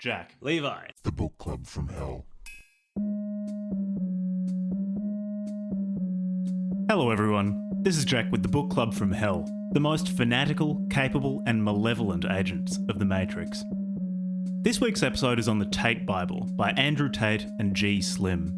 Jack. Levi. The Book Club from Hell. Hello everyone, this is Jack with the Book Club from Hell, the most fanatical, capable and malevolent agents of the Matrix. This week's episode is on the Tate Bible by Andrew Tate and G. Slim.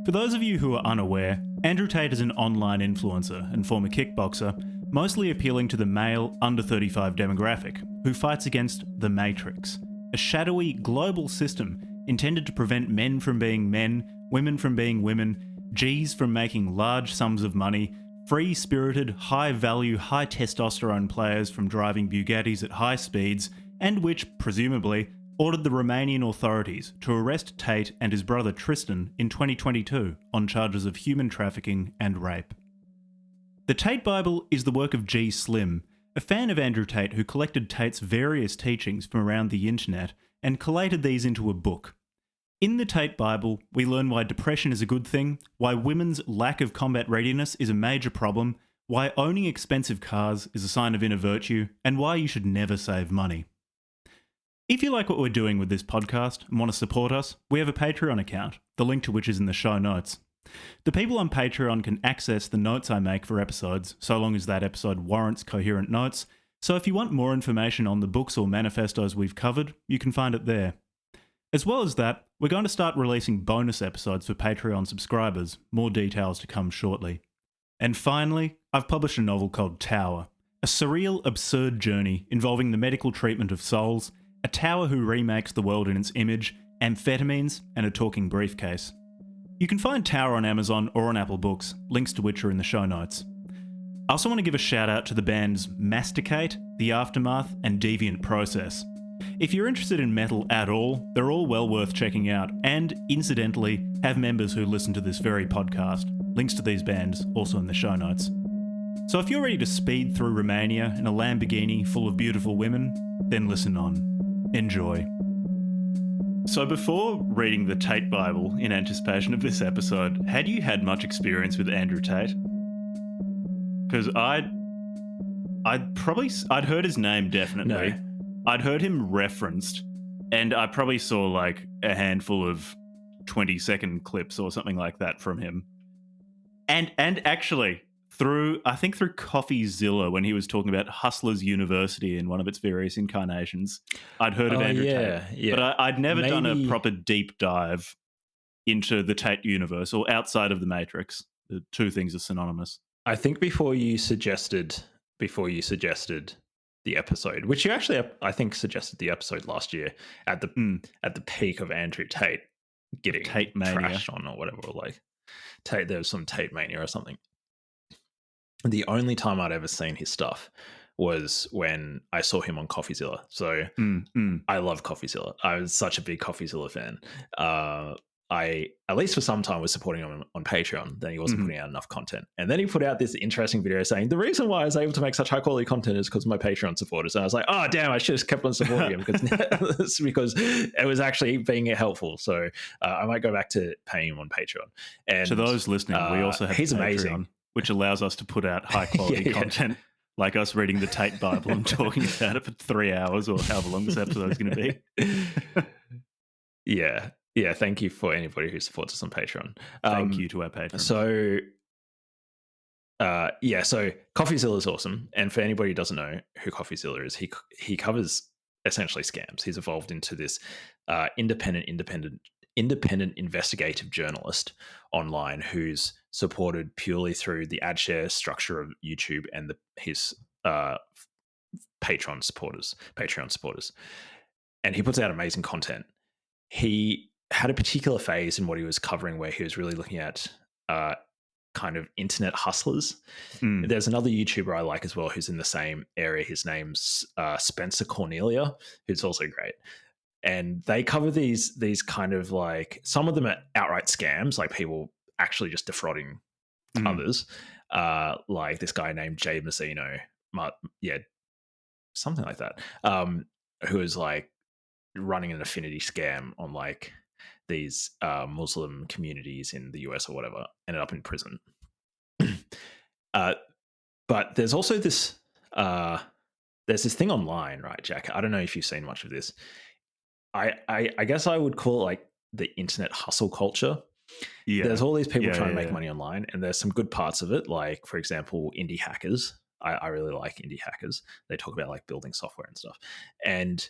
For those of you who are unaware, Andrew Tate is an online influencer and former kickboxer, mostly appealing to the male under 35 demographic, who fights against the Matrix, a shadowy global system intended to prevent men from being men, women from being women, Gs from making large sums of money, free-spirited, high-value, high-testosterone players from driving Bugattis at high speeds, and which, presumably, ordered the Romanian authorities to arrest Tate and his brother Tristan in 2022 on charges of human trafficking and rape. The Tate Bible is the work of G. Slim, a fan of Andrew Tate who collected Tate's various teachings from around the internet and collated these into a book. In the Tate Bible, we learn why depression is a good thing, why women's lack of combat readiness is a major problem, why owning expensive cars is a sign of inner virtue, and why you should never save money. If you like what we're doing with this podcast and want to support us, we have a Patreon account, the link to which is in the show notes. The people on Patreon can access the notes I make for episodes, so long as that episode warrants coherent notes, so if you want more information on the books or manifestos we've covered, you can find it there. As well as that, we're going to start releasing bonus episodes for Patreon subscribers, more details to come shortly. And finally, I've published a novel called Tower, a surreal, absurd journey involving the medical treatment of souls, a tower who remakes the world in its image, amphetamines, and a talking briefcase. You can find Tower on Amazon or on Apple Books, links to which are in the show notes. I also want to give a shout out to the bands Masticate, The Aftermath, and Deviant Process. If you're interested in metal at all, they're all well worth checking out, and, incidentally, have members who listen to this very podcast. Links to these bands also in the show notes. So if you're ready to speed through Romania in a Lamborghini full of beautiful women, then listen on. Enjoy. So before reading the Tate Bible in anticipation of this episode, had you had much experience with Andrew Tate? Because I'd heard his name definitely. No. I'd heard him referenced, and I probably saw like a handful of 20-second clips or something like that from him. And actually through CoffeeZilla, when he was talking about Hustlers University in one of its various incarnations, I'd heard of Andrew Tate. Yeah. But I'd never done a proper deep dive into the Tate universe or outside of the Matrix. The two things are synonymous. I think before you suggested the episode, which you actually, I think, suggested the episode last year at the peak of Andrew Tate getting Tate mania trashed on or whatever, like Tate, there was some Tate mania or something. The only time I'd ever seen his stuff was when I saw him on CoffeeZilla. So I love CoffeeZilla. I was such a big CoffeeZilla fan. I, at least for some time, was supporting him on Patreon. Then he wasn't putting out enough content. And then he put out this interesting video saying, the reason why I was able to make such high quality content is because of my Patreon supporters. And I was like, oh, damn, I should have kept on supporting him because it was actually being helpful. So I might go back to paying him on Patreon. And to those listening, we also have he's Patreon, amazing, which allows us to put out high quality content, like us reading the Tate Bible and talking about it for 3 hours or however long this episode is going to be. Yeah, thank you for anybody who supports us on Patreon. Thank you to our patrons. So CoffeeZilla is awesome. And for anybody who doesn't know who CoffeeZilla is, he covers essentially scams. He's evolved into this independent investigative journalist online who's supported purely through the ad share structure of YouTube and his Patreon supporters. And he puts out amazing content. He had a particular phase in what he was covering where he was really looking at kind of internet hustlers. There's another YouTuber I like as well who's in the same area. His name's Spencer Cornelia, who's also great. And they cover these kind of like, some of them are outright scams, like people actually just defrauding others. Like this guy named Jay Mazzino, something like that, who is like running an affinity scam on like these Muslim communities in the US or whatever, ended up in prison. But there's also this there's this thing online, right, Jack? I don't know if you've seen much of this. I guess I would call it like the internet hustle culture. There's Yeah. all these people Yeah, trying to yeah, make yeah. money online, and there's some good parts of it. Like, for example, indie hackers. I really like indie hackers. They talk about like building software and stuff. And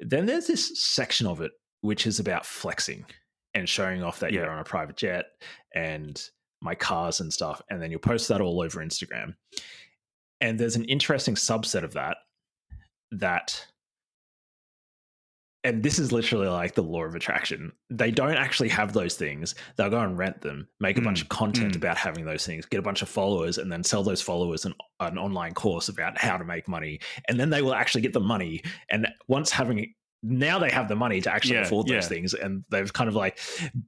then there's this section of it which is about flexing and showing off that Yeah. you're on a private jet and my cars and stuff. And then you'll post that all over Instagram. And there's an interesting subset of that and this is literally like the law of attraction. They don't actually have those things. They'll go and rent them, make a bunch of content about having those things, get a bunch of followers, and then sell those followers an online course about how to make money. And then they will actually get the money. And now they have the money to actually afford those things. And they've kind of like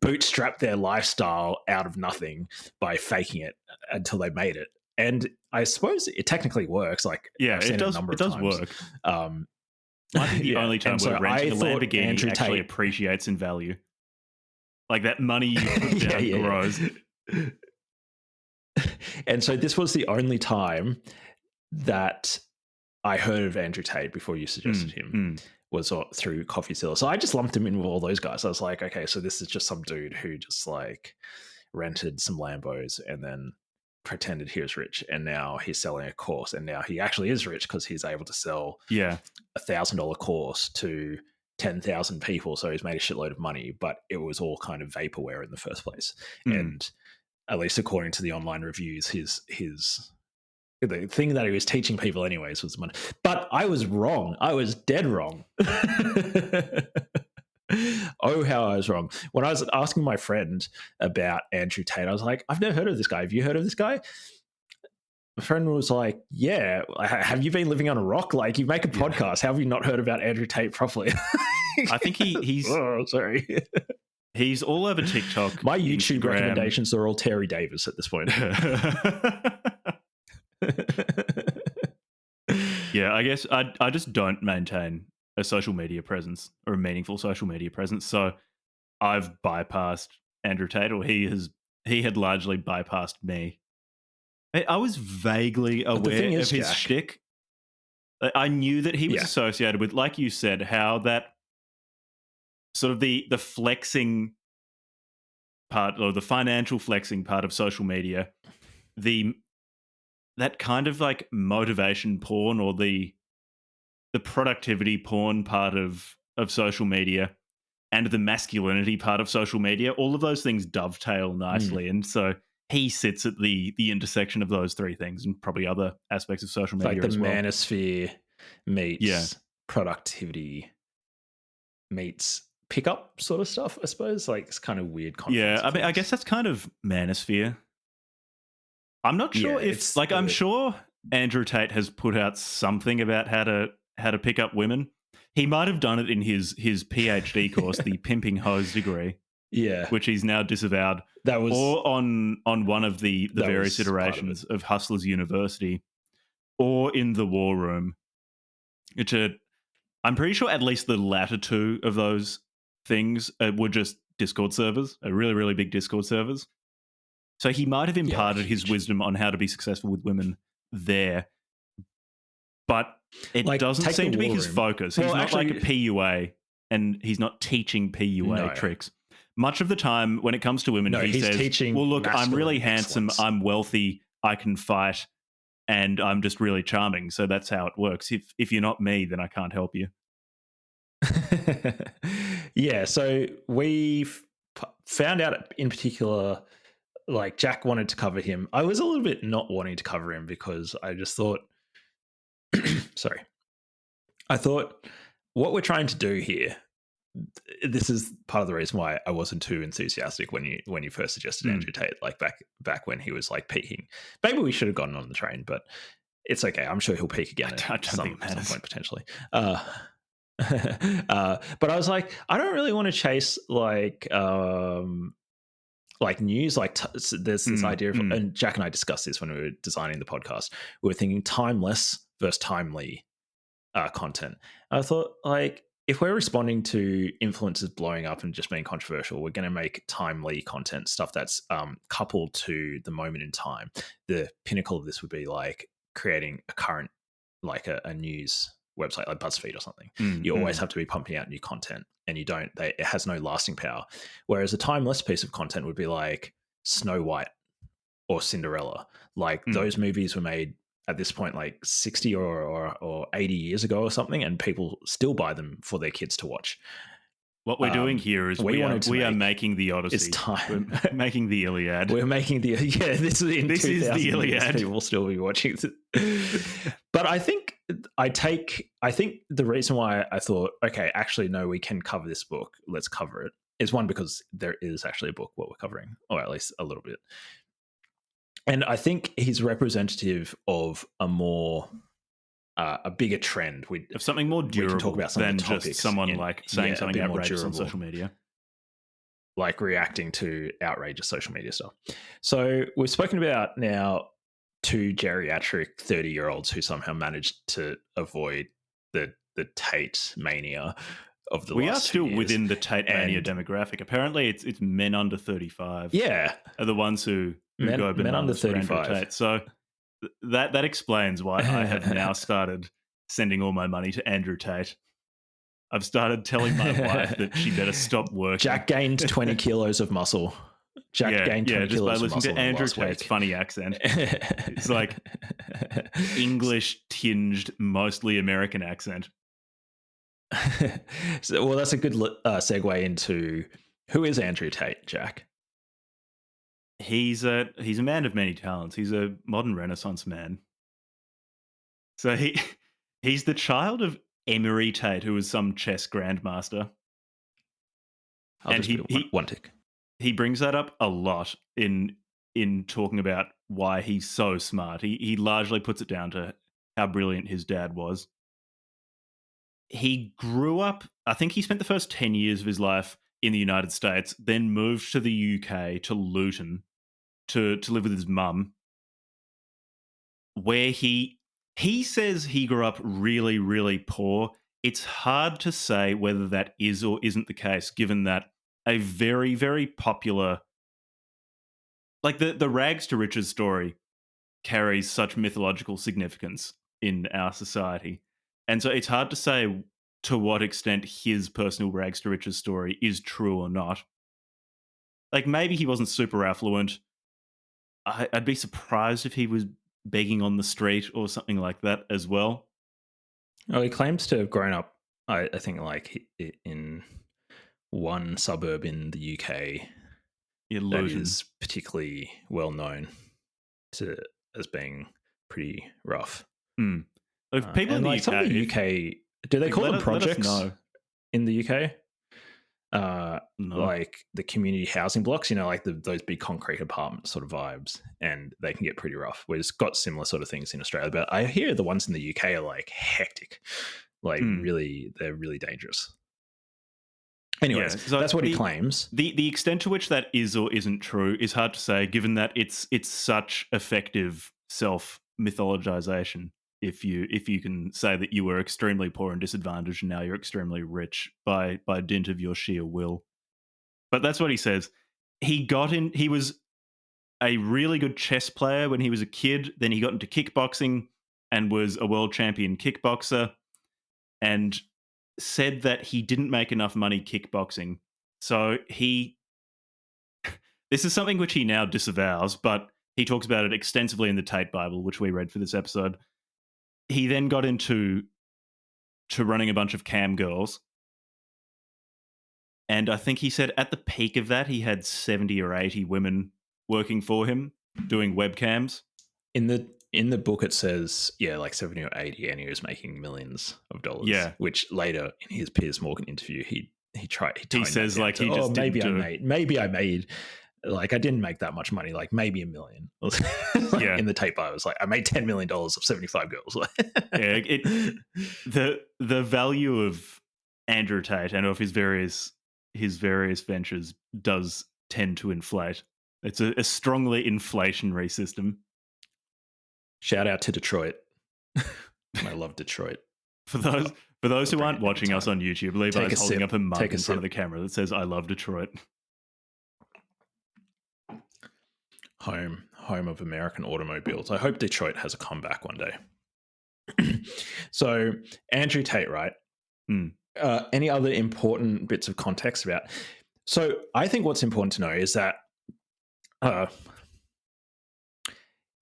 bootstrapped their lifestyle out of nothing by faking it until they made it. And I suppose it technically works. Like, I've seen it a number of times. Work. Might be the only time where renting a Lamborghini Andrew actually Tate appreciates in value. Like that money you put down grows. And so this was the only time that I heard of Andrew Tate before you suggested him was through CoffeeZilla. So I just lumped him in with all those guys. I was like, okay, so this is just some dude who just like rented some Lambos and then pretended he was rich, and now he's selling a course, and now he actually is rich because he's able to sell $1,000 course to 10,000 people. So he's made a shitload of money, but it was all kind of vaporware in the first place. And at least according to the online reviews, the thing that he was teaching people anyways was money. But I was wrong. I was dead wrong. Oh, how I was wrong. When I was asking my friend about Andrew Tate, I was like, I've never heard of this guy. Have you heard of this guy? My friend was like, yeah. Have you been living on a rock? Like, you make a podcast. How have you not heard about Andrew Tate properly? I think he's... Oh, sorry. He's all over TikTok. My YouTube recommendations are all Terry Davis at this point. Yeah, I guess I just don't maintain a social media presence or a meaningful social media presence. So I've bypassed Andrew Tate, or he had largely bypassed me. I was vaguely aware of his shtick. I knew that he was associated with, like you said, how that sort of the flexing part or the financial flexing part of social media, that kind of like motivation porn or the productivity porn part of social media and the masculinity part of social media, all of those things dovetail nicely. And so he sits at the intersection of those three things and probably other aspects of social media like the as well. manosphere meets productivity meets pickup sort of stuff, I suppose. Like, it's kind of weird. Yeah, I mean, I guess that's kind of manosphere. I'm not sure if, like, I'm sure Andrew Tate has put out something about how to pick up women. He might have done it in his PhD course, the Pimping Hose degree. Yeah, which he's now disavowed. That was, or on one of the various iterations of Hustlers University, or in the War Room. Which I'm pretty sure at least the latter two of those things were just Discord servers, really, really big Discord servers. So he might have imparted his wisdom on how to be successful with women there, but it doesn't seem to be his focus. He's not like a PUA, and he's not teaching PUA tricks. Much of the time when it comes to women, he says, teaching, well, look, I'm really handsome, I'm wealthy, I can fight, and I'm just really charming. So that's how it works. If you're not me, then I can't help you. Yeah, so we've found out in particular, like, Jack wanted to cover him. I was a little bit not wanting to cover him because I just thought, sorry, I thought what we're trying to do here, this is part of the reason why I wasn't too enthusiastic when you first suggested Andrew Tate, like back when he was like peaking. Maybe we should have gotten on the train, but it's okay. I'm sure he'll peak again at some point potentially. But I was like, I don't really want to chase like news. Like there's this idea of, and Jack and I discussed this when we were designing the podcast. We were thinking timeless versus timely content. I thought, like, if we're responding to influencers blowing up and just being controversial, we're going to make timely content, stuff that's coupled to the moment in time. The pinnacle of this would be like creating a current, like a news website like BuzzFeed or something. Mm, You always have to be pumping out new content, and it has no lasting power. Whereas a timeless piece of content would be like Snow White or Cinderella. Like those movies were made at this point like 60 or 80 years ago or something, and people still buy them for their kids to watch. What we're doing here is we are making the Odyssey. It's time. We're making the Iliad. We're making the This is the Iliad. People will still be watching it. But I think the reason why I thought, okay, actually no, we can cover this book. Let's cover it. Is one, because there is actually a book what we're covering, or at least a little bit. And I think he's representative of a bigger trend. Of something more durable, we can talk about some than of the topics just someone saying something outrageous on social media. Like reacting to outrageous social media stuff. So we've spoken about now 2 geriatric 30-year-olds who somehow managed to avoid the Tate mania of the last 2 years. We are still within the Tate mania demographic. Apparently it's men under 35. Yeah. Are the ones who go men under 35. Tate. So that explains why I have now started sending all my money to Andrew Tate. I've started telling my wife that she better stop working. Jack gained 20 kilos of muscle. Gained 20 just by kilos of muscle listening to Andrew Tate's funny accent. It's like English tinged, mostly American accent. Well, that's a good segue into who is Andrew Tate, Jack? He's a man of many talents. He's a modern Renaissance man. So he's the child of Emery Tate, who was some chess grandmaster. One tick. He brings that up a lot in talking about why he's so smart. He largely puts it down to how brilliant his dad was. He grew up, I think he spent the first 10 years of his life in the United States, then moved to the UK, to Luton, to live with his mum, where he says he grew up really, really poor. It's hard to say whether that is or isn't the case, given that a very, very popular, like the rags to riches story carries such mythological significance in our society. And so it's hard to say to what extent his personal rags to riches story is true or not. Like, maybe he wasn't super affluent. I'd be surprised if he was begging on the street or something like that as well. Oh, he claims to have grown up, I think, like in one suburb in the UK that is particularly well known as being pretty rough. If people in the UK, some of the UK, do they call them projects in the UK? No. Like the community housing blocks, like those big concrete apartment sort of vibes, and they can get pretty rough. We've got similar sort of things in Australia, but I hear the ones in the UK are like hectic, like they're really dangerous. Anyways, so that's what he claims. The extent to which that is or isn't true is hard to say, given that it's such effective self-mythologization. If you can say that you were extremely poor and disadvantaged and now you're extremely rich by dint of your sheer will. But that's what he says. He was a really good chess player when he was a kid. Then he got into kickboxing and was a world champion kickboxer, and said that he didn't make enough money kickboxing. So this is something which he now disavows, but he talks about it extensively in the Tate Bible, which we read for this episode. He then got into running a bunch of cam girls. And I think he said at the peak of that, he had 70 or 80 women working for him doing webcams. In the book, it says, like 70 or 80, and he was making millions of dollars. Yeah. Which later in his Piers Morgan interview, he says like he just maybe I made like I didn't make that much money, like maybe $1 million. In the Tate Bible, I was like, I made $10 million of 75 girls. The value of Andrew Tate and of his various ventures does tend to inflate. It's a strongly inflationary system. Shout out to Detroit. I love Detroit. For those who aren't watching us on YouTube, Levi's holding up a mug in front of the camera that says, "I love Detroit." Home of American automobiles. I hope Detroit has a comeback one day. So Andrew Tate, right? Mm. Any other important bits of context about? So I think what's important to know is that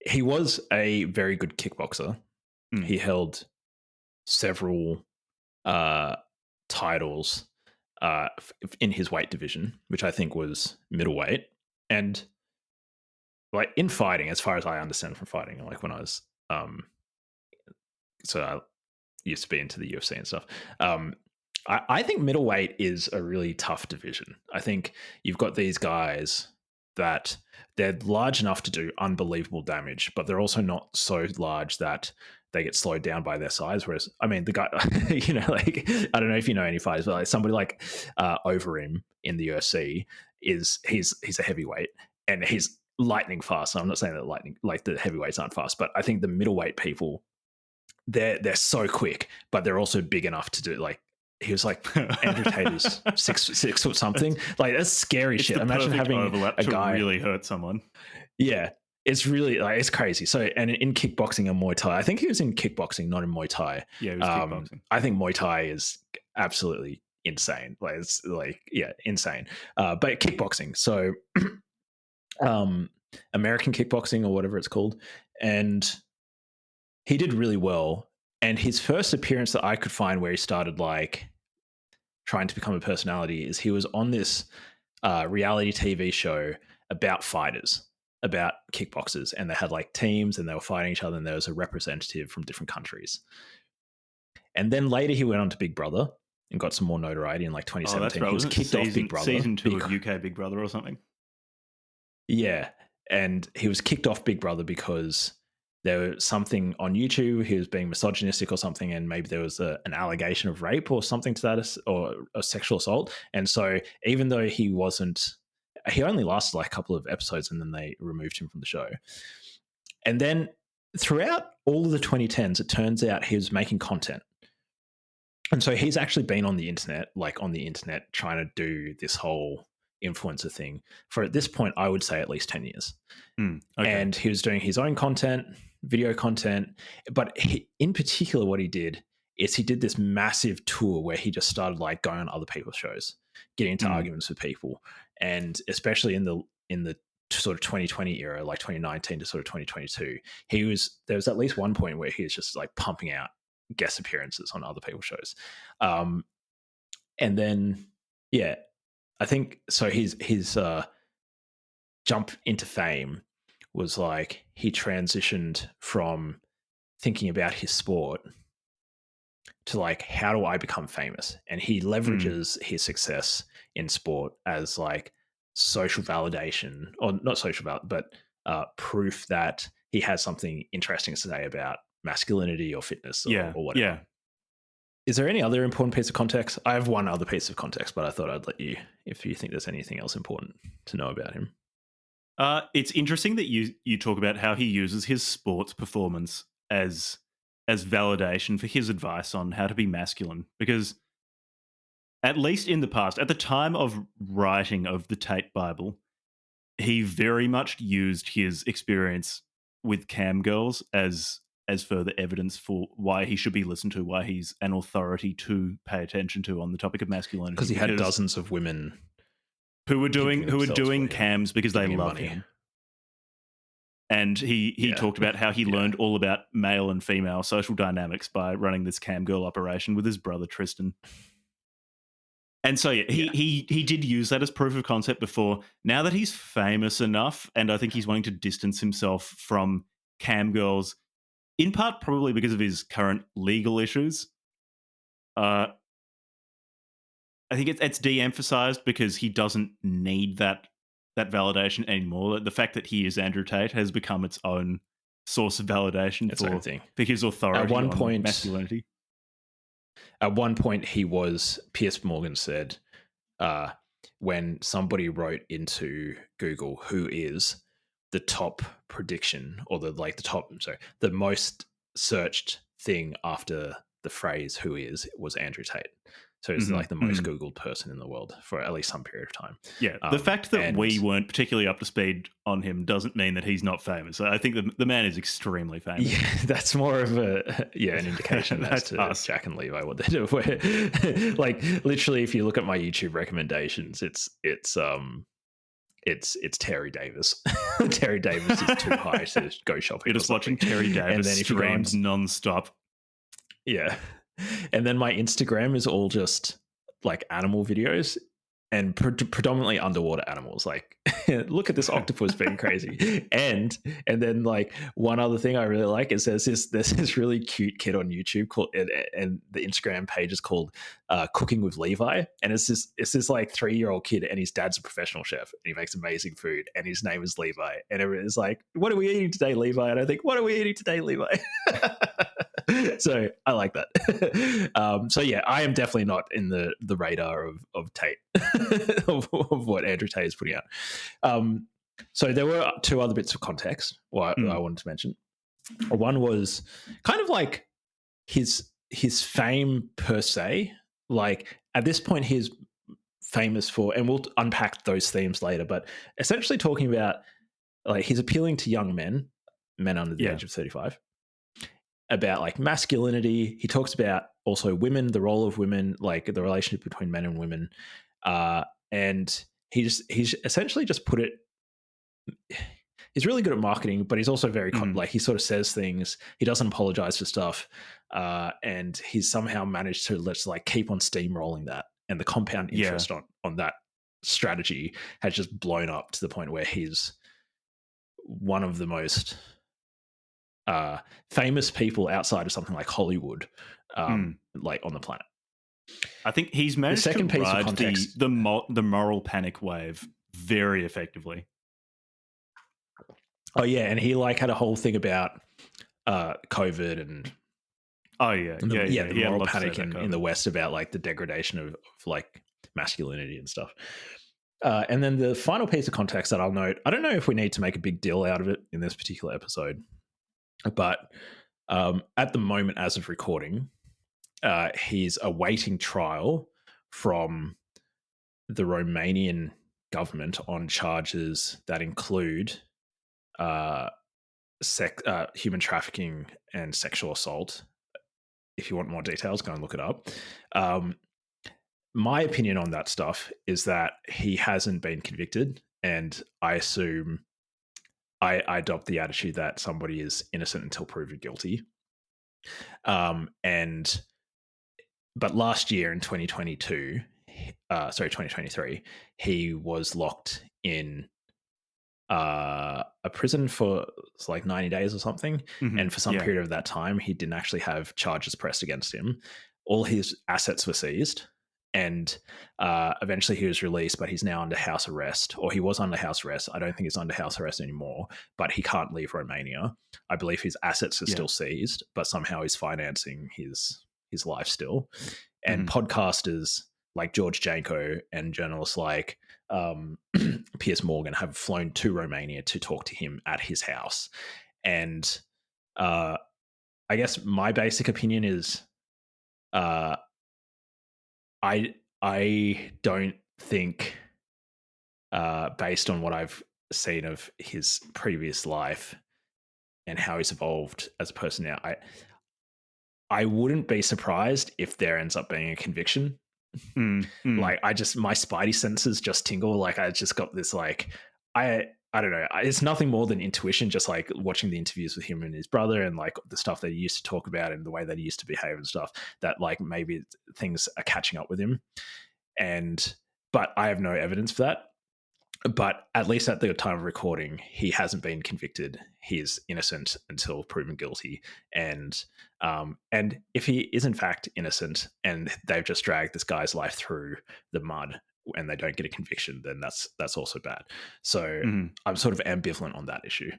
he was a very good kickboxer. He held several titles in his weight division, which I think was middleweight. And like in fighting, as far as I understand from fighting, like when I was so I used to be into the UFC and stuff. I think middleweight is a really tough division. I think you've got these guys that they're large enough to do unbelievable damage, but they're also not so large that they get slowed down by their size. Whereas, I mean, the guy, like, I don't know if you know any fighters, but like somebody like Overeem in the UFC he's a heavyweight and he's lightning fast. So I'm not saying that like the heavyweights aren't fast, but I think the middleweight people, they're so quick, but they're also big enough to do like. He was like Andrew Tate is 6 foot something. Like that's scary shit. Imagine having overlap a to guy really hurt someone. Yeah, it's really like it's crazy. So and in kickboxing and Muay Thai, I think he was in kickboxing, not in Muay Thai. Yeah, he was kickboxing. I think Muay Thai is absolutely insane. Like it's like insane. But kickboxing, so American kickboxing or whatever it's called, and he did really well. And his first appearance that I could find where he started like trying to become a personality is he was on this reality TV show about fighters, about kickboxers, and they had like teams and they were fighting each other and there was a representative from different countries. And then later he went on to Big Brother and got some more notoriety in like 2017. Right. He was kicked off Big Brother. Season 2 of UK Big Brother or something. Yeah. And he was kicked off Big Brother because there was something on YouTube. He was being misogynistic or something, and maybe there was an allegation of rape or something to that, or a sexual assault. And so even though he only lasted like a couple of episodes and then they removed him from the show. And then throughout all of the 2010s, it turns out he was making content. And so he's actually been on the internet, trying to do this whole influencer thing for, at this point, I would say at least 10 years. Okay. And he was doing his own content, video content. But in particular, what he did is he did this massive tour where he just started like going on other people's shows, getting into arguments with people. And especially in the sort of 2020 era, like 2019 to sort of 2022, there was at least one point where he was just like pumping out guest appearances on other people's shows. And then, yeah, I think so. His jump into fame was like he transitioned from thinking about his sport to like, how do I become famous? And he leverages his success in sport as like social validation, or not social but proof that he has something interesting to say about masculinity or fitness or whatever. Yeah. Is there any other important piece of context? I have one other piece of context, but I thought I'd let you, if you think there's anything else important to know about him. It's interesting that you talk about how he uses his sports performance as validation for his advice on how to be masculine, because at least in the past, at the time of writing of the Tate Bible, he very much used his experience with cam girls as further evidence for why he should be listened to, why he's an authority to pay attention to on the topic of masculinity. Because he had dozens of women who were doing cams because they love him. And he talked about how he learned all about male and female social dynamics by running this cam girl operation with his brother Tristan. And so he did use that as proof of concept before. Now that he's famous enough, and I think he's wanting to distance himself from cam girls, in part probably because of his current legal issues. I think it's de-emphasized because he doesn't need that validation anymore. The fact that he is Andrew Tate has become its own source of validation for his authority at one point, masculinity. At one point, Piers Morgan said, when somebody wrote into Google who is the top prediction, or the most searched thing after the phrase "who is" was Andrew Tate. So he's like the most Googled person in the world for at least some period of time. Yeah, the fact that we weren't particularly up to speed on him doesn't mean that he's not famous. I think the man is extremely famous. Yeah, that's more of an indication as to us. Jack and Levi, what they do. Where, like, literally, if you look at my YouTube recommendations, it's Terry Davis. Terry Davis is too high to go shopping. You're just watching Terry Davis and then streams non-stop. Yeah. And then my Instagram is all just like animal videos and predominantly underwater animals. Like, look at this octopus being crazy. And then like one other thing I really like is there's this really cute kid on YouTube called, and the Instagram page is called Cooking with Levi. And it's this like 3-year-old kid, and his dad's a professional chef and he makes amazing food, and his name is Levi. And everyone's like, what are we eating today, Levi? And I think, what are we eating today, Levi? So I like that. So yeah, I am definitely not in the radar of Tate, of what Andrew Tate is putting out. So there were 2 other bits of context I wanted to mention. One was kind of like his fame per se. Like at this point, he's famous for, and we'll unpack those themes later, but essentially talking about like he's appealing to young men under the age of 35. About like masculinity. He talks about also women, the role of women, like the relationship between men and women. And he's essentially just put it, he's really good at marketing, but he's also very like he sort of says things. He doesn't apologize for stuff. And he's somehow managed to let's like keep on steamrolling that. And the compound interest on that strategy has just blown up to the point where he's one of the most famous people outside of something like Hollywood, like on the planet. I think he's managed to ride the moral panic wave very effectively. Oh yeah, and he like had a whole thing about COVID and the moral panic in the West about like the degradation of like masculinity and stuff. And then the final piece of context that I'll note, I don't know if we need to make a big deal out of it in this particular episode, but at the moment, as of recording, he's awaiting trial from the Romanian government on charges that include human trafficking and sexual assault. If you want more details, go and look it up. My opinion on that stuff is that he hasn't been convicted, and I assume I adopt the attitude that somebody is innocent until proven guilty. But last year in 2023, he was locked in a prison for like 90 days or something. And for some period of that time, he didn't actually have charges pressed against him. All his assets were seized. And eventually he was released, but he's now under house arrest, or he was under house arrest. I don't think he's under house arrest anymore, but he can't leave Romania. I believe his assets are still seized, but somehow he's financing his life still. And podcasters like George Janko and journalists like Piers Morgan have flown to Romania to talk to him at his house. And I guess my basic opinion is I don't think, based on what I've seen of his previous life and how he's evolved as a person now, I wouldn't be surprised if there ends up being a conviction. Like my spidey senses just tingle. Like I just got this like I don't know. It's nothing more than intuition. Just like watching the interviews with him and his brother, and like the stuff that he used to talk about and the way that he used to behave and stuff. That like maybe things are catching up with him. But I have no evidence for that. But at least at the time of recording, he hasn't been convicted. He's innocent until proven guilty. And if he is in fact innocent and they've just dragged this guy's life through the mud and they don't get a conviction, then that's also bad. So I'm sort of ambivalent on that issue.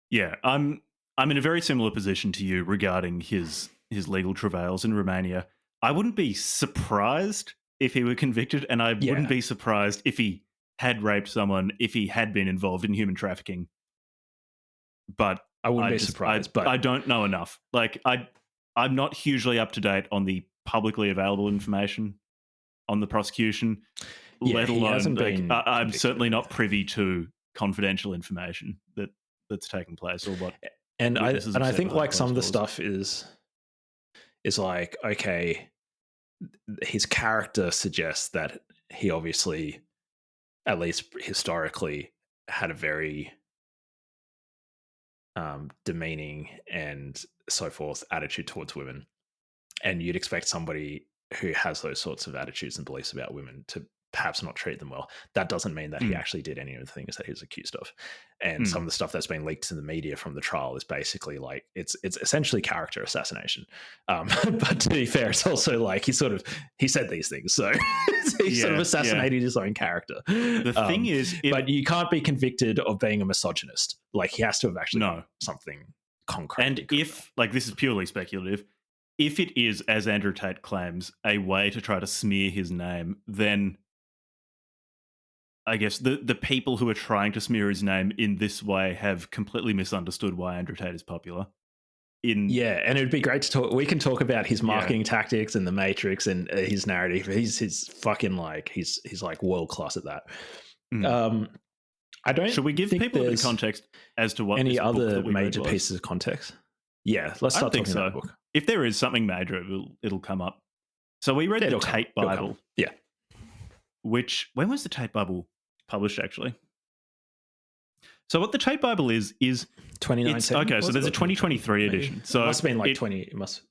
Yeah, I'm in a very similar position to you regarding his legal travails in Romania. I wouldn't be surprised if he were convicted, and I wouldn't be surprised if he had raped someone, if he had been involved in human trafficking. But I wouldn't be surprised. But I don't know enough. Like I'm not hugely up to date on the publicly available information on the prosecution, Yeah, let he alone hasn't been I'm convicted certainly of not anything. privy to confidential information that's taken place or what And witnesses have I said think behind like some closed of the doors. stuff is like, okay, his character suggests that he obviously, at least historically, had a very demeaning and so forth attitude towards women. And you'd expect somebody who has those sorts of attitudes and beliefs about women to perhaps not treat them well. That doesn't mean that he Mm, actually did any of the things that he's accused of. And some mm. of the stuff that's been leaked to the media from the trial is basically like it's essentially character assassination. But to be fair, it's also like he said these things, so he sort of Yeah, yeah. assassinated his own character. The thing is, But you can't be convicted of being a misogynist. Like he has to have actually no. done something concrete. And if, like, this is purely speculative, if it is, as Andrew Tate claims, a way to try to smear his name, then I guess the people who are trying to smear his name in this way have completely misunderstood why Andrew Tate is popular. Yeah, and it'd be great to talk. We can talk about his Yeah. marketing tactics and the Matrix and his narrative. He's fucking like he's like world class at that. Mm. I don't. Should we give think people a bit of there's context as to what any this book other that we read major was? pieces of context? Yeah, let's I don't start think talking so. about the book. If there is something major, it'll come up. So we read the Tate Bible. Yeah. Which, when was the Tate Bible published, actually? So what the Tate Bible is 2019. okay, so there's a 2023 edition. So it must have been like 20. It must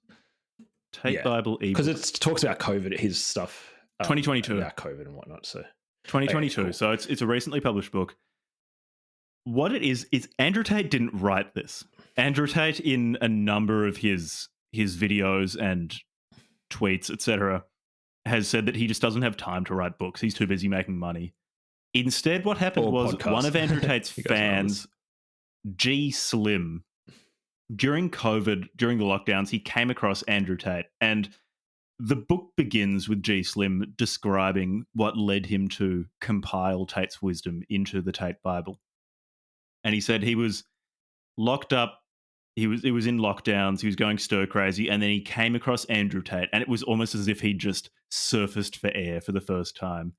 Tate Bible ebook. because it talks about COVID, his stuff. 2022 about COVID and whatnot. So 2022. Okay, cool. So it's a recently published book. What it is Andrew Tate didn't write this. Andrew Tate, in a number of his videos and tweets, etc., has said that he just doesn't have time to write books. He's too busy making money. Instead, what happened was podcasts. one of Andrew Tate's fans, G Slim, during COVID, during the lockdowns, he came across Andrew Tate, and the book begins with G Slim describing what led him to compile Tate's wisdom into the Tate Bible. And he said he was locked up. It was in lockdowns. He was going stir crazy, and then he came across Andrew Tate, and it was almost as if he just surfaced for air for the first time.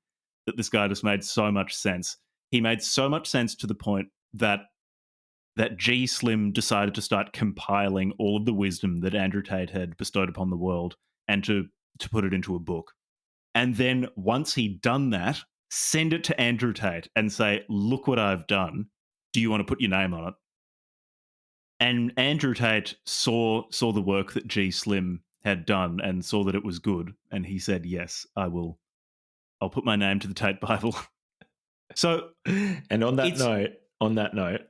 That this guy just made so much sense. He made so much sense to the point that G Slim decided to start compiling all of the wisdom that Andrew Tate had bestowed upon the world and to put it into a book. And then once he'd done that, send it to Andrew Tate and say, "Look what I've done. Do you want to put your name on it?" And Andrew Tate saw the work that G Slim had done and saw that it was good, and he said, "Yes, I will. I'll put my name to the Tate Bible." So, and on that note,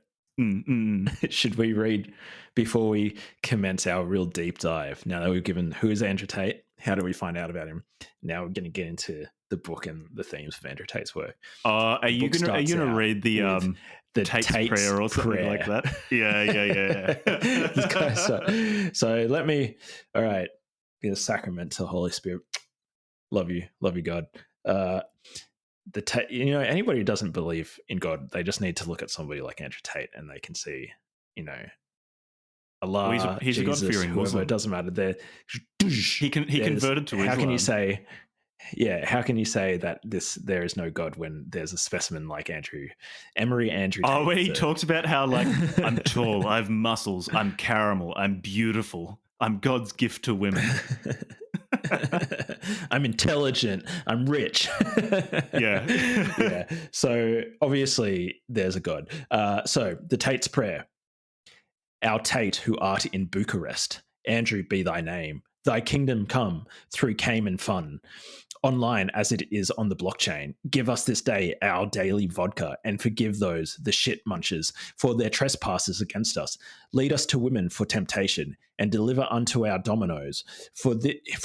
should we read before we commence our real deep dive? Now that we've given who is Andrew Tate, how do we find out about him? Now we're going to get into the book and the themes of Andrew Tate's work. Are you going to read the Tate's prayer or something like that? Yeah. So let me. All right, be the sacrament to the Holy Spirit. Love you, God. Anybody who doesn't believe in God, they just need to look at somebody like Andrew Tate, and they can see, Allah, well, he's Jesus, a God-fearing whoever. Muslim. It doesn't matter. He converted to Islam. How can you say? Yeah, how can you say that there is no God when there's a specimen like Andrew Tate? Oh, where he talks about how, like, I'm tall, I have muscles, I'm caramel, I'm beautiful, I'm God's gift to women. I'm intelligent, I'm rich. Yeah. So obviously there's a God. So the Tate's prayer. Our Tate, who art in Bucharest, Andrew be thy name. Thy kingdom come through Cayman fun. Online as it is on the blockchain, give us this day our daily vodka and forgive those, the shit munchers, for their trespasses against us. Lead us to women for temptation and deliver unto our dominoes. For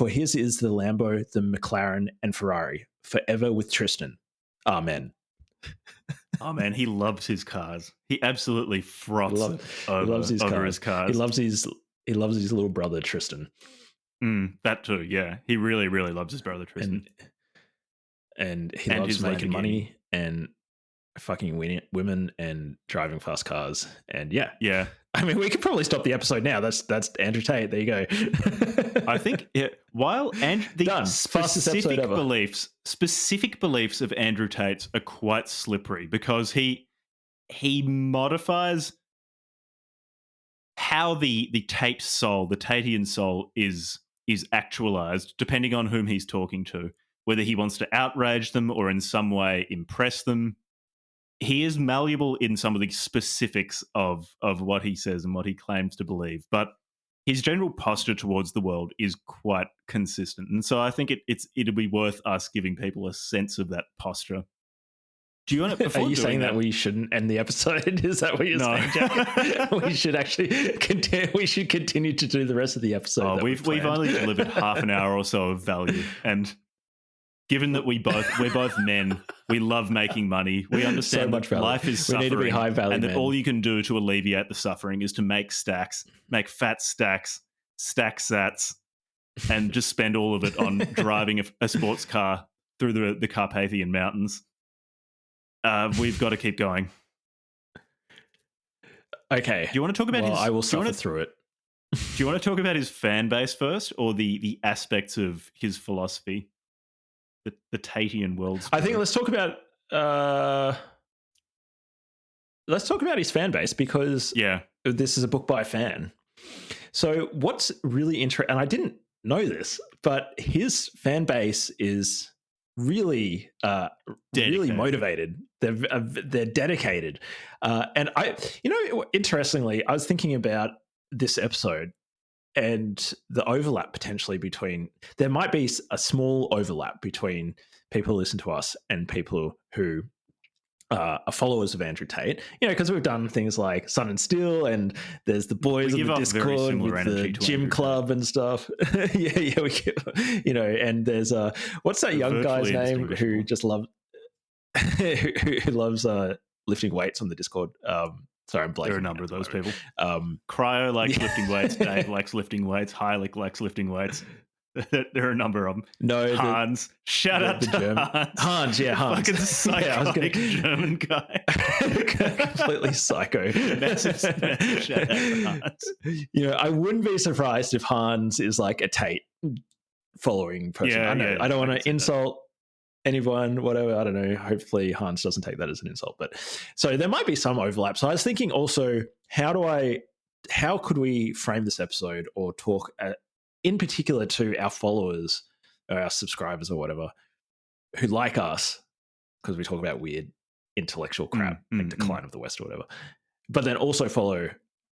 his is the Lambo, the McLaren and Ferrari, forever with Tristan. Amen. Oh man, he loves his cars. He absolutely froths he loves his cars. He loves his little brother Tristan. That too, yeah. He really, really loves his brother Tristan. And he loves making money and fucking women and driving fast cars. And yeah. Yeah. I mean, we could probably stop the episode now. That's Andrew Tate. There you go. I think while the Done. Fastest episode ever. Specific beliefs of Andrew Tate's are quite slippery because he modifies how the Tate soul, the Tatean soul, is actualized depending on whom he's talking to, whether he wants to outrage them or in some way impress them. He is malleable in some of the specifics of what he says and what he claims to believe, but his general posture towards the world is quite consistent. And so I think it'll be worth us giving people a sense of that posture. Do you want to? Are you saying that we shouldn't end the episode? Is that what you're saying, Jack? We should actually continue. We should continue to do the rest of the episode. Oh, we've only delivered half an hour or so of value, and given that we're both men, we love making money. We understand that life is suffering, we need to be high value, and that men. all you can do to alleviate the suffering is to make stacks, make fat stacks, stack sats, and just spend all of it on driving a sports car through the Carpathian Mountains. We've got to keep going. Okay. Do you want to talk about I will suffer through it. Do you want to talk about his fan base first, or the aspects of his philosophy, the Tatean world story? I think let's talk about his fan base, because this is a book by a fan. So what's really interesting, and I didn't know this, but his fan base is really really motivated. They're dedicated, and interestingly, I was thinking about this episode and the overlap potentially between, there might be a small overlap between people who listen to us and people who are followers of Andrew Tate, because we've done things like Sun and Steel, and there's the boys on the Discord with the gym club and stuff. we give, and there's what's that young guy's name who just loves who loves lifting weights on the Discord? Sorry, I'm blanking. There are a number of those people. Cryo likes lifting weights. Dave likes lifting weights. Heilig likes lifting weights. There are a number of them. No, Shout out to German. Hans. Hans. Fucking psychotic German guy. Completely psycho. Massive shout out to Hans. I wouldn't be surprised if Hans is like a Tate following person. I don't want to insult anyone, whatever. I don't know. Hopefully Hans doesn't take that as an insult. But so there might be some overlap. So I was thinking also, how could we frame this episode or talk in particular to our followers or our subscribers or whatever who like us, because we talk about weird intellectual crap like Decline of the West or whatever, but then also follow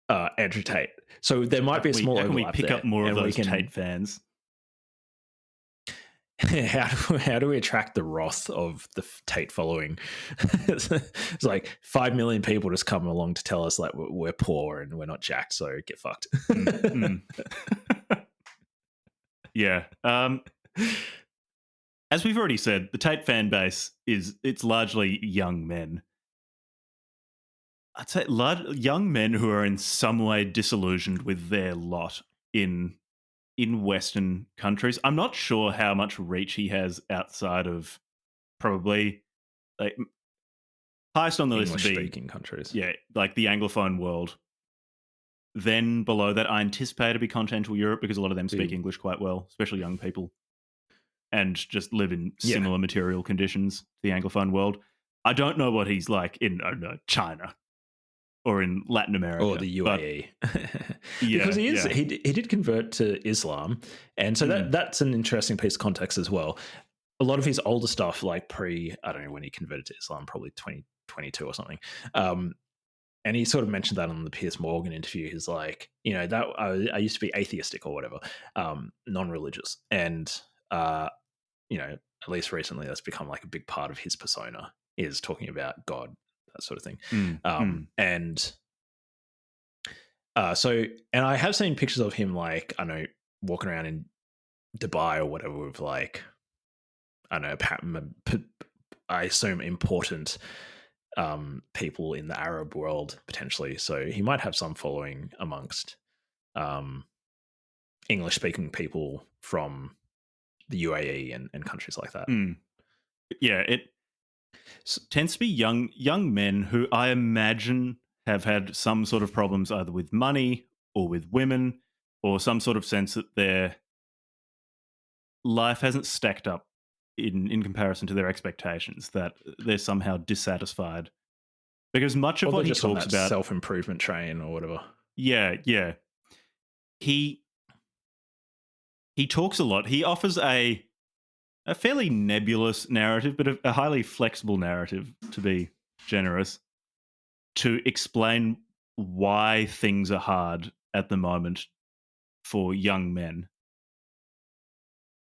Andrew Tate. So there might be a small overlap. How can we pick up more of those Tate fans? How do we attract the wrath of the Tate following? It's like 5 million people just come along to tell us like we're poor and we're not jacked, so get fucked. Yeah. As we've already said, the Tate fan base it's largely young men. I'd say young men who are in some way disillusioned with their lot in Western countries. I'm not sure how much reach he has outside of probably like highest on the list would be English-speaking countries. Yeah, like the Anglophone world. Then below that, I anticipate to be continental Europe, because a lot of them speak English quite well, especially young people, and just live in similar material conditions to the Anglophone world. I don't know what he's like in China or in Latin America or the UAE, because he did convert to Islam, and so that's an interesting piece of context as well. A lot of his older stuff, like I don't know when he converted to Islam, probably 2022 or something. And he sort of mentioned that on the Piers Morgan interview. He's like, that I used to be atheistic or whatever, non-religious, and at least recently that's become like a big part of his persona, is talking about God, that sort of thing. And I have seen pictures of him, like, I know, walking around in Dubai or whatever with like, I don't know, I assume important people in the Arab world potentially. So he might have some following amongst English speaking people from the UAE and countries like that. Yeah, tends to be young men who I imagine have had some sort of problems either with money or with women, or some sort of sense that their life hasn't stacked up in comparison to their expectations, that they're somehow dissatisfied. Because much of Or they're what he just on talks that about, self-improvement train or whatever. yeah, he talks a lot. He offers a fairly nebulous narrative, but a highly flexible narrative, to be generous, to explain why things are hard at the moment for young men.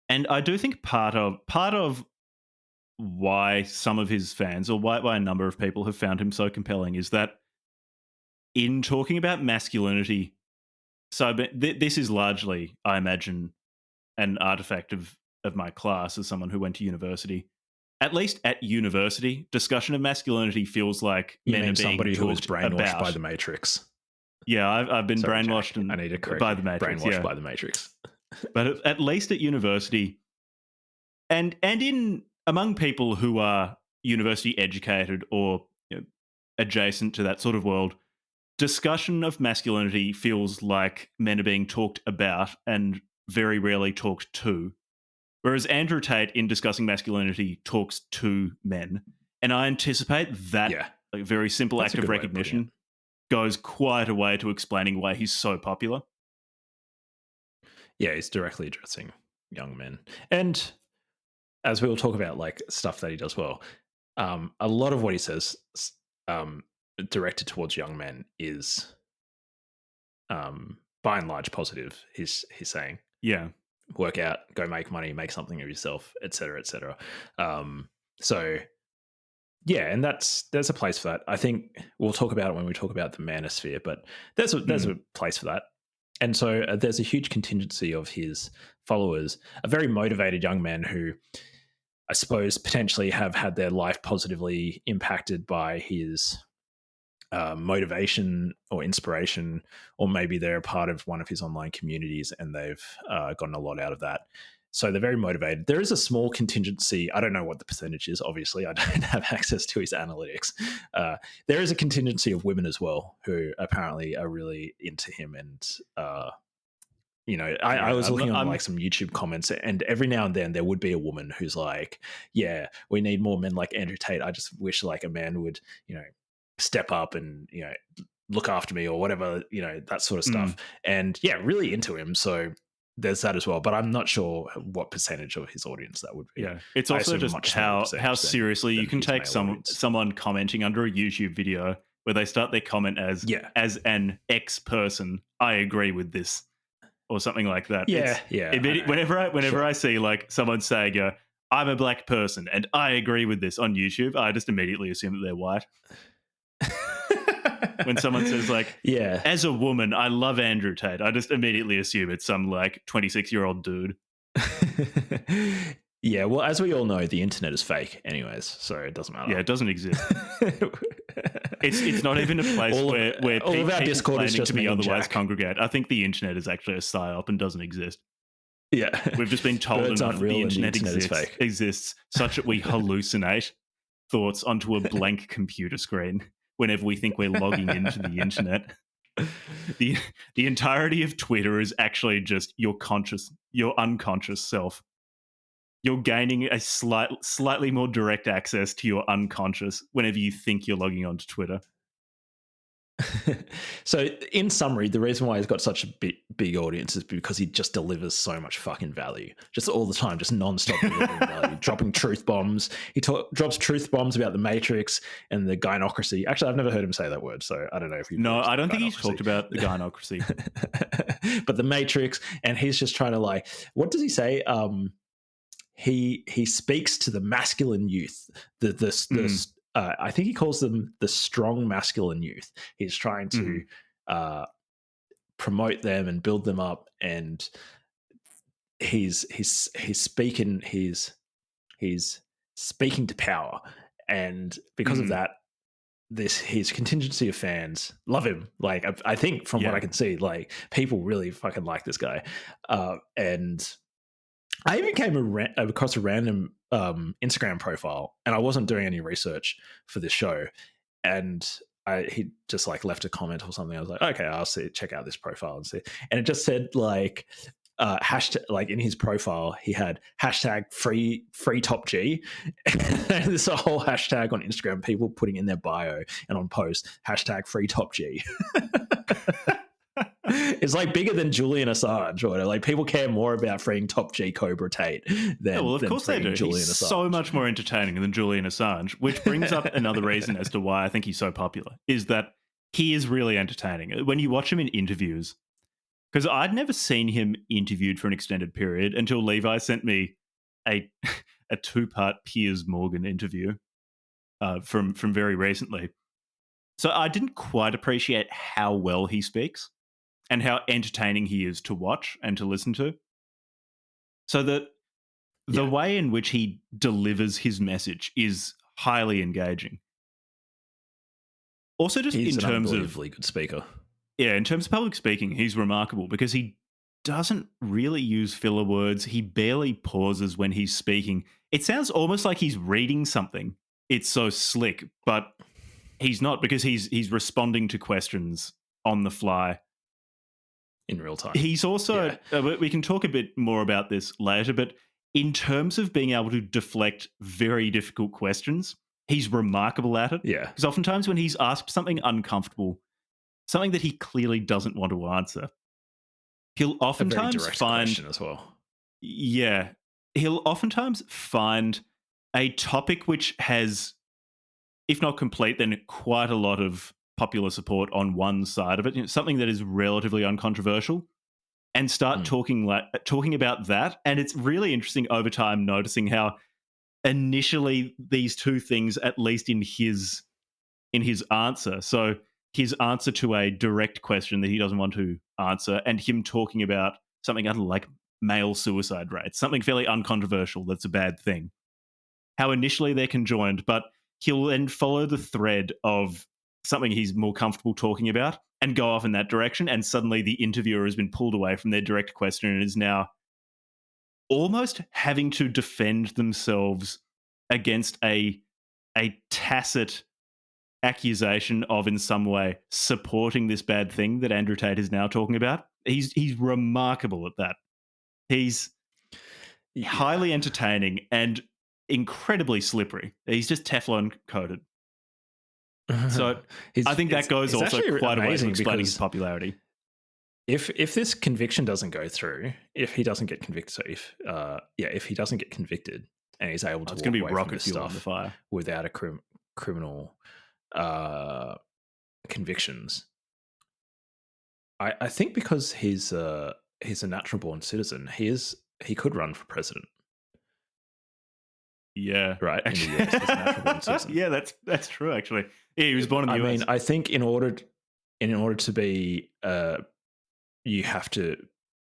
And I do think part of why some of his fans, or why a number of people have found him so compelling, is that in talking about masculinity, so this is largely, I imagine, an artifact of my class as someone who went to university. At least at university, discussion of masculinity feels like You men are mean being somebody who was talked brainwashed by about. the Matrix? Yeah, I've been Sorry, brainwashed Jack. I need to correct by you. the Matrix. Brainwashed Yeah, by the Matrix. but at least at university, and in among people who are university educated or adjacent to that sort of world, discussion of masculinity feels like men are being talked about and very rarely talked to. Whereas Andrew Tate, in discussing masculinity, talks to men. And I anticipate that Yeah, very simple that's act a of good way of putting it. recognition goes quite a way to explaining why he's so popular. Yeah, he's directly addressing young men. And as we will talk about, like, stuff that he does well, a lot of what he says um, directed towards young men is by and large positive. He's saying, Yeah. work out, go make money, make something of yourself, etc., etc. So yeah, and there's a place for that. I think we'll talk about it when we talk about the manosphere, but there's a place for that. And so there's a huge contingency of his followers, a very motivated young men who I suppose potentially have had their life positively impacted by his motivation or inspiration, or maybe they're a part of one of his online communities and they've gotten a lot out of that. So they're very motivated. There is a small contingency. I don't know what the percentage is. Obviously, I don't have access to his analytics. There is a contingency of women as well who apparently are really into him. And, I was looking on like some YouTube comments, and every now and then there would be a woman who's like, yeah, we need more men like Andrew Tate. I just wish like a man would, step up and, look after me or whatever, that sort of stuff. And yeah, really into him. So there's that as well, but I'm not sure what percentage of his audience that would be. Yeah, it's also just how seriously you can take someone commenting under a YouTube video where they start their comment as an ex person, I agree with this, or something like that. Yeah. Whenever I see like someone saying, I'm a black person and I agree with this on YouTube, I just immediately assume that they're white. When someone says like, as a woman, I love Andrew Tate, I just immediately assume it's some like 26-year-old dude. Yeah, well, as we all know, the internet is fake anyways, so it doesn't matter. Yeah, it doesn't exist. It's not even a place where all of our Discord is just to be otherwise Jack. Congregate. I think the internet is actually a psyop and doesn't exist. Yeah, we've just been told enough that the internet exists such that we hallucinate thoughts onto a blank computer screen whenever we think we're logging into the internet. The entirety of Twitter is actually just your unconscious self. You're gaining a slightly more direct access to your unconscious whenever you think you're logging onto Twitter. So, in summary, the reason why he's got such a big audience is because he just delivers so much fucking value, just all the time, just non-stop delivering value, dropping truth bombs. He drops truth bombs about the Matrix and the gynocracy. Actually, I've never heard him say that word, so I don't know if you. No, I don't think he's talked about the gynocracy, but the Matrix, and he's just trying to like, what does he say? He speaks to the masculine youth, I think he calls them the strong masculine youth. He's trying to promote them and build them up, and he's speaking to power, and because of that, his contingency of fans love him. Like I think from what I can see, like people really fucking like this guy, and I even came across a random Instagram profile, and I wasn't doing any research for this show, and he just like left a comment or something. I was like, okay, I'll check out this profile and see. And it just said like hashtag, like in his profile, he had hashtag free top G. And there's a whole hashtag on Instagram, people putting in their bio and on posts, hashtag free top G. It's like bigger than Julian Assange or whatever. Like people care more about freeing top G Cobra Tate than of course they do. Julian He's Assange. so much more entertaining than Julian Assange, which brings up another reason as to why I think he's so popular, is that he is really entertaining. When you watch him in interviews, because I'd never seen him interviewed for an extended period until Levi sent me a 2-part Piers Morgan interview from very recently. So I didn't quite appreciate how well he speaks and how entertaining he is to watch and to listen to. So the way in which he delivers his message is highly engaging. Also, just he's in an terms of unbelievably good speaker. Yeah, in terms of public speaking, he's remarkable because he doesn't really use filler words. He barely pauses when he's speaking. It sounds almost like he's reading something. It's so slick, but he's not, because he's responding to questions on the fly. In real time. He's also, we can talk a bit more about this later, but in terms of being able to deflect very difficult questions, he's remarkable at it. Yeah. Because oftentimes when he's asked something uncomfortable, something that he clearly doesn't want to answer, he'll oftentimes find question as well. Yeah. He'll oftentimes find a topic which has, if not complete, then quite a lot of popular support on one side of it, something that is relatively uncontroversial, and start talking about that. And it's really interesting over time noticing how initially these two things, at least in his answer, so his answer to a direct question that he doesn't want to answer, and him talking about something like male suicide rates, something fairly uncontroversial that's a bad thing, how initially they're conjoined, but he'll then follow the thread of something he's more comfortable talking about and go off in that direction, and suddenly the interviewer has been pulled away from their direct question and is now almost having to defend themselves against a tacit accusation of in some way supporting this bad thing that Andrew Tate is now talking about. He's remarkable at that. He's highly entertaining and incredibly slippery. He's just Teflon coated. So I think that goes also quite a way to explaining his popularity. If this conviction doesn't go through, if he doesn't get convicted, so if he doesn't get convicted and he's able to walk away from this stuff without a criminal convictions, I think because he's a natural born citizen, he could run for president. Yeah, right. In the US, he's a natural born citizen. Yeah, that's true. Actually, yeah, he was born in the US. I mean, I think in order to be, you have to.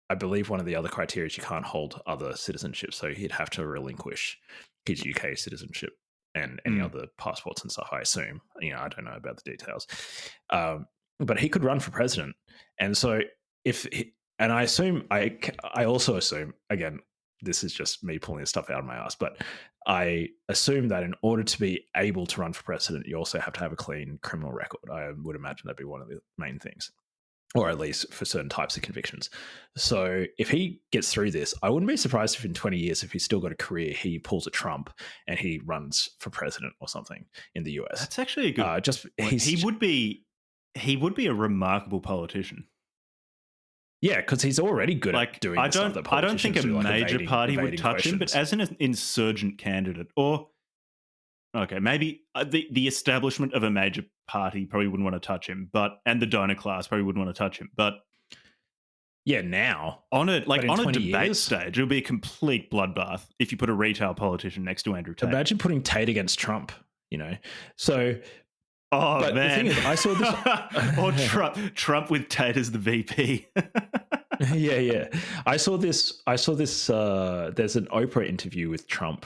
I believe one of the other criteria is you can't hold other citizenship, so he'd have to relinquish his UK citizenship and any other passports and stuff, I assume. I don't know about the details. But he could run for president. And so I also assume, again, this is just me pulling this stuff out of my ass, but I assume that in order to be able to run for president, you also have to have a clean criminal record. I would imagine that'd be one of the main things, or at least for certain types of convictions. So if he gets through this, I wouldn't be surprised if in 20 years, if he's still got a career, he pulls a Trump and he runs for president or something in the US. That's actually a good he would be a remarkable politician. Yeah, because he's already good at doing the stuff that politicians do. I don't think a major party would touch him, but as an insurgent candidate, or maybe the establishment of a major party probably wouldn't want to touch him, and the donor class probably wouldn't want to touch him. But yeah, now on a debate years, stage, it'll be a complete bloodbath if you put a retail politician next to Andrew Tate. Imagine putting Tate against Trump. So. Oh, but man. The thing is, I saw this... or Trump with Tate as the VP. Yeah. I saw this... there's an Oprah interview with Trump,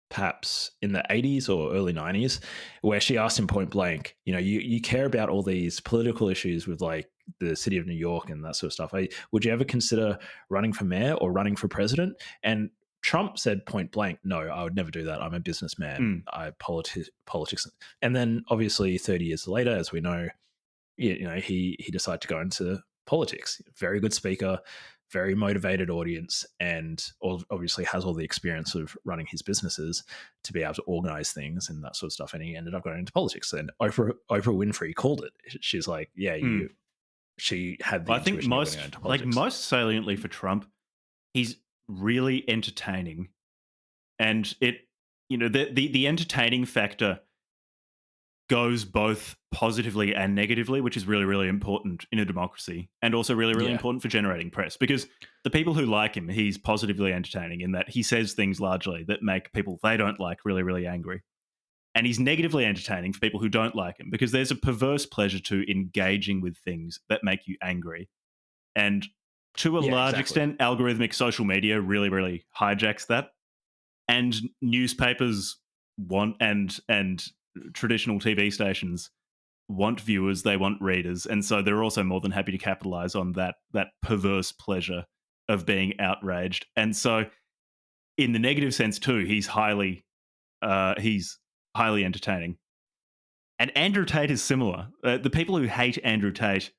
perhaps in the 80s or early 90s, where she asked him point blank, you care about all these political issues with like the city of New York and that sort of stuff. Would you ever consider running for mayor or running for president? And Trump said point blank, no, I would never do that. I'm a businessman. Politics. And then obviously 30 years later, as we know, he decided to go into politics. Very good speaker, very motivated audience, and obviously has all the experience of running his businesses to be able to organize things and that sort of stuff. And he ended up going into politics. And Oprah Winfrey called it. She's like, yeah, she had the intuition of going into politics. Most saliently for Trump, he's really entertaining, and the entertaining factor goes both positively and negatively, which is really, really important in a democracy, and also really, really important for generating press, because the people who like him, he's positively entertaining in that he says things largely that make people they don't like really, really angry. And he's negatively entertaining for people who don't like him, because there's a perverse pleasure to engaging with things that make you angry. And to a large extent, algorithmic social media really, really hijacks that. And newspapers want and traditional TV stations want viewers, they want readers. And so they're also more than happy to capitalize on that perverse pleasure of being outraged. And so in the negative sense too, he's highly entertaining. And Andrew Tate is similar. The people who hate Andrew Tate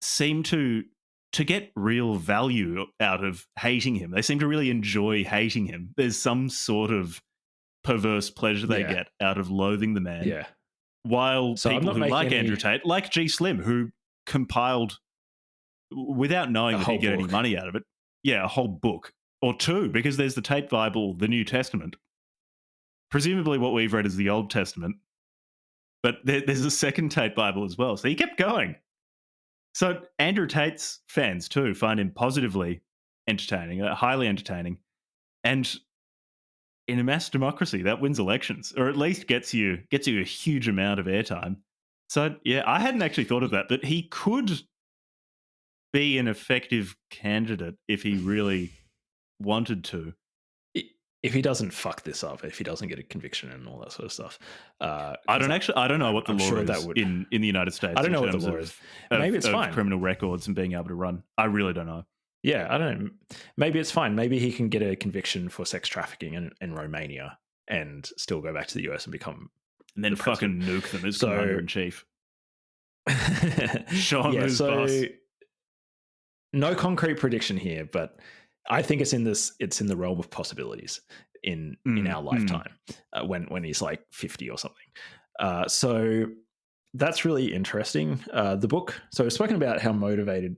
seem to get real value out of hating him. They seem to really enjoy hating him. There's some sort of perverse pleasure they get out of loathing the man. Yeah. While people who like Andrew Tate, like G. Slim, who compiled, without knowing that he'd get any money out of it, a whole book or two, because there's the Tate Bible, the New Testament. Presumably what we've read is the Old Testament. But there's a second Tate Bible as well. So he kept going. So Andrew Tate's fans too find him positively entertaining, highly entertaining. And in a mass democracy, that wins elections, or at least gets you a huge amount of airtime. So yeah, I hadn't actually thought of that, but he could be an effective candidate if he really wanted to. If he doesn't fuck this up, if he doesn't get a conviction and all that sort of stuff. I don't know what the law is in the United States. I don't know what the law is. Maybe it's fine. Criminal records and being able to run. I really don't know. Yeah, I don't know. Maybe it's fine. Maybe he can get a conviction for sex trafficking in Romania and still go back to the US and become... And then fucking nuke them as commander-in-chief. Sean who's boss. No concrete prediction here, but I think it's in the realm of possibilities in our lifetime when he's like 50 or something. So that's really interesting. The book. So we've spoken about how motivated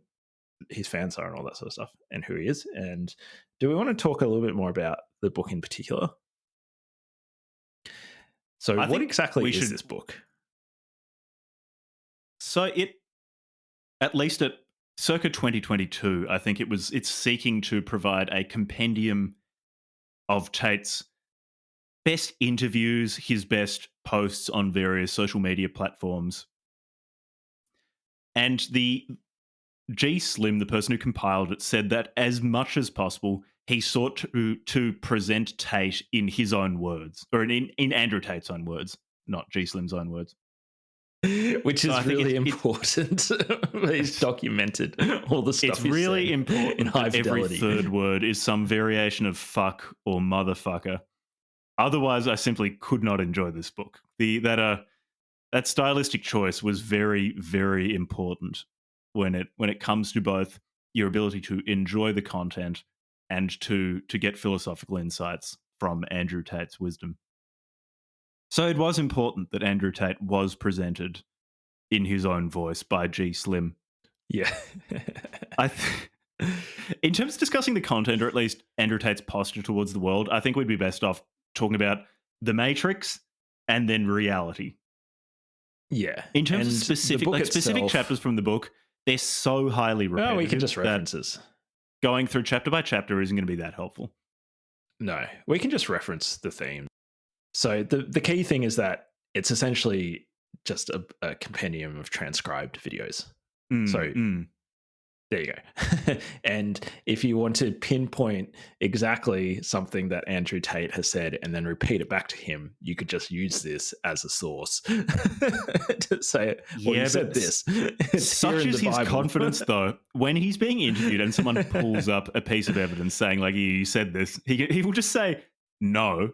his fans are and all that sort of stuff and who he is. And do we want to talk a little bit more about the book in particular? So what exactly is this book? So at least at circa 2022, I think it's seeking to provide a compendium of Tate's best interviews, his best posts on various social media platforms. And the G. Slim, the person who compiled it, said that as much as possible, he sought to present Tate in his own words, or in Andrew Tate's own words, not G. Slim's own words. Which is really important. He's documented all the stuff. It's really important in high every fidelity. third word is some variation of fuck or motherfucker. Otherwise, I simply could not enjoy this book. That stylistic choice was very, very important when it comes to both your ability to enjoy the content and to get philosophical insights from Andrew Tate's wisdom. So it was important that Andrew Tate was presented in his own voice by G. Slim. Yeah. In terms of discussing the content, or at least Andrew Tate's posture towards the world, I think we'd be best off talking about The Matrix and then reality. Yeah. In terms of specific chapters from the book, they're so highly repetitive. Oh, we can just references. Going through chapter by chapter isn't going to be that helpful. No, we can just reference the theme. So the key thing is that it's essentially just a compendium of transcribed videos. There you go. And if you want to pinpoint exactly something that Andrew Tate has said and then repeat it back to him, you could just use this as a source to say, well, you said this. It's such is his confidence, though, when he's being interviewed and someone pulls up a piece of evidence saying, like, you said this, he will just say no.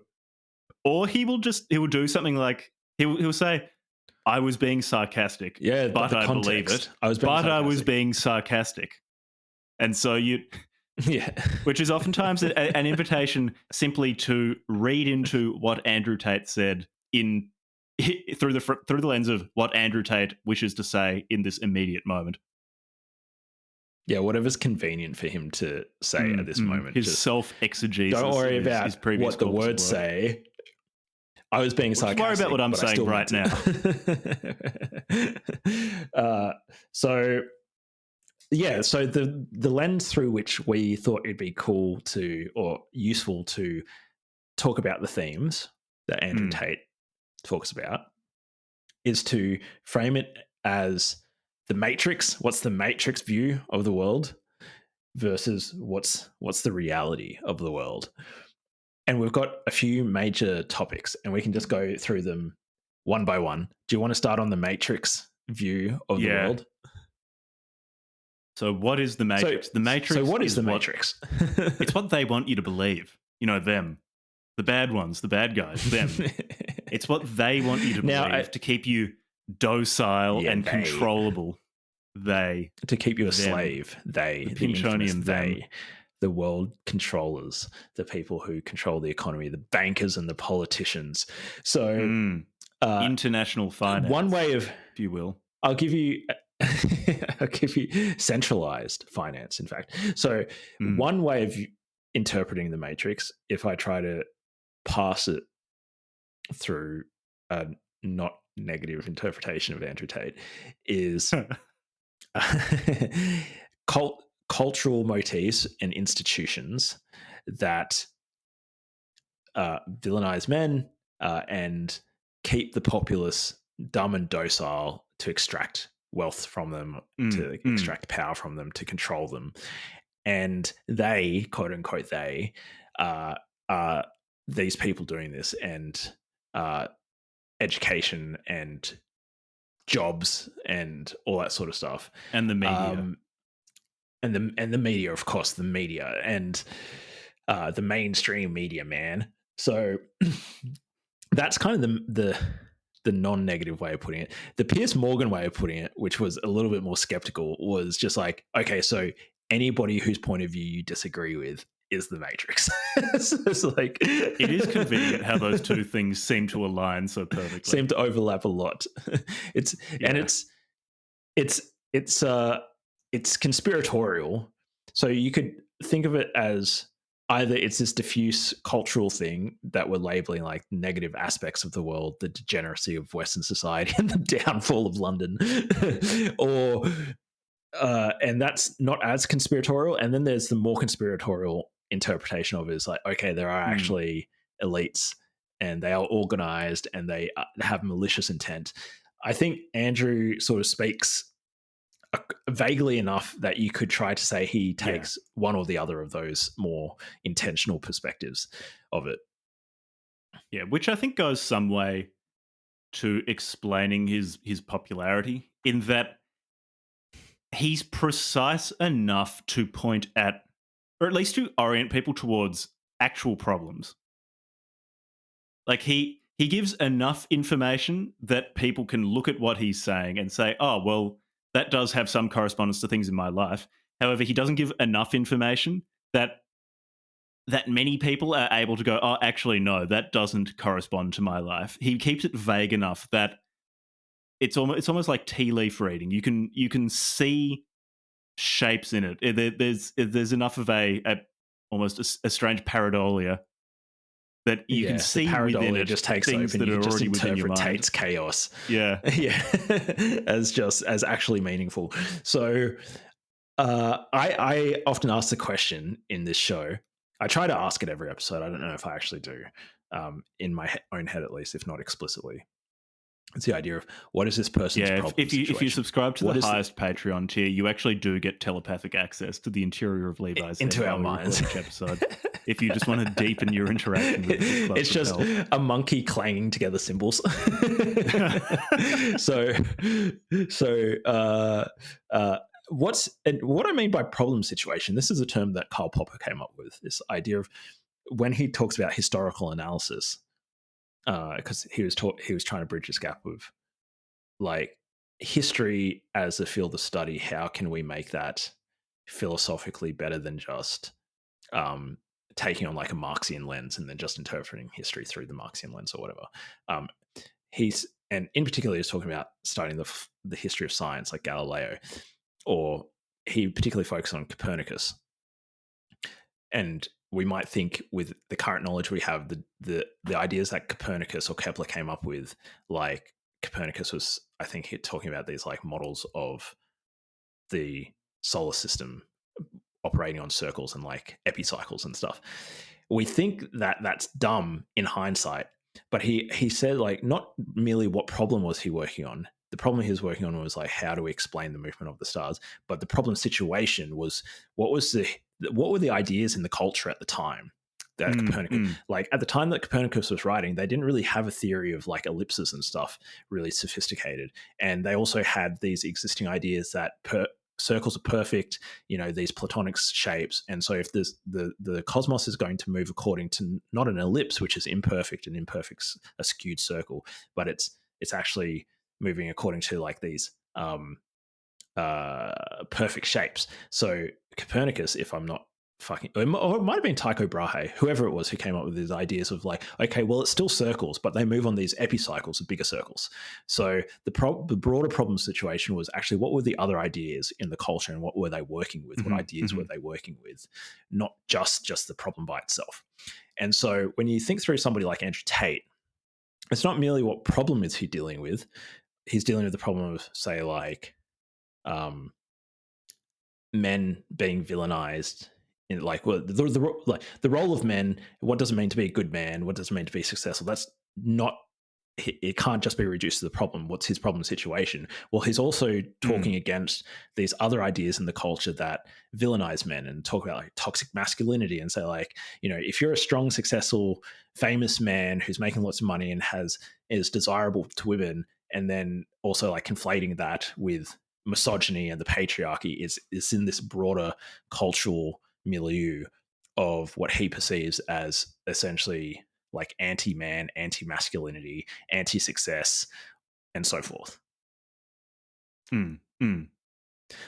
Or he will do something like, he'll say, I was being sarcastic. Yeah, but I believe it. I was being sarcastic. And so yeah, which is oftentimes an invitation simply to read into what Andrew Tate said through the lens of what Andrew Tate wishes to say in this immediate moment. Yeah, whatever's convenient for him to say at this moment. His self-exegesis. Don't worry about his previous what the words say. I was being sarcastic. Worry about what I'm saying right now. So the lens through which we thought it'd be cool or useful to talk about the themes that Andrew Tate talks about is to frame it as the Matrix. What's the Matrix view of the world versus what's the reality of the world? And we've got a few major topics, and we can just go through them one by one. Do you want to start on the Matrix view of the world? So what is the Matrix? The Matrix. So what is the Matrix? It's what they want you to believe. You know, them. The bad ones, the bad guys, them. It's what they want you to believe to keep you docile and controllable. To keep you a slave. The Pinchonian they. The world controllers, the people who control the economy, the bankers and the politicians. So international finance. One way of, if you will, I'll give you centralized finance, in fact. So one way of interpreting the Matrix, if I try to pass it through a not negative interpretation of Andrew Tate, is cultural motifs and institutions that villainize men and keep the populace dumb and docile to extract wealth from them, to extract power from them, to control them. And they, quote unquote, are these people doing this, and education and jobs and all that sort of stuff. And the media. And the media, of course, the media and the mainstream media, man. So that's kind of the non-negative way of putting it. The Piers Morgan way of putting it, which was a little bit more skeptical, was just like, okay, so anybody whose point of view you disagree with is the Matrix. So it's like it is convenient how those two things seem to align so perfectly. Seem to overlap a lot. It's conspiratorial. So you could think of it as either it's this diffuse cultural thing that we're labeling like negative aspects of the world, the degeneracy of Western society and the downfall of London, or and that's not as conspiratorial. And then there's the more conspiratorial interpretation of it is like, okay, there are actually elites and they are organized and they have malicious intent. I think Andrew sort of speaks vaguely enough that you could try to say he takes one or the other of those more intentional perspectives of it. Yeah, which I think goes some way to explaining his popularity, in that he's precise enough to point at, or at least to orient people towards actual problems. Like he gives enough information that people can look at what he's saying and say, oh, well, that does have some correspondence to things in my life. However, he doesn't give enough information that many people are able to go, oh, actually, no, that doesn't correspond to my life. He keeps it vague enough that it's almost like tea leaf reading. You can see shapes in it. There's enough of almost a strange pareidolia that you can see within it. Just takes things over that are just already within your mind. Tate's chaos. Yeah, as actually meaningful. So, I often ask the question in this show. I try to ask it every episode. I don't know if I actually do, in my own head at least, if not explicitly. It's the idea of what is this person's problem if you situation? subscribe to What the is highest Patreon tier, you actually do get telepathic access to the interior of Levi's head into our while we minds. record each episode. If you just want to deepen your interaction with the book club it's from just hell. a monkey clanging together cymbals. What I mean by problem situation, this is a term that Karl Popper came up with, this idea of when he talks about historical analysis, because he was trying to bridge this gap of like history as a field of study. How can we make that philosophically better than just taking on like a Marxian lens and then just interpreting history through the Marxian lens or whatever? And in particular, he's talking about studying the history of science, like Galileo, or he particularly focused on Copernicus. And we might think, with the current knowledge we have, the ideas that Copernicus or Kepler came up with, like Copernicus was, I think, talking about these like models of the solar system operating on circles and like epicycles and stuff. We think that that's dumb in hindsight, but he said like not merely what problem was he working on. The problem he was working on was like, how do we explain the movement of the stars? But the problem situation was what were the ideas in the culture at the time that Copernicus, like at the time that Copernicus was writing, they didn't really have a theory of like ellipses and stuff really sophisticated. And they also had these existing ideas that circles are perfect, these Platonic shapes. And so if the cosmos is going to move according to not an ellipse, which is imperfect, and imperfect's a skewed circle, but it's actually moving according to like these perfect shapes. So Copernicus, if I'm not fucking, or it might have been Tycho Brahe, whoever it was who came up with these ideas of like, okay, well, it's still circles, but they move on these epicycles of bigger circles. So the broader problem situation was actually what were the other ideas in the culture and what were they working with? What ideas were they working with? Not just the problem by itself. And so when you think through somebody like Andrew Tate, it's not merely what problem is he dealing with. He's dealing with the problem of, say, like men being villainized in like the role of men. What does it mean to be a good man? What does it mean to be successful? That's not. It can't just be reduced to the problem. What's his problem situation? Well, he's also talking against these other ideas in the culture that villainize men and talk about like toxic masculinity and say like, if you're a strong, successful, famous man who's making lots of money and is desirable to women, and then also like conflating that with misogyny and the patriarchy is in this broader cultural milieu of what he perceives as essentially like anti-man, anti-masculinity, anti-success, and so forth.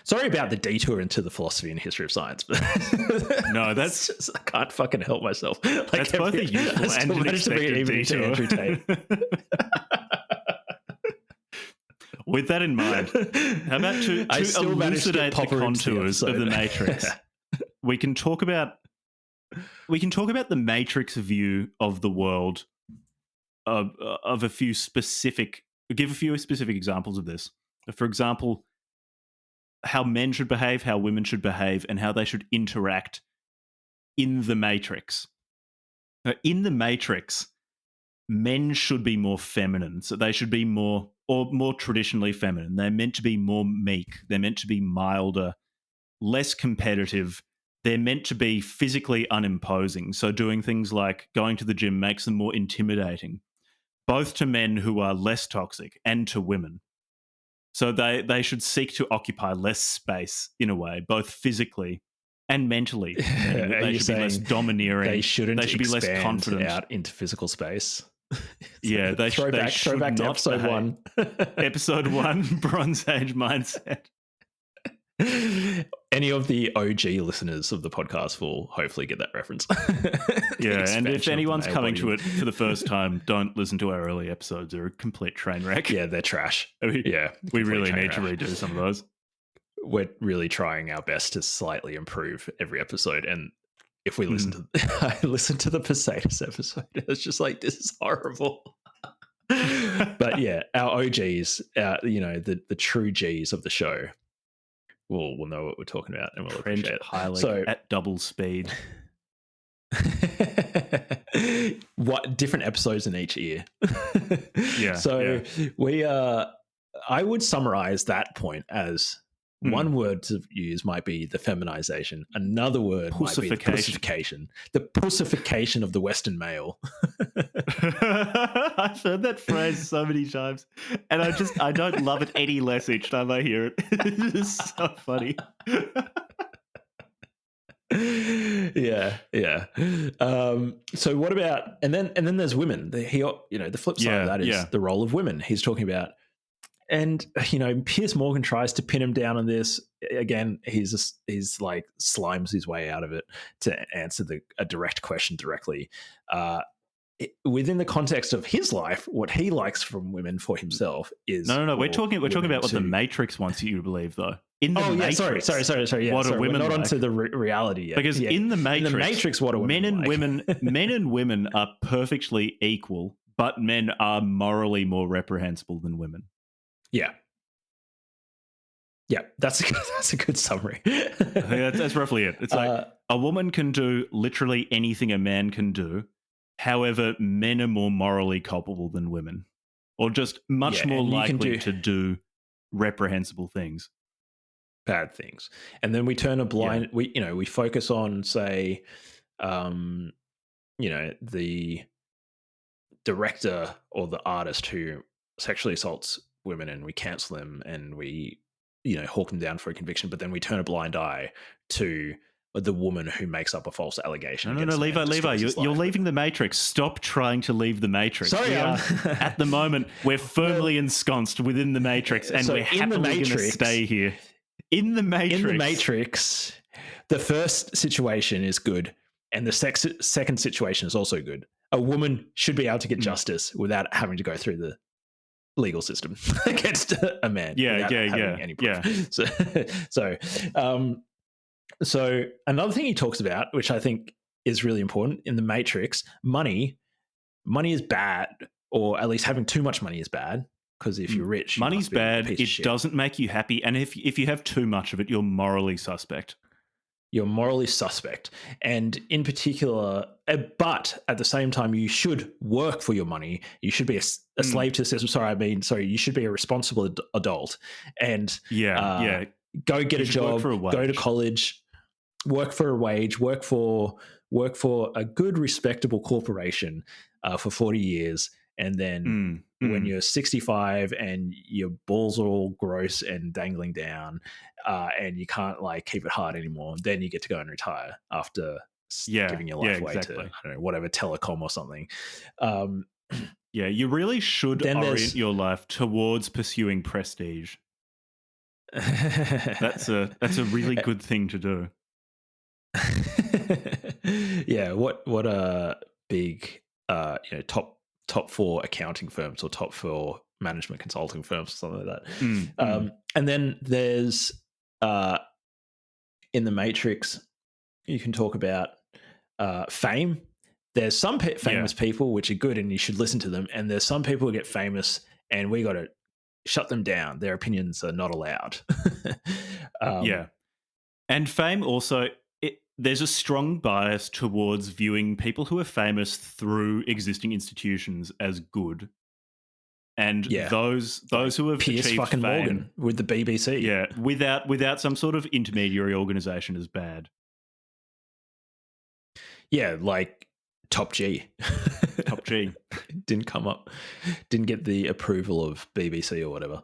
Sorry about the detour into the philosophy and history of science, but no, that's just, I can't fucking help myself. Like, that's both a useful and an expected detour. Andrew Tate. With that in mind, how about to elucidate the contours of the Matrix? We can talk about the Matrix view of the world of a few specific examples of this. For example, how men should behave, how women should behave, and how they should interact in the Matrix. In the Matrix, men should be more feminine. So they should be more traditionally feminine. They're meant to be more meek. They're meant to be milder, less competitive. They're meant to be physically unimposing. So doing things like going to the gym makes them more intimidating, both to men who are less toxic and to women. So they should seek to occupy less space in a way, both physically and mentally. They should be less domineering. They should be less confident out into physical space. Yeah, they should throwback to episode behave. 1. Episode 1, Bronze Age mindset. Any of the OG listeners of the podcast will hopefully get that reference. Yeah, and if anyone's coming to it for the first time, don't listen to our early episodes. They're a complete train wreck. Yeah, they're trash. We really need to redo some of those. We're really trying our best to slightly improve every episode. And if we listen to I listened to the Poseidus episode, it's just like, this is horrible. But yeah, our OGs, the true Gs of the show will know what we're talking about and we'll appreciate it. So at double speed. What different episodes in each ear? Yeah. So we I would summarize that point as one word to use might be the feminization. Another word might be the pussification. The pussification of the Western male. I've heard that phrase so many times, and I don't love it any less each time I hear it. It's so funny. Yeah. So what about and then there's women. The flip side of that is the role of women. He's talking about, and Piers Morgan tries to pin him down on this. Again, he's like slimes his way out of it to answer a direct question directly. Within the context of his life, what he likes from women for himself is no. We're talking about what the Matrix wants you to believe, though. In the Matrix, sorry. Yeah, what are women we're not like? onto the reality yet. Because in the Matrix, what are women men and women are perfectly equal, but men are morally more reprehensible than women. Yeah, that's a good summary. I think that's roughly it. It's like a woman can do literally anything a man can do. However, men are more morally culpable than women, or just much more likely to do reprehensible things, bad things. And then we turn a blind. We focus on, say, the director or the artist who sexually assaults women, and we cancel them, and we hawk them down for a conviction. But then we turn a blind eye to the woman who makes up a false allegation. No, Levi, you're leaving the Matrix. Stop trying to leave the Matrix. Sorry, at the moment, we're firmly ensconced within the Matrix, and we're happily going to stay here. In the Matrix, the first situation is good, and the second situation is also good. A woman should be able to get justice without having to go through the legal system against a man. Any proof. So another thing he talks about, which I think is really important in the Matrix, money is bad, or at least having too much money is bad. Because if you're rich, money's bad. It doesn't make you happy, and if you have too much of it, you're morally suspect. And in particular, but at the same time, you should work for your money. You should be a slave to the system. You should be a responsible adult and go get a job, go to college, work for a wage, work for a good, respectable corporation for 40 years. And then when you're 65 and your balls are all gross and dangling down and you can't keep it hard anymore, then you get to go and retire after giving your life away to, I don't know, whatever, telecom or something. You really should orient your life towards pursuing prestige. That's a really good thing to do. What a big top 4 accounting firms or top 4 management consulting firms or something like that. And then there's in the Matrix, you can talk about fame. There's some famous people which are good and you should listen to them, and there's some people who get famous and we got to shut them down. Their opinions are not allowed. And fame also, there's a strong bias towards viewing people who are famous through existing institutions as good. And those who have Piers achieved fucking fame, Morgan with the BBC. Without some sort of intermediary organization as bad. Yeah, like Top G. Top G. Didn't get the approval of BBC or whatever.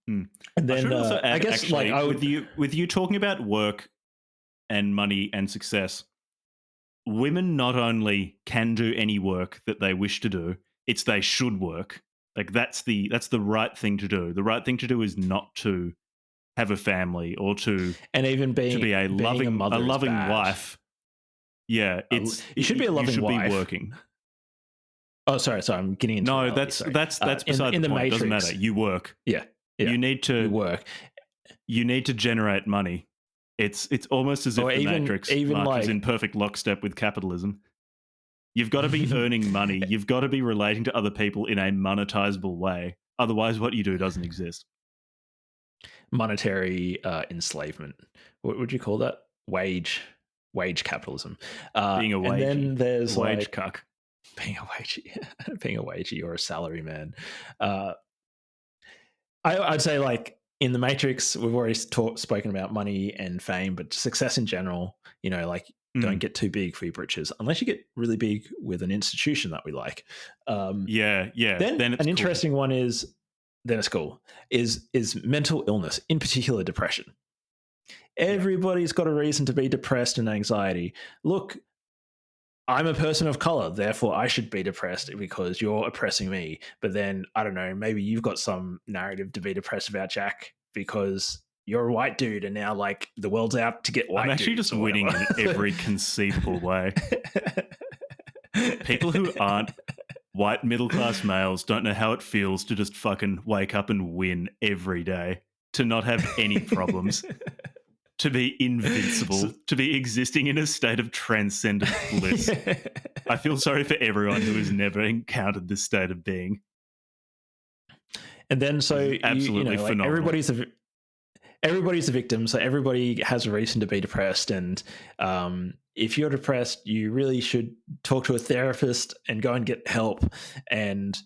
And then I should also add, I guess actually, with you talking about work and money and success, women not only can do any work that they wish to do, it's they should work. Like that's the right thing to do. The right thing to do is not to have a family or to be a loving wife. Yeah, you should be a loving wife. You should be working. Oh, sorry, I'm getting into reality, that's beside the point. It doesn't matter. You work. Yeah. You need to work. You need to generate money. It's almost as if the Matrix marches in perfect lockstep with capitalism. You've got to be earning money. You've got to be relating to other people in a monetizable way. Otherwise, what you do doesn't exist. Monetary enslavement. What would you call that? Wage capitalism. Being a wage. And then there's wage cuck. being a wagey or a salary man. I'd say, like, in the Matrix, we've already spoken about money and fame, but success in general, like, don't get too big for your britches unless you get really big with an institution that we like. Yeah. Then it's an cool. interesting one is, then it's cool, is mental illness, in particular depression. Everybody's got a reason to be depressed and anxiety. Look, I'm a person of color, therefore I should be depressed because you're oppressing me. But then, I don't know, maybe you've got some narrative to be depressed about, Jack, because you're a white dude and now, like, the world's out to get white I'm actually dudes just or winning whatever. in every conceivable way. People who aren't white middle-class males don't know how it feels to just fucking wake up and win every day, to not have any problems, to be invincible, to be existing in a state of transcendent bliss. I feel sorry for everyone who has never encountered this state of being. And then, so absolutely like, phenomenal. everybody's a victim, so everybody has a reason to be depressed. And if you're depressed, you really should talk to a therapist and go and get help, and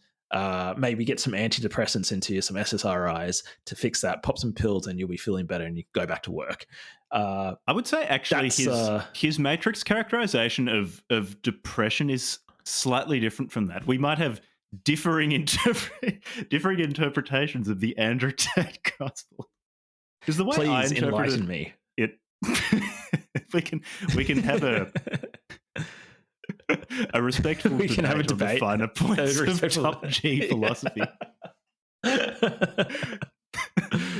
maybe get some antidepressants into you, some SSRIs to fix that. Pop some pills, and you'll be feeling better, and you go back to work. I would say, actually, his Matrix characterization of depression is slightly different from that. We might have differing interpretations of the Andrew Tate gospel. Because the way Please enlighten me. It we can have a respectful we can have a debate on the finer points of top G philosophy.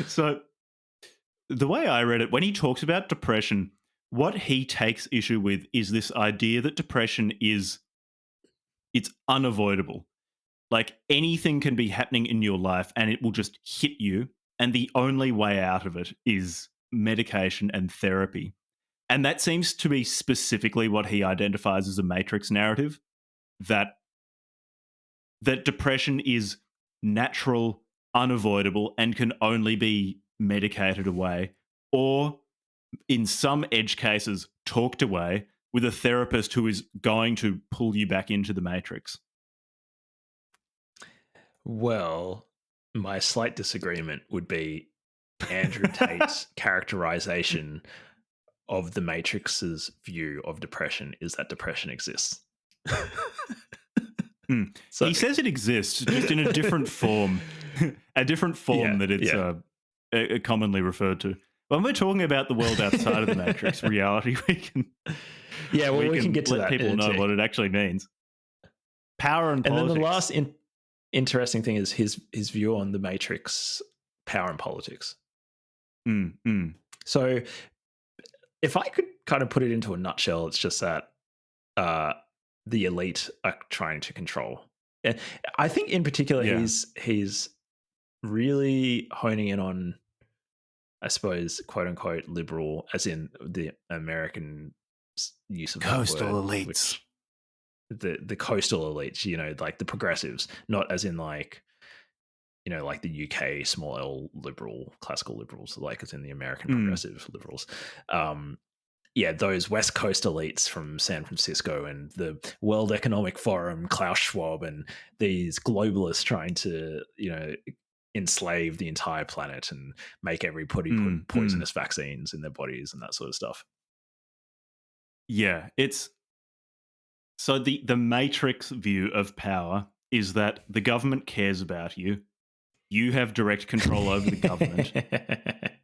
So the way I read it, when he talks about depression, what he takes issue with is this idea that depression it's unavoidable. Like, anything can be happening in your life and it will just hit you, and the only way out of it is medication and therapy. And that seems to be specifically what he identifies as a Matrix narrative, that depression is natural, unavoidable, and can only be medicated away, or in some edge cases, talked away with a therapist who is going to pull you back into the Matrix. Well, my slight disagreement would be Andrew Tate's characterization of the Matrix's view of depression is that depression exists. So, he says it exists, just in a different form, that it's commonly referred to. When we're talking about the world outside of the Matrix, reality, we can get to let that. people know what it actually means. Power and politics. And then the last interesting thing is his view on the Matrix, power and politics. So if I could kind of put it into a nutshell, it's just that the elite are trying to control. And I think in particular, he's really honing in on, I suppose, quote unquote liberal, as in the American use of coastal elites. The coastal elites, like the progressives, not as in like, like the UK small L liberal, classical liberals, like as in the American progressive liberals. Those West Coast elites from San Francisco and the World Economic Forum, Klaus Schwab, and these globalists trying to, enslave the entire planet and make everybody put poisonous vaccines in their bodies and that sort of stuff. Yeah, it's... So the Matrix view of power is that the government cares about you. You have direct control over the government.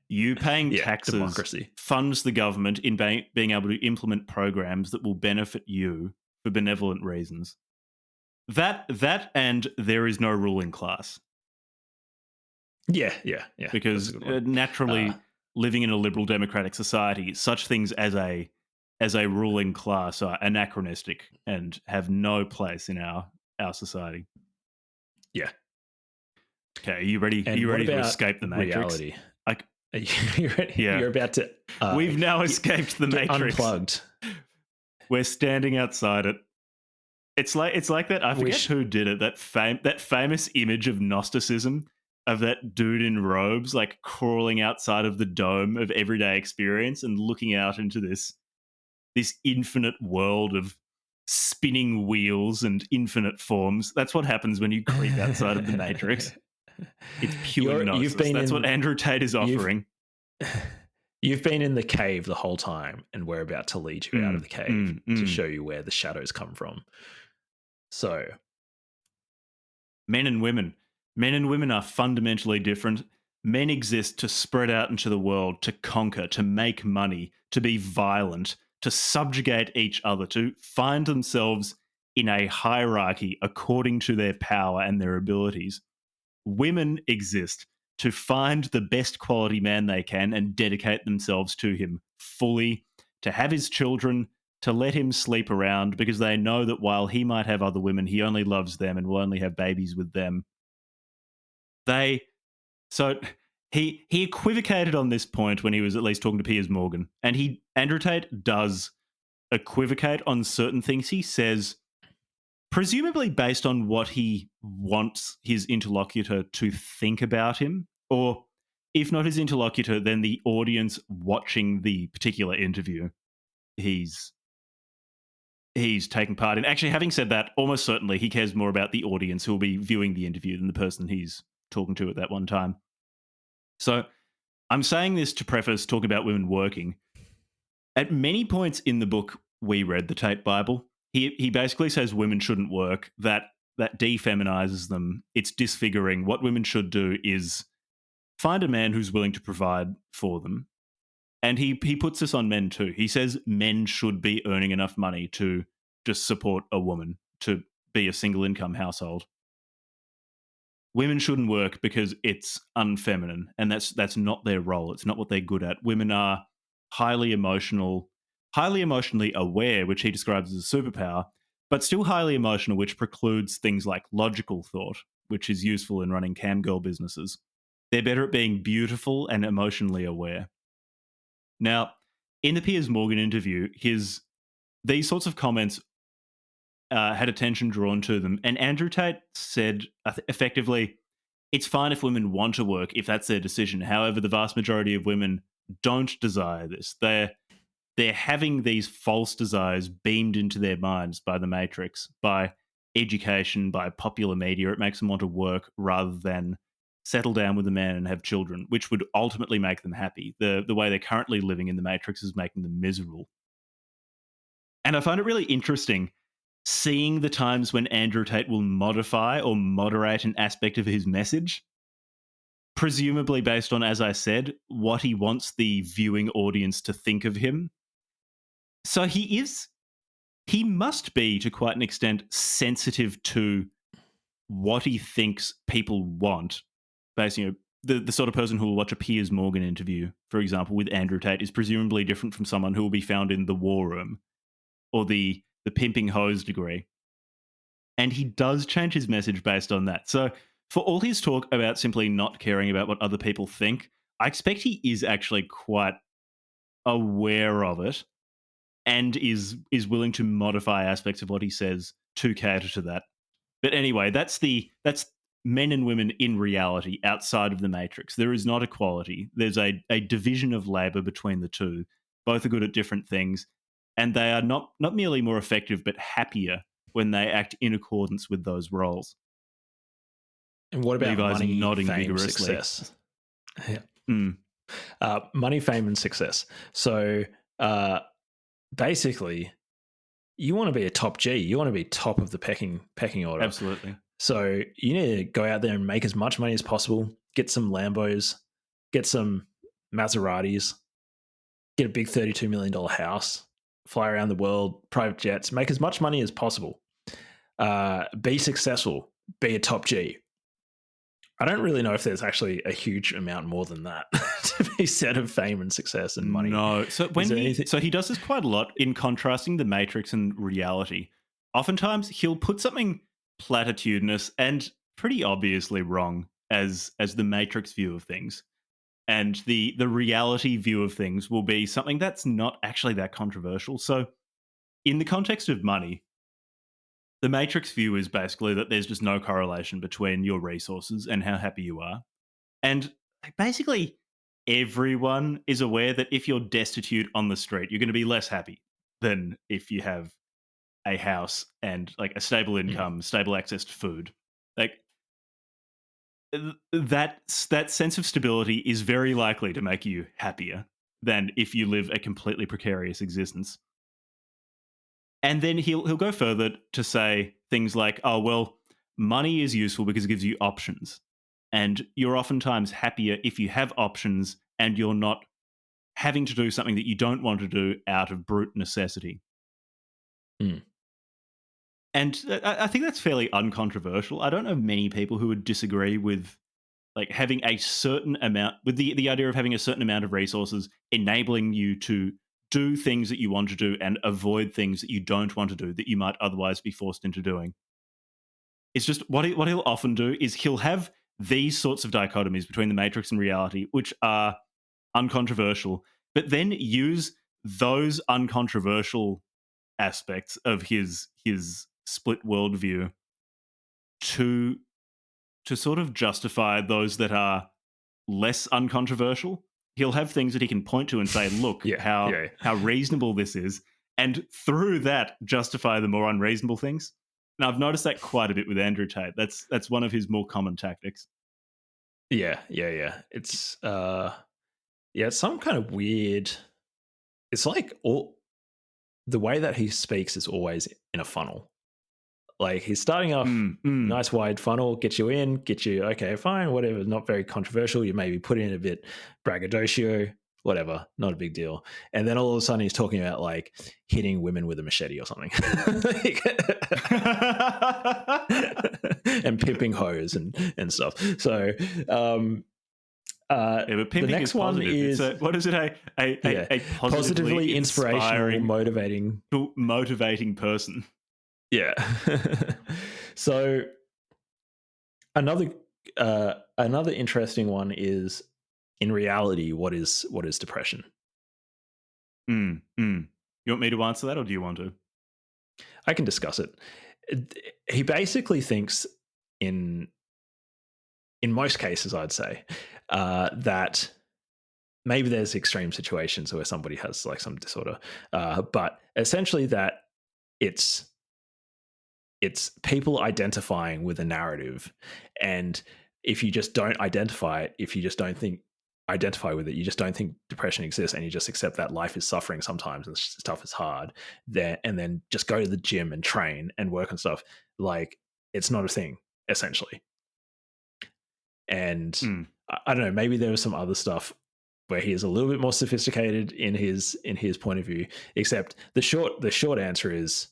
You paying taxes democracy funds the government in being able to implement programs that will benefit you for benevolent reasons. That and there is no ruling class. Yeah. Because naturally, living in a liberal democratic society, such things as a ruling class are anachronistic and have no place in our society. Yeah. Okay, are you ready? Are you ready to escape the Matrix? Reality. Are you ready? Yeah. You're about to... We've now escaped the Matrix. Unplugged. We're standing outside it. It's like that. I forget who did it. That famous image of Gnosticism, of that dude in robes, like crawling outside of the dome of everyday experience and looking out into this infinite world of spinning wheels and infinite forms. That's what happens when you creep outside of the Matrix. It's pure You've gnosis. been That's what in Andrew Tate is you've offering. you've been in the cave the whole time, and we're about to lead you out of the cave to show you where the shadows come from. So, Men and women. Men and women are fundamentally different. Men exist to spread out into the world, to conquer, to make money, to be violent, to subjugate each other, to find themselves in a hierarchy according to their power and their abilities. Women exist to find the best quality man they can and dedicate themselves to him fully, to have his children, to let him sleep around because they know that while he might have other women, he only loves them and will only have babies with them. They so he equivocated on this point when he was at least talking to Piers Morgan, and Andrew Tate does equivocate on certain things he says, presumably based on what he wants his interlocutor to think about him, or if not his interlocutor, then the audience watching the particular interview he's taking part in. Actually, having said that, almost certainly he cares more about the audience who will be viewing the interview than the person he's talking to at that one time. So I'm saying this to preface talking about women working. At many points in the book we read, the Tate Bible, he basically says women shouldn't work, that defeminizes them. It's disfiguring. What women should do is find a man who's willing to provide for them. And he puts this on men too. He says men should be earning enough money to just support a woman, to be a single income household. Women shouldn't work because it's unfeminine, and that's not their role. It's not what they're good at. Women are highly emotional, highly emotionally aware, which he describes as a superpower, but still highly emotional, which precludes things like logical thought, which is useful in running camgirl businesses. They're better at being beautiful and emotionally aware. Now, in the Piers Morgan interview, these sorts of comments had attention drawn to them, and Andrew Tate said effectively, it's fine if women want to work if that's their decision. However, the vast majority of women don't desire this. They're having these false desires beamed into their minds by the Matrix, by education, by popular media. It makes them want to work rather than settle down with a man and have children, which would ultimately make them happy. The way they're currently living in the Matrix is making them miserable. And I find it really interesting seeing the times when Andrew Tate will modify or moderate an aspect of his message, presumably based on, as I said, what he wants the viewing audience to think of him. So he must be, to quite an extent, sensitive to what he thinks people want. Basically, the sort of person who will watch a Piers Morgan interview, for example, with Andrew Tate is presumably different from someone who will be found in The War Room or the pimping hose degree. And he does change his message based on that. So for all his talk about simply not caring about what other people think, I expect he is actually quite aware of it and is willing to modify aspects of what he says to cater to that. But anyway, that's men and women in reality outside of the Matrix. There is not equality. There's a division of labor between the two. Both are good at different things, and they are not merely more effective, but happier when they act in accordance with those roles. And what about Levi's money, nodding fame, vigorously. success? Yeah. Money, fame, and success. So basically, you want to be a top G. You want to be top of the pecking order. Absolutely. So you need to go out there and make as much money as possible. Get some Lambos, get some Maseratis, get a big $32 million house, fly around the world, private jets, make as much money as possible. Be successful, be a top G. I don't really know if there's actually a huge amount more than that to be said of fame and success and money. No. So he does this quite a lot in contrasting the Matrix and reality. Oftentimes he'll put something platitudinous and pretty obviously wrong as the Matrix view of things. And the reality view of things will be something that's not actually that controversial. So in the context of money, the Matrix view is basically that there's just no correlation between your resources and how happy you are. And basically, everyone is aware that if you're destitute on the street, you're going to be less happy than if you have a house and like a stable Mm. income, stable access to food. Like that sense of stability is very likely to make you happier than if you live a completely precarious existence. And then he'll go further to say things like, "Oh well, money is useful because it gives you options, and you're oftentimes happier if you have options and you're not having to do something that you don't want to do out of brute necessity." Mm. And I think that's fairly uncontroversial. I don't know many people who would disagree with like having a certain amount with the idea of having a certain amount of resources enabling you to do things that you want to do and avoid things that you don't want to do that you might otherwise be forced into doing. It's just what he'll often do is he'll have these sorts of dichotomies between the matrix and reality which are uncontroversial, but then use those uncontroversial aspects of his split worldview to sort of justify those that are less uncontroversial. He'll have things that he can point to and say, "Look Yeah, yeah, how reasonable this is," and through that justify the more unreasonable things. And I've noticed that quite a bit with Andrew Tate. That's one of his more common tactics. yeah, yeah, yeah. It's some kind of weird. It's like all the way that he speaks is always in a funnel. Like he's starting off Mm, mm. nice wide funnel, get you in, get you okay, fine, whatever, not very controversial. You maybe put in a bit braggadocio, whatever, not a big deal. And then all of a sudden he's talking about like hitting women with a machete or something, and pimping hoes and stuff. So Yeah, but the pimping is next one positive. is what is it? yeah, A positively inspirational, inspiring, motivating. motivating person. Yeah. So another another interesting one is in reality, what is depression? Mm, mm. You want me to answer that, or do you want to? I can discuss it. He basically thinks in in most cases, I'd say, that maybe there's extreme situations where somebody has like some disorder, but essentially that it's it's people identifying with a narrative, and if you just don't identify it, if you just don't think identify with it, you just don't think depression exists, and you just accept that life is suffering sometimes and stuff is hard, then and then just go to the gym and train and work on stuff, like it's not a thing essentially. And Mm. I don't know, maybe there was some other stuff where he is a little bit more sophisticated in his point of view, except the short answer is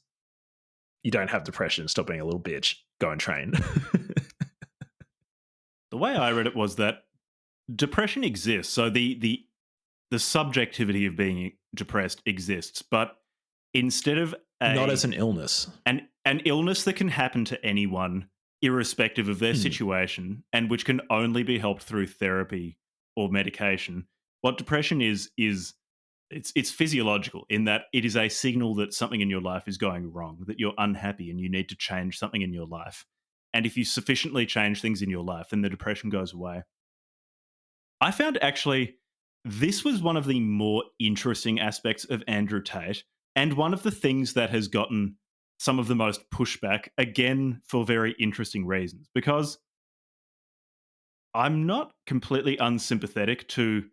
you don't have depression, stop being a little bitch, go and train. The way I read it was that depression exists. So the subjectivity of being depressed exists, but instead of Not as an illness. an illness that can happen to anyone irrespective of their Mm. situation and which can only be helped through therapy or medication, what depression is it's physiological in that it is a signal that something in your life is going wrong, that you're unhappy and you need to change something in your life. And if you sufficiently change things in your life, then the depression goes away. I found actually this was one of the more interesting aspects of Andrew Tate, and one of the things that has gotten some of the most pushback, again, for very interesting reasons, because I'm not completely unsympathetic to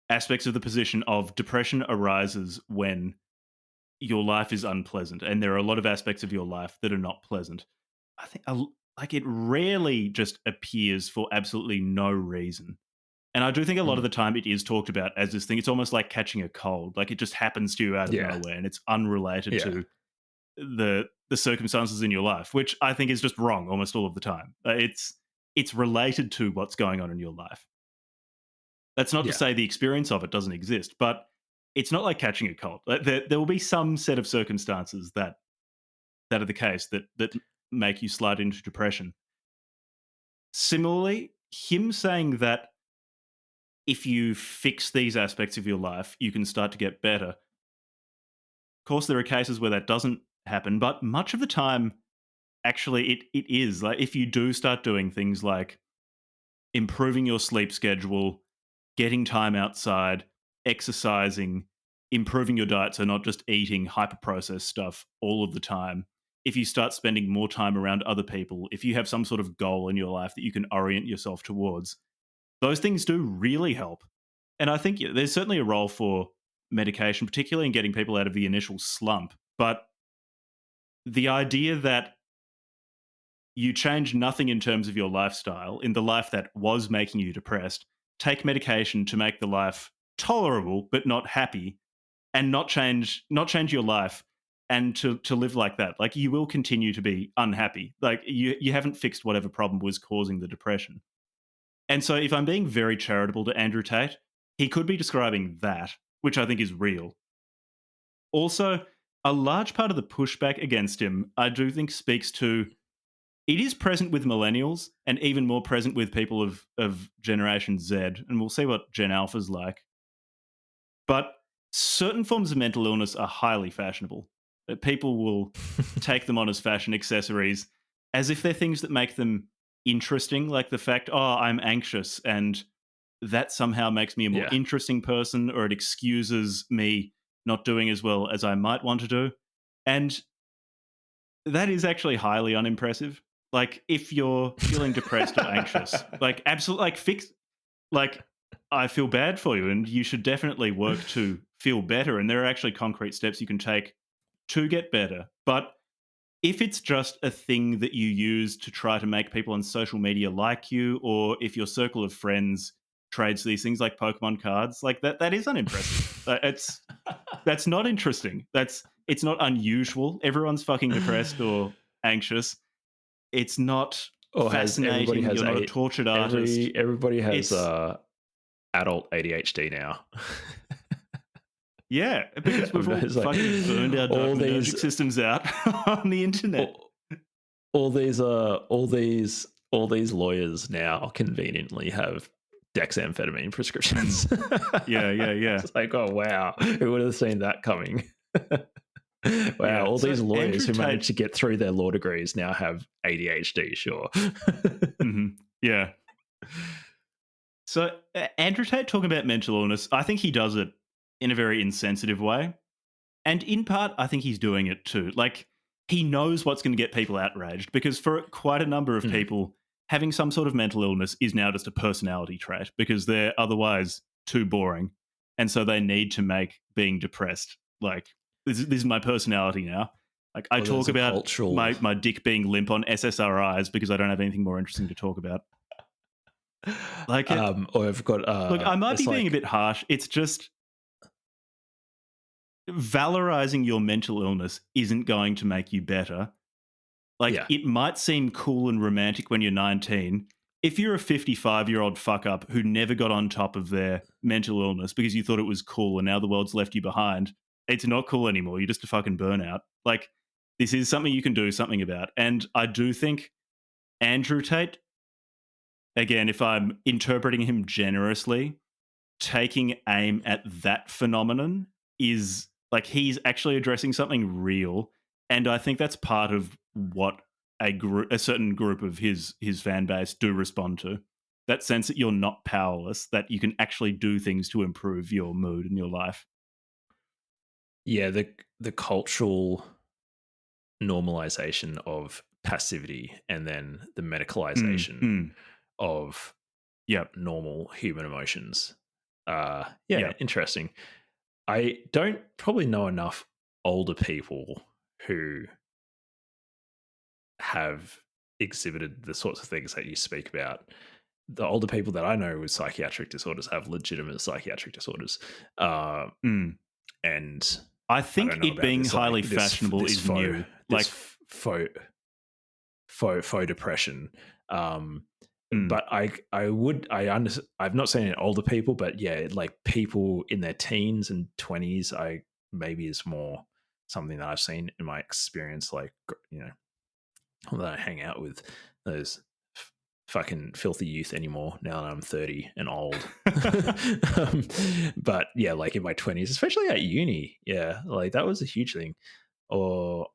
aspects of the position of depression arises when your life is unpleasant, and there are a lot of aspects of your life that are not pleasant. I think like it rarely just appears for absolutely no reason. And I do think a lot of Mm. the time it is talked about as this thing. It's almost like catching a cold. Like it just happens to you out of Yeah. nowhere and it's unrelated Yeah. to the circumstances in your life, which I think is just wrong almost all of the time. It's related to what's going on in your life. That's not to Yeah. say the experience of it doesn't exist, but it's not like catching a cold. Like, there will be some set of circumstances that are the case that make you slide into depression. Similarly, him saying that if you fix these aspects of your life, you can start to get better. Of course, there are cases where that doesn't happen, but much of the time, actually, it is. Like if you do start doing things like improving your sleep schedule, getting time outside, exercising, improving your diet, so not just eating hyper processed stuff all of the time, if you start spending more time around other people, if you have some sort of goal in your life that you can orient yourself towards, those things do really help. And I think there's certainly a role for medication, particularly in getting people out of the initial slump. But the idea that you change nothing in terms of your lifestyle, in the life that was making you depressed, take medication to make the life tolerable but not happy, and not change your life, and to live like that, like, you will continue to be unhappy. Like, you haven't fixed whatever problem was causing the depression. And so if I'm being very charitable to Andrew Tate, he could be describing that, which I think is real. Also, a large part of the pushback against him, I do think, speaks to, it is present with millennials and even more present with people of Generation Z. And we'll see what Gen Alpha's like. But certain forms of mental illness are highly fashionable. That people will take them on as fashion accessories, as if they're things that make them interesting, like the fact, oh, I'm anxious, and that somehow makes me a more Yeah. interesting person, or it excuses me not doing as well as I might want to do. And that is actually highly unimpressive. Like, if you're feeling depressed or anxious, like, absolutely, like, fix, like, I feel bad for you, and you should definitely work to feel better. And there are actually concrete steps you can take to get better. But if it's just a thing that you use to try to make people on social media like you, or if your circle of friends trades these things like Pokemon cards, like that is unimpressive. That's not interesting. It's not unusual. Everyone's fucking depressed or anxious. It's not Or has everybody fascinating. has You're not a tortured artist. everybody has It's adult ADHD now. Yeah, because we've all It's like, fucking burned our all dopaminergic these systems out on the internet. all these lawyers now conveniently have dexamphetamine prescriptions. Yeah. It's like, oh wow, who would have seen that coming? Wow, Yeah, all so these lawyers Andrew who Tate- managed to get through their law degrees now have ADHD, sure. Mhm, yeah. So Andrew Tate talking about mental illness, I think he does it in a very insensitive way. And in part, I think he's doing it too. Like, he knows what's going to get people outraged, because for quite a number of Mm. people, having some sort of mental illness is now just a personality trait, because they're otherwise too boring. And so they need to make being depressed like, this is my personality now. Like, I Well, there's talk a about cultural my dick being limp on SSRIs because I don't have anything more interesting to talk about. Like, or I've got look, I might it's be being a like, bit harsh. It's just valorizing your mental illness isn't going to make you better. Like, yeah, it might seem cool and romantic when you're 19. If you're a 55-year-old fuck up who never got on top of their mental illness because you thought it was cool and now the world's left you behind, it's not cool anymore. You're just a fucking burnout. Like, this is something you can do something about. And I do think Andrew Tate, again, if I'm interpreting him generously, taking aim at that phenomenon is like, he's actually addressing something real. And I think that's part of what a certain group of his fan base do respond to. That sense that you're not powerless, that you can actually do things to improve your mood and your life. yeah, the cultural normalization of passivity and then the medicalization Mm. of Yep. normal human emotions. Yeah, Yep. interesting. I don't probably know enough older people who have exhibited the sorts of things that you speak about. The older people that I know with psychiatric disorders have legitimate psychiatric disorders. Mm. And I I think don't know it about being this, like highly fashionable this is faux, new. this Like, faux depression. mm. But I've not seen it in older people, but yeah, like people in their teens and 20s, I maybe is more something that I've seen in my experience, like, you know, that I hang out with those fucking filthy youth anymore now that I'm 30 and old. But yeah, like in my 20s, especially at uni, yeah, like that was a huge thing. Or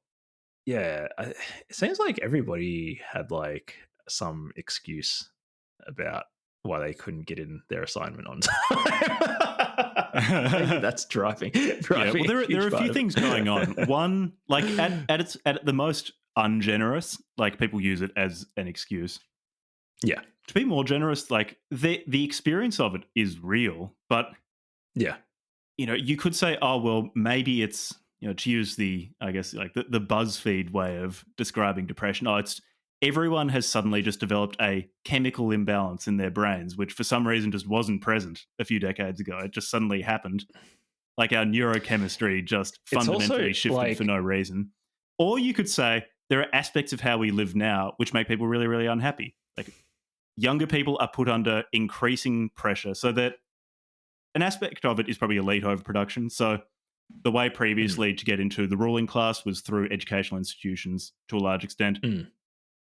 yeah, it seems like everybody had like some excuse about why they couldn't get in their assignment on time. Maybe that's driving. Yeah, well, there are a few things going on. One, like at the most ungenerous, like people use it as an excuse. Yeah. To be more generous, like the experience of it is real, but yeah, you could say, oh well, maybe it's to use the I guess like the BuzzFeed way of describing depression. Oh, it's everyone has suddenly just developed a chemical imbalance in their brains, which for some reason just wasn't present a few decades ago. It just suddenly happened. Like our neurochemistry just fundamentally shifted for no reason. Or you could say there are aspects of how we live now which make people really, really unhappy. Like younger people are put under increasing pressure, so that an aspect of it is probably elite overproduction. So the way previously to get into the ruling class was through educational institutions to a large extent.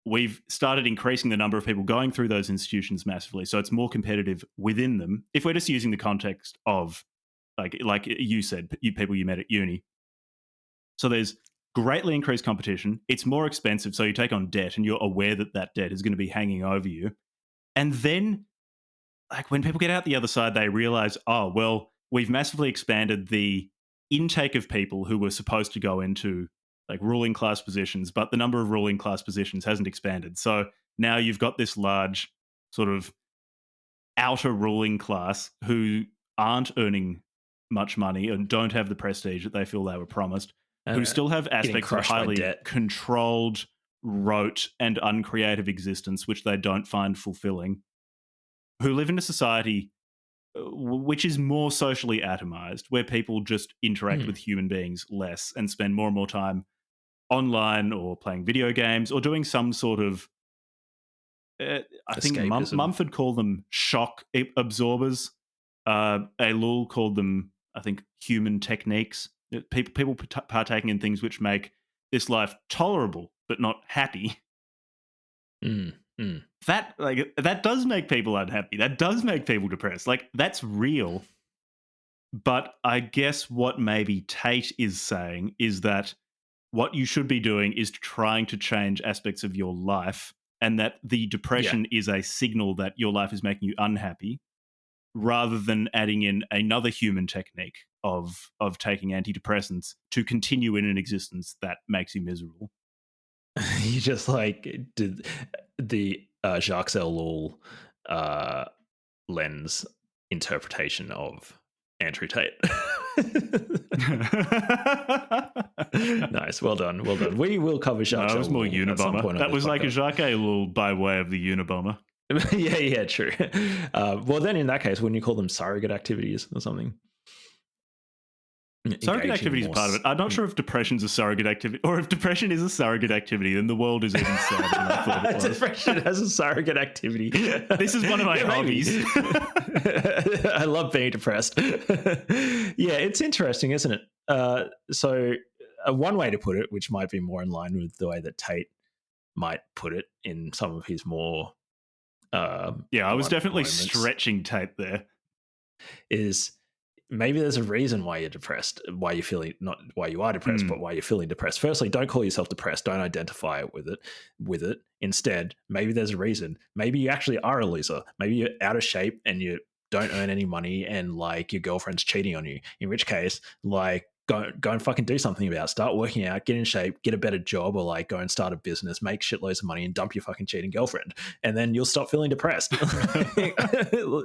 We've started increasing the number of people going through those institutions massively, so it's more competitive within them. If we're just using the context of, like you said, people you met at uni. So there's greatly increased competition. It's more expensive, so you take on debt and you're aware that that debt is going to be hanging over you. And then, like when people get out the other side, they realize, oh, well, we've massively expanded the intake of people who were supposed to go into like ruling class positions, but the number of ruling class positions hasn't expanded. So now you've got this large sort of outer ruling class who aren't earning much money and don't have the prestige that they feel they were promised, who still have aspects of highly controlled, rote, and uncreative existence which they don't find fulfilling, who live in a society which is more socially atomized, where people just interact with human beings less and spend more and more time online or playing video games or doing some sort of I think Mumford called them shock absorbers. Elul called them, I think, human techniques. People partaking in things which make this life tolerable but not happy. That does make people unhappy. That does make people depressed. Like, that's real. But I guess what maybe Tate is saying is that what you should be doing is trying to change aspects of your life, and that the depression is a signal that your life is making you unhappy, rather than adding in another human technique of taking antidepressants to continue in an existence that makes you miserable. You just like did the Jacques Ellul lens interpretation of Andrew Tate. Nice, well done. We will cover Jacques. That was more Unabomber. That was like a Jacques Ellul by way of the Unabomber. yeah, true. Well, then in that case, wouldn't you call them surrogate activities or something? Surrogate activity is part of it. I'm not sure if depression's a surrogate activity, or if depression is a surrogate activity, then the world is even sadder than I thought it was. Depression has a surrogate activity. This is one of my hobbies. I love being depressed. Yeah, it's interesting, isn't it? So one way to put it, which might be more in line with the way that Tate might put it in some of his more I was definitely stretching Tate there, is maybe there's a reason why you're depressed, why you're feeling, not why you are depressed, but why you're feeling depressed. Firstly, don't call yourself depressed. Don't identify with it. Instead, maybe there's a reason. Maybe you actually are a loser. Maybe you're out of shape and you don't earn any money and like your girlfriend's cheating on you. In which case, like go and fucking do something about it. Start working out, get in shape, get a better job, or like go and start a business, make shitloads of money and dump your fucking cheating girlfriend. And then you'll stop feeling depressed.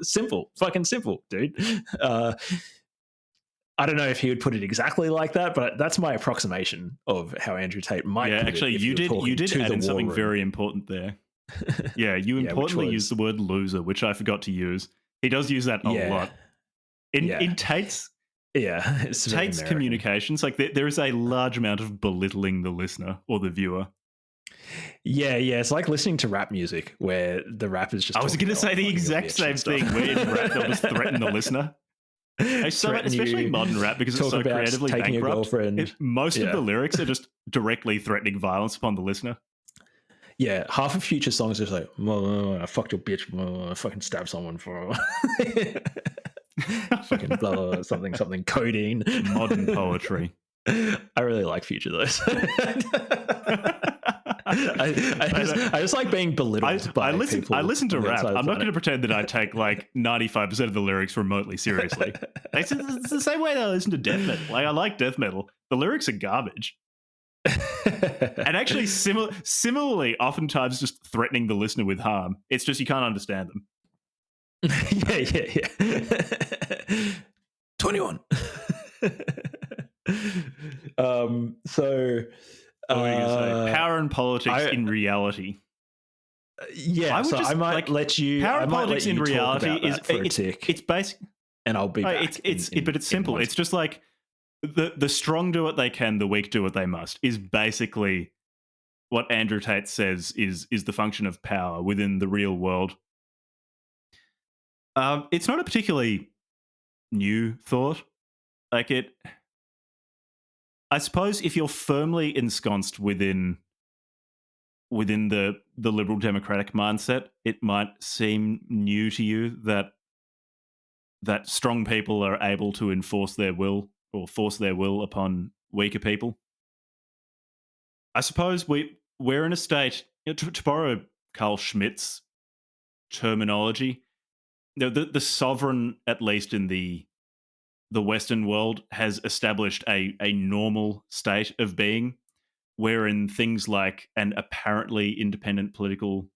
Simple, fucking simple, dude. I don't know if he would put it exactly like that, but that's my approximation of how Andrew Tate might put actually, it. You did add in something very important there. Yeah, you importantly used the word loser, which I forgot to use. He does use that a lot. In Tate's communications, like there is a large amount of belittling the listener or the viewer. Yeah, it's like listening to rap music where the rap is just... I was going to say the exact same thing, where in rap they'll just threaten the listener. Especially modern rap, because it's so creatively bankrupt. Most of the lyrics are just directly threatening violence upon the listener. Yeah, half of Future songs are just like, I fucked your bitch, I fucking stabbed someone for... fucking blah, blah, something, codeine. Modern poetry. I really like Future though. I just like being belittled by people. I listen to rap. I'm not going to to. pretend that I take like 95% of the lyrics remotely seriously. It's the same way that I listen to death metal. Like I like death metal. The lyrics are garbage. And actually, similarly, oftentimes just threatening the listener with harm. It's just you can't understand them. Yeah. 21. So What were you going to say? Power and politics in reality. Yeah, I might let you. Power and politics in reality is it's basic, and I'll be back. But it's simple. It's just like the strong do what they can, the weak do what they must. Is basically what Andrew Tate says is the function of power within the real world. It's not a particularly new thought. Like it, I suppose, if you're firmly ensconced within the liberal democratic mindset, it might seem new to you that strong people are able to enforce their will or force their will upon weaker people. I suppose we're in a state, to borrow Carl Schmitt's terminology, the sovereign, at least in the Western world, has established a normal state of being wherein things like an apparently independent political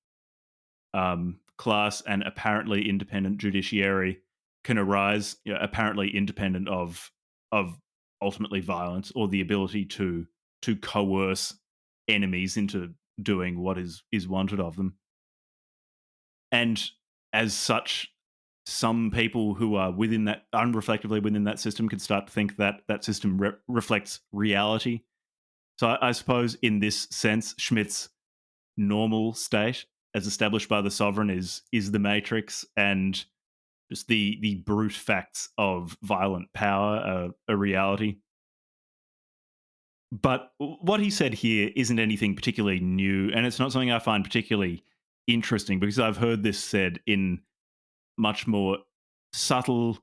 class and apparently independent judiciary can arise, apparently independent of ultimately violence or the ability to coerce enemies into doing what is wanted of them. And as such, some people who are within that, unreflectively within that system, can start to think that that system reflects reality. So I suppose in this sense, Schmitt's normal state, as established by the sovereign, is the matrix, and just the brute facts of violent power are a reality. But what he said here isn't anything particularly new, and it's not something I find particularly interesting, because I've heard this said in much more subtle,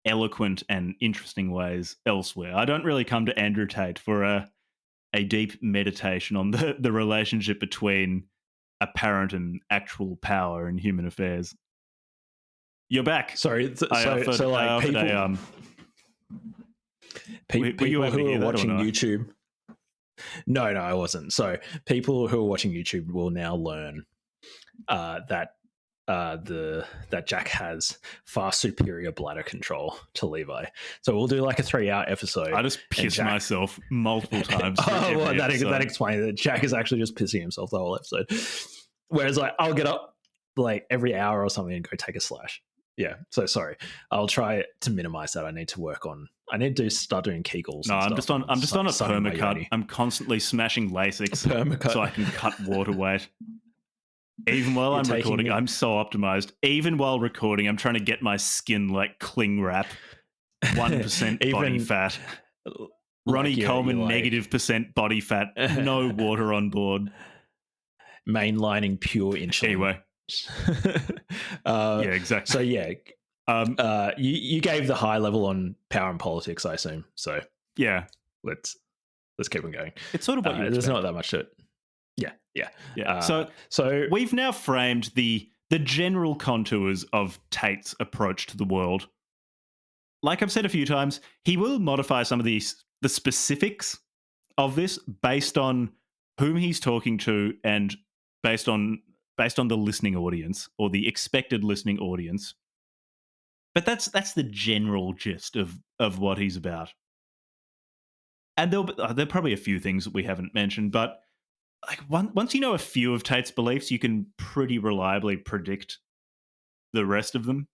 eloquent, and interesting ways elsewhere. I don't really come to Andrew Tate for a deep meditation on the relationship between apparent and actual power in human affairs. You're back. Sorry, People who are watching YouTube. No, I wasn't. So people who are watching YouTube will now learn that Jack has far superior bladder control to Levi. So we'll do like a 3-hour episode. I just pissed myself multiple times. That explains that Jack is actually just pissing himself the whole episode. Whereas like I'll get up like every hour or something and go take a slash. Yeah. So sorry. I'll try to minimize that. I need to start doing Kegels. No, I'm just on a permacut. I'm constantly smashing Lasix so I can cut water weight. Even while I'm recording, I'm so optimized. Even while recording, I'm trying to get my skin like cling wrap. 1% body fat. Ronnie Coleman, -% body fat. No water on board. Mainlining pure insulin. Anyway. Yeah, exactly. So yeah, you gave the high level on power and politics, I assume. So yeah, let's keep on going. It's sort of what there's not that much to it. Yeah. So we've now framed the general contours of Tate's approach to the world. Like I've said a few times, he will modify some of the specifics of this based on whom he's talking to and based on the listening audience or the expected listening audience. But that's the general gist of what he's about. And there'll probably a few things that we haven't mentioned, but like once you know a few of Tate's beliefs, you can pretty reliably predict the rest of them.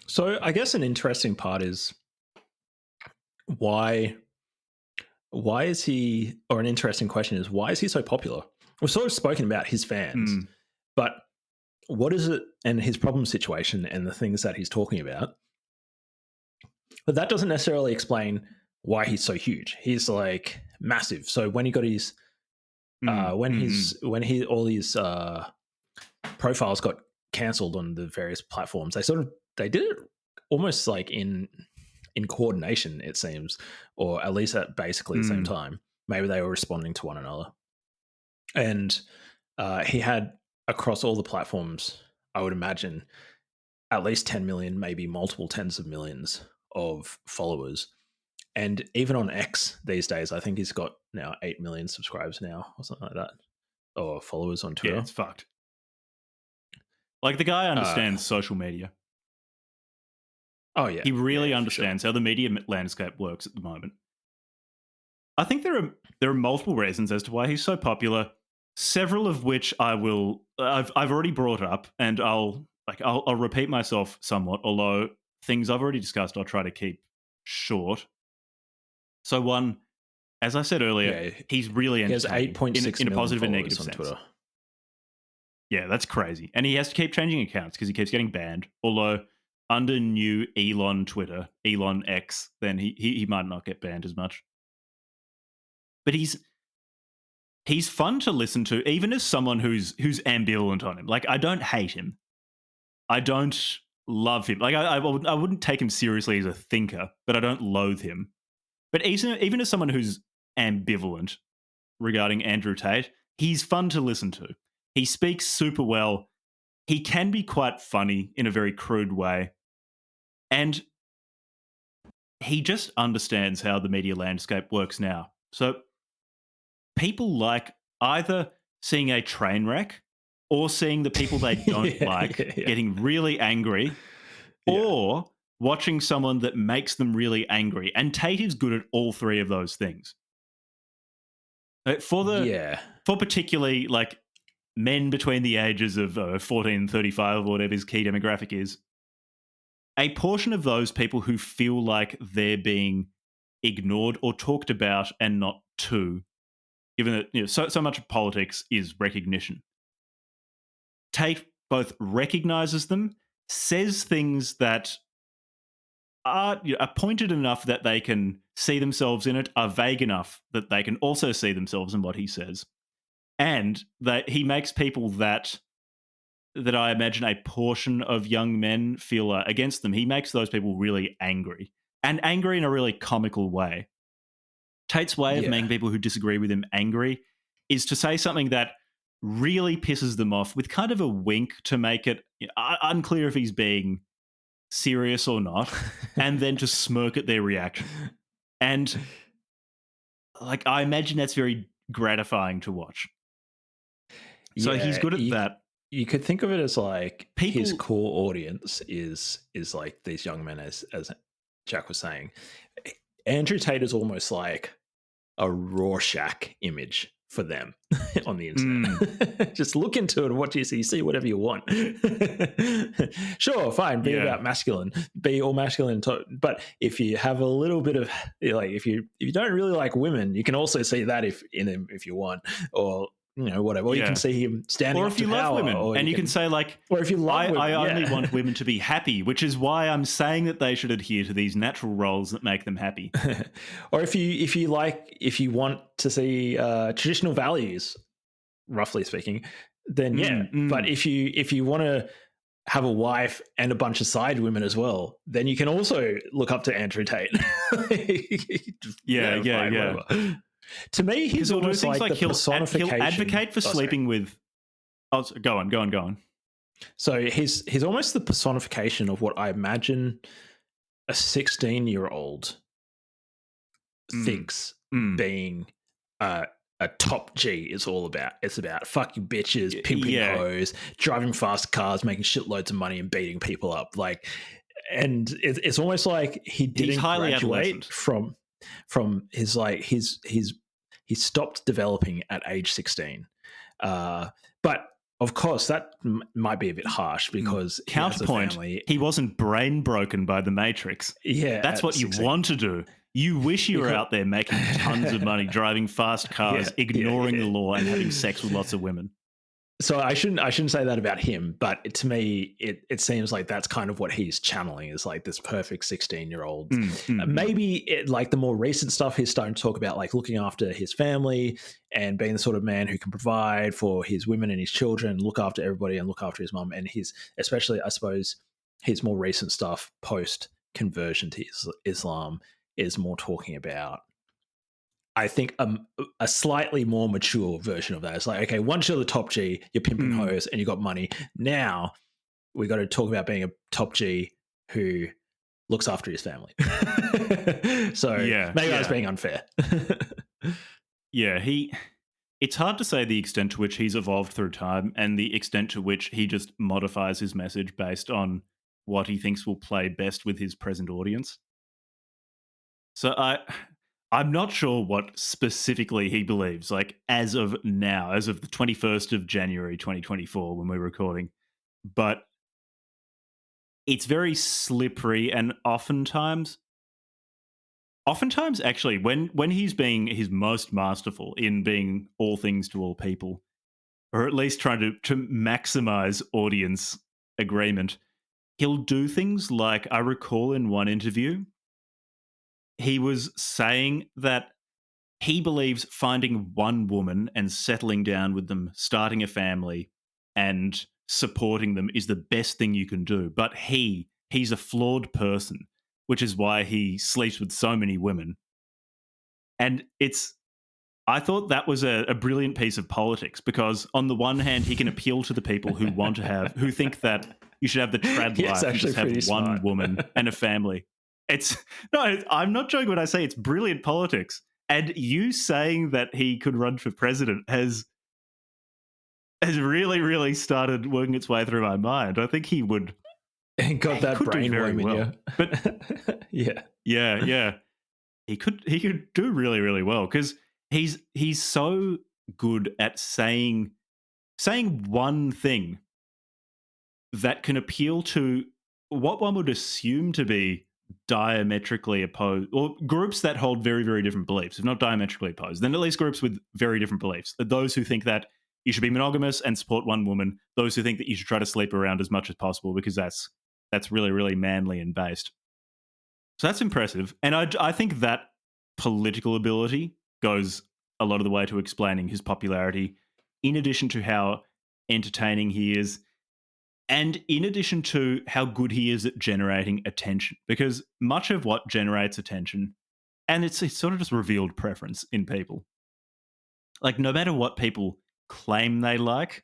So I guess an interesting part is why is he, or an interesting question is, why is he so popular? We've sort of spoken about his fans, but what is it and his problem situation and the things that he's talking about? But that doesn't necessarily explain why he's so huge. He's like massive. So when he got his all his profiles got cancelled on the various platforms, they did it almost like in coordination, it seems, or at least at basically the same time. Maybe they were responding to one another. And he had, across all the platforms, I would imagine, at least 10 million, maybe multiple tens of millions of followers. And even on X these days, I think he's got now 8 million subscribers now or something like that, or followers on Twitter. Yeah, it's fucked. Like, the guy Uh, understands social media. Oh, yeah. He really Yeah, for understands sure. how the media landscape works at the moment. I think there are multiple reasons as to why he's so popular. Several of which I've already brought up, and I'll repeat myself somewhat. Although things I've already discussed, I'll try to keep short. So one, as I said earlier, Yeah, he's really he has entertaining 8.6 in a million positive and followers negative on sense. Twitter. Yeah, that's crazy, and he has to keep changing accounts because he keeps getting banned. Although under new Elon Twitter, Elon X, then he might not get banned as much. But he's fun to listen to, even as someone who's ambivalent on him. Like, I don't hate him. I don't love him. Like, I wouldn't take him seriously as a thinker, but I don't loathe him. But even as someone who's ambivalent regarding Andrew Tate, he's fun to listen to. He speaks super well. He can be quite funny in a very crude way. And he just understands how the media landscape works now. So people like either seeing a train wreck or seeing the people they don't like getting really angry, or watching someone that makes them really angry. And Tate is good at all three of those things. For particularly like men between the ages of 14 and 35, or whatever his key demographic is, a portion of those people who feel like they're being ignored or talked about and not to, given that so much of politics is recognition. Tate both recognizes them, says things that are pointed enough that they can see themselves in it, are vague enough that they can also see themselves in what he says, and that he makes people that I imagine a portion of young men feel against them. He makes those people really angry, and angry in a really comical way. Tate's way of making people who disagree with him angry is to say something that really pisses them off with kind of a wink to make it unclear if he's being serious or not, and then to smirk at their reaction. And like, I imagine that's very gratifying to watch. So he's good at that. You could think of it as like his core audience is like these young men, as Jack was saying. Andrew Tate is almost like a Rorschach image for them on the internet. Just look into it and what you see whatever you want. Sure, fine, be about masculine, be all masculine, but if you have a little bit of like, if you don't really like women, you can also see that if you want, or whatever. Or you can see him standing or up if you to love power, women, or and you can say like, or if you love women, I only want women to be happy, which is why I'm saying that they should adhere to these natural roles that make them happy. Or if you want to see traditional values, roughly speaking, then but if you want to have a wife and a bunch of side women as well, then you can also look up to Andrew Tate. Yeah. To me, he's almost like the personification. He'll advocate for sleeping with. Oh, go on. So he's almost the personification of what I imagine a 16-year-old thinks being a top G is all about. It's about fucking bitches, pimping hoes, driving fast cars, making shitloads of money, and beating people up. Like, and it's almost like he didn't graduate from his like he stopped developing at age 16. But of course, that might be a bit harsh because counterpoint, he wasn't brain broken by the Matrix. Yeah, that's what 16. You want to do. You wish you were out there making tons of money, driving fast cars, ignoring the law, and having sex with lots of women. So I shouldn't say that about him, but to me, it seems like that's kind of what he's channeling, is like this perfect 16-year-old. Maybe like the more recent stuff, he's starting to talk about like looking after his family and being the sort of man who can provide for his women and his children, look after everybody and look after his mum. And especially, I suppose, his more recent stuff post conversion to Islam is more talking about I think a slightly more mature version of that. It's like, okay, once you're the top G, you're pimping hoes and you got money. Now we got to talk about being a top G who looks after his family. So maybe I was being unfair. Yeah, it's hard to say the extent to which he's evolved through time and the extent to which he just modifies his message based on what he thinks will play best with his present audience. So I'm not sure what specifically he believes, like as of now, as of the 21st of January 2024 when we're recording, but it's very slippery and oftentimes actually when he's being his most masterful in being all things to all people, or at least trying to maximize audience agreement, he'll do things like, I recall in one interview he was saying that he believes finding one woman and settling down with them, starting a family and supporting them is the best thing you can do. But he's a flawed person, which is why he sleeps with so many women. And I thought that was a brilliant piece of politics, because on the one hand, he can appeal to the people who think that you should have the trad life and just have one woman and a family. I'm not joking when I say it's brilliant politics. And you saying that he could run for president has really, really started working its way through my mind. I think he would. And got that brainworm in you. But yeah. He could do really, really well, because he's so good at saying one thing that can appeal to what one would assume to be diametrically opposed, or groups that hold very, very different beliefs. If not diametrically opposed, then at least groups with very different beliefs. Those who think that you should be monogamous and support one woman, those who think that you should try to sleep around as much as possible because that's really, really manly and based. So that's impressive. And I think that political ability goes a lot of the way to explaining his popularity, in addition to how entertaining he is, and in addition to how good he is at generating attention. Because much of what generates attention, and it's sort of just revealed preference in people. Like, no matter what people claim they like,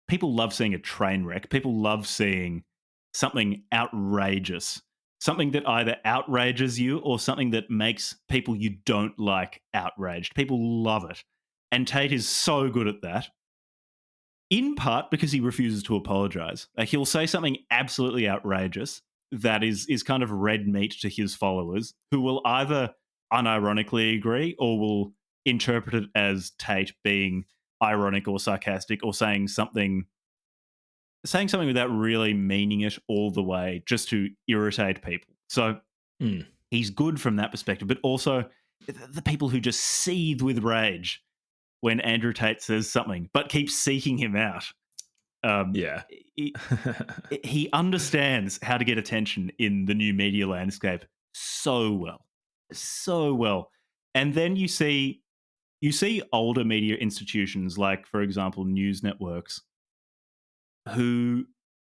people love seeing a train wreck. People love seeing something outrageous, something that either outrages you or something that makes people you don't like outraged. People love it. And Tate is so good at that, in part because he refuses to apologize. Like, he'll say something absolutely outrageous that is kind of red meat to his followers, who will either unironically agree or will interpret it as Tate being ironic or sarcastic, or saying something without really meaning it all the way, just to irritate people. So he's good from that perspective, but also the people who just seethe with rage when Andrew Tate says something, but keep seeking him out. He understands how to get attention in the new media landscape so well. And then you see older media institutions, like, for example, news networks, who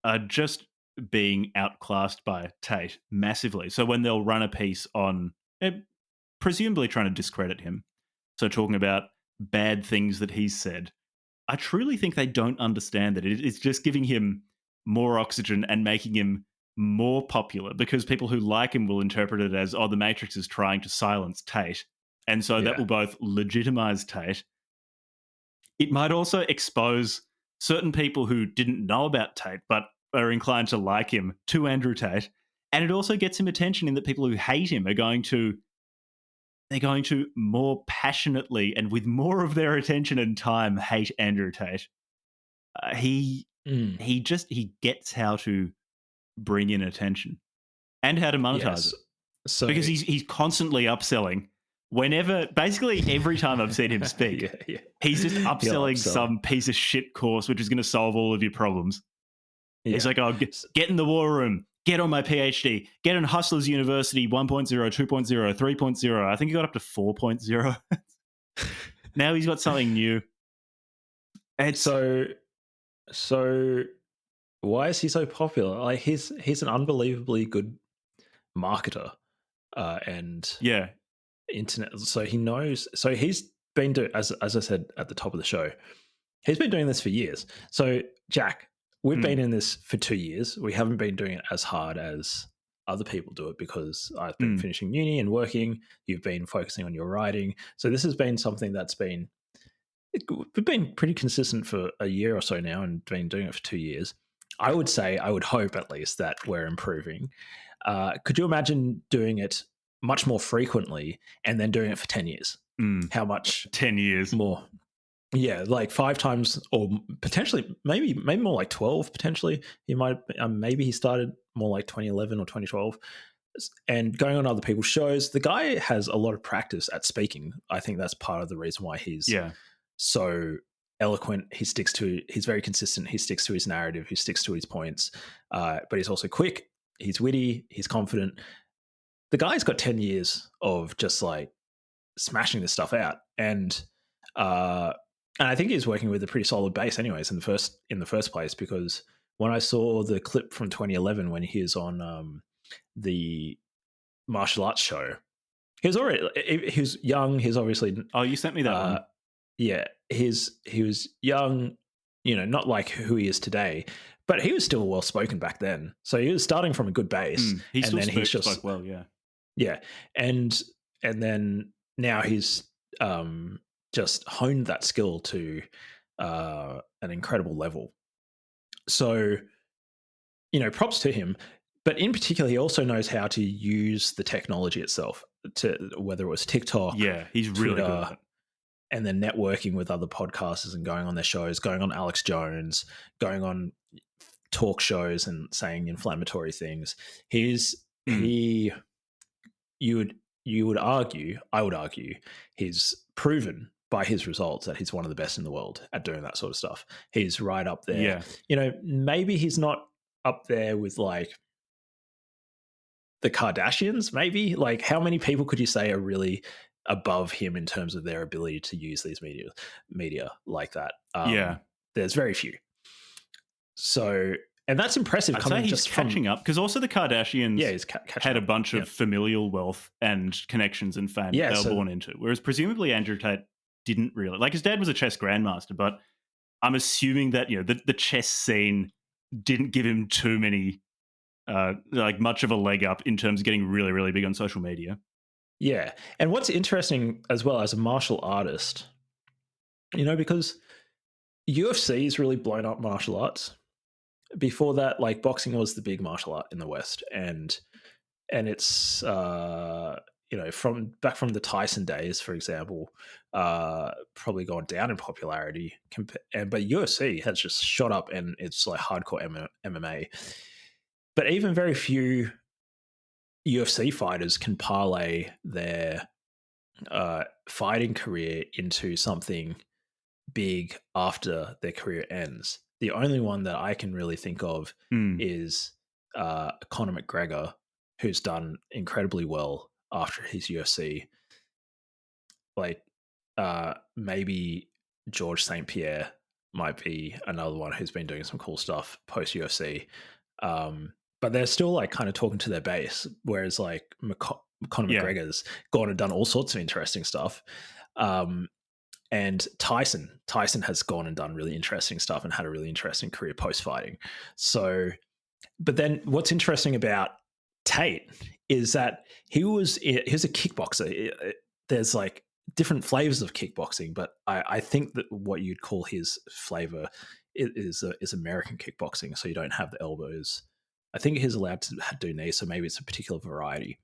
are just being outclassed by Tate massively. So when they'll run a piece on, presumably trying to discredit him, so talking about bad things that he's said, I truly think they don't understand that it's just giving him more oxygen and making him more popular, because people who like him will interpret it as, oh, the Matrix is trying to silence Tate. And so that will both legitimize Tate. It might also expose certain people who didn't know about Tate but are inclined to like him to Andrew Tate. And it also gets him attention in that people who hate him are going to more passionately and with more of their attention and time hate Andrew Tate. He gets how to bring in attention and how to monetize it. So, because he's constantly upselling. Whenever, basically every time I've seen him speak, he's just upselling some piece of shit course which is going to solve all of your problems. He's like, oh, get in the war room, get on my PhD, get on Hustlers University 1.0, 2.0, 3.0. I think he got up to 4.0. Now he's got something new. And so why is he so popular? Like, he's an unbelievably good marketer. And yeah, internet. So he knows. So he's been doing, as I said at the top of the show, he's been doing this for years. So Jack, we've been in this for 2 years. We haven't been doing it as hard as other people do it because I've been finishing uni and working. You've been focusing on your writing. So this has been something that's been, we've been pretty consistent for a year or so now and been doing it for 2 years. I would say, I would hope at least that we're improving. Could you imagine doing it much more frequently and then doing it for 10 years? How much? 10 years more? Yeah, like 5 times, or potentially maybe more like 12. Potentially, he might. Maybe he started more like 2011 or 2012, and going on other people's shows. The guy has a lot of practice at speaking. I think that's part of the reason why he's so eloquent. He's very consistent. He sticks to his narrative. He sticks to his points. But he's also quick. He's witty. He's confident. The guy's got 10 years of just like smashing this stuff out, and I think he's working with a pretty solid base, anyways, in the first place. Because when I saw the clip from 2011 when he was on the martial arts show, he was young. He's obviously you sent me that one. Yeah, he was young, not like who he is today, but he was still well spoken back then. So he was starting from a good base. He still spoke well, yeah, and then now he's just honed that skill to an incredible level. So, props to him. But in particular, he also knows how to use the technology itself, to whether it was TikTok. Yeah, he's really Twitter, good at it. And then networking with other podcasters and going on their shows, going on Alex Jones, going on talk shows and saying inflammatory things. You would argue, I would argue, he's proven by his results that he's one of the best in the world at doing that sort of stuff. He's right up there. Yeah. Maybe he's not up there with like the Kardashians, maybe. Like, how many people could you say are really above him in terms of their ability to use these media like that? There's very few. So, and that's impressive. I'd say he's catching up, because also the Kardashians had a bunch of familial wealth and connections and fame they were born into, whereas presumably Andrew Tate didn't really. Like, his dad was a chess grandmaster, but I'm assuming that the chess scene didn't give him too many much of a leg up in terms of getting really, really big on social media. Yeah, and what's interesting as well as a martial artist, because UFC has really blown up martial arts. Before that, like, boxing was the big martial art in the West, and it's from the Tyson days, for example, probably gone down in popularity. But UFC has just shot up, and it's like hardcore MMA. But even very few UFC fighters can parlay their fighting career into something big after their career ends. The only one that I can really think of is Conor McGregor, who's done incredibly well after his UFC. Like, maybe George St. Pierre might be another one who's been doing some cool stuff post UFC. But they're still like kind of talking to their base, whereas like Conor McGregor's gone and done all sorts of interesting stuff. And Tyson has gone and done really interesting stuff and had a really interesting career post-fighting. So, but then what's interesting about Tate is that he was a kickboxer. There's like different flavors of kickboxing, but I think that what you'd call his flavor is American kickboxing. So you don't have the elbows. I think he's allowed to do knees, so maybe it's a particular variety.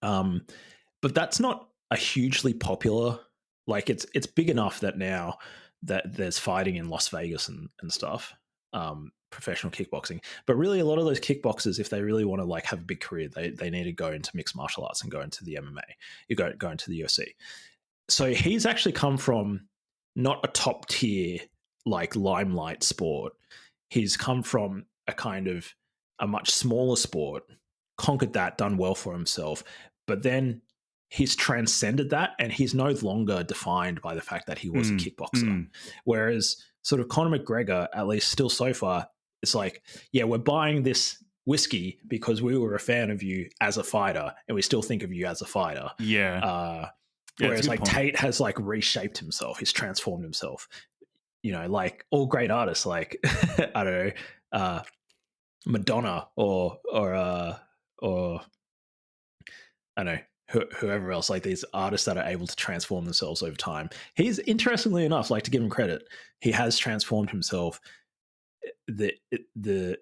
But that's not a hugely popular. Like, it's big enough that now that there's fighting in Las Vegas and stuff, professional kickboxing. But really, a lot of those kickboxers, if they really want to like have a big career, they need to go into mixed martial arts and go into the MMA. You go into the UFC. So he's actually come from not a top tier like limelight sport. He's come from a kind of a much smaller sport, conquered that, done well for himself, but then he's transcended that, and he's no longer defined by the fact that he was a kickboxer. Whereas sort of Conor McGregor, at least still so far, it's like, yeah, we're buying this whiskey because we were a fan of you as a fighter, and we still think of you as a fighter. Yeah. Whereas like Tate has like reshaped himself, he's transformed himself. You know, like all great artists, like I don't know, Madonna or I don't know, whoever else, like these artists that are able to transform themselves over time. He's, interestingly enough, like, to give him credit, he has transformed himself.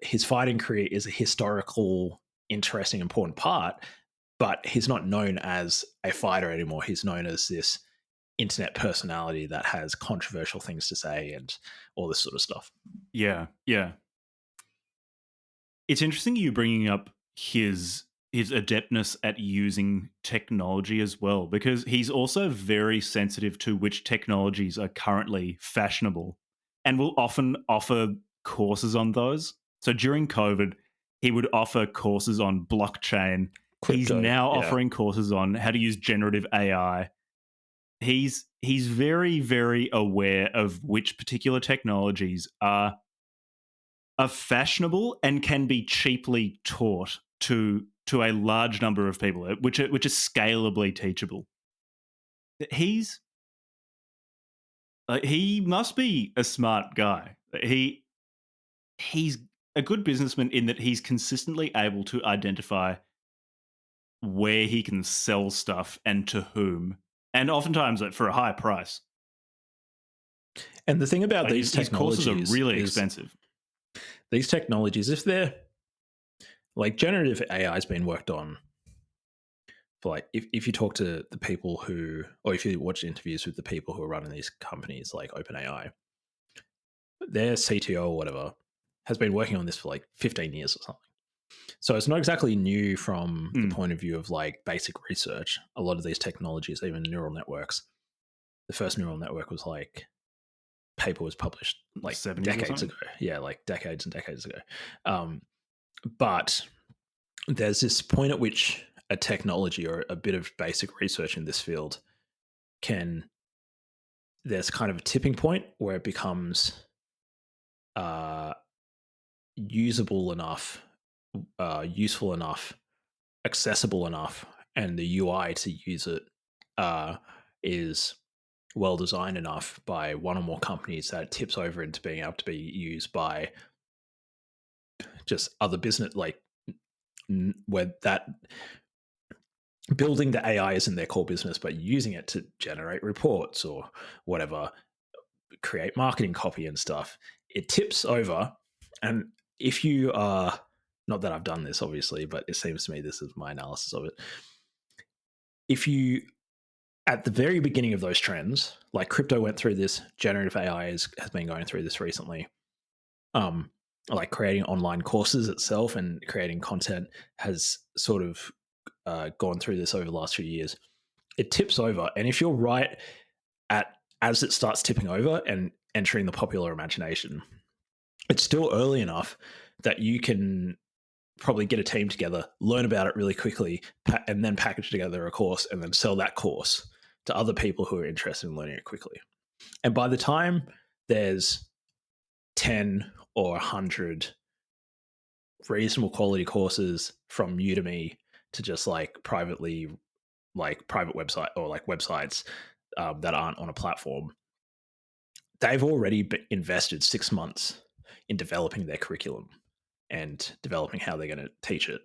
His fighting career is a historical, interesting, important part, but he's not known as a fighter anymore. He's known as this internet personality that has controversial things to say and all this sort of stuff. Yeah. It's interesting you bringing up his adeptness at using technology as well, because he's also very sensitive to which technologies are currently fashionable and will often offer courses on those. So during COVID, he would offer courses on blockchain. He's now offering courses on how to use generative AI. He's very, very aware of which particular technologies are fashionable and can be cheaply taught to a large number of people, which is scalably teachable. He must be a smart guy. He's a good businessman in that he's consistently able to identify where he can sell stuff and to whom, and oftentimes for a high price. And the thing about these technologies, these courses are really expensive. These technologies, if they're like, generative AI has been worked on for, like, if you talk to the people who, or if you watch interviews with the people who are running these companies like OpenAI, their CTO or whatever has been working on this for like 15 years or something. So it's not exactly new from the point of view of like basic research. A lot of these technologies, even neural networks, the first neural network was like, paper was published like decades ago. Yeah, like decades and decades ago. But there's this point at which a technology or a bit of basic research in this field there's kind of a tipping point where it becomes usable enough, useful enough, accessible enough, and the UI to use it is well designed enough by one or more companies that it tips over into being able to be used by just other business, like where that building the AI isn't their core business, but using it to generate reports or whatever, create marketing copy and stuff, it tips over. And if you are, not that I've done this obviously, but it seems to me this is my analysis of it. If you, at the very beginning of those trends, like crypto went through this, generative AI has been going through this recently. Like creating online courses itself and creating content has sort of gone through this over the last few years. It tips over, and if you're right as it starts tipping over and entering the popular imagination, it's still early enough that you can probably get a team together, learn about it really quickly, and then package together a course and then sell that course to other people who are interested in learning it quickly. And by the time there's 10 or 100 reasonable quality courses from Udemy to just like private website or like websites that aren't on a platform, they've already invested 6 months in developing their curriculum and developing how they're going to teach it.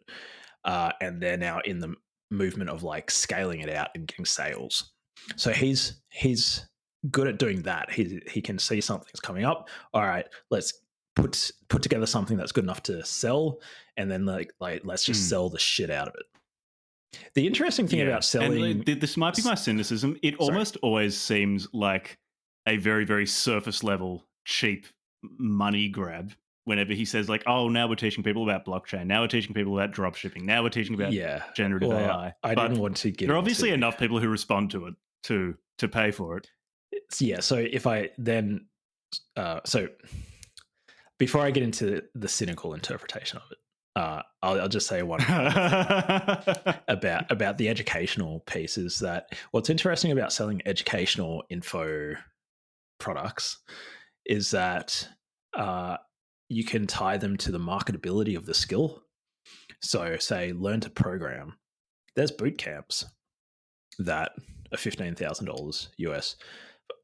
And they're now in the movement of like scaling it out and getting sales. So he's good at doing that. He can see something's coming up. All right, let's put together something that's good enough to sell, and then like let's just sell the shit out of it. The interesting thing about selling, and this might be my cynicism, it almost always seems like a very, very surface level cheap money grab whenever he says like, oh, now we're teaching people about blockchain, now we're teaching people about drop shipping, now we're teaching about generative AI. I didn't want to get there are obviously enough people who respond to it to pay for it. So if I then so before I get into the cynical interpretation of it, I'll just say one about the educational piece is that what's interesting about selling educational info products is that you can tie them to the marketability of the skill. So say learn to program. There's boot camps that are $15,000 US.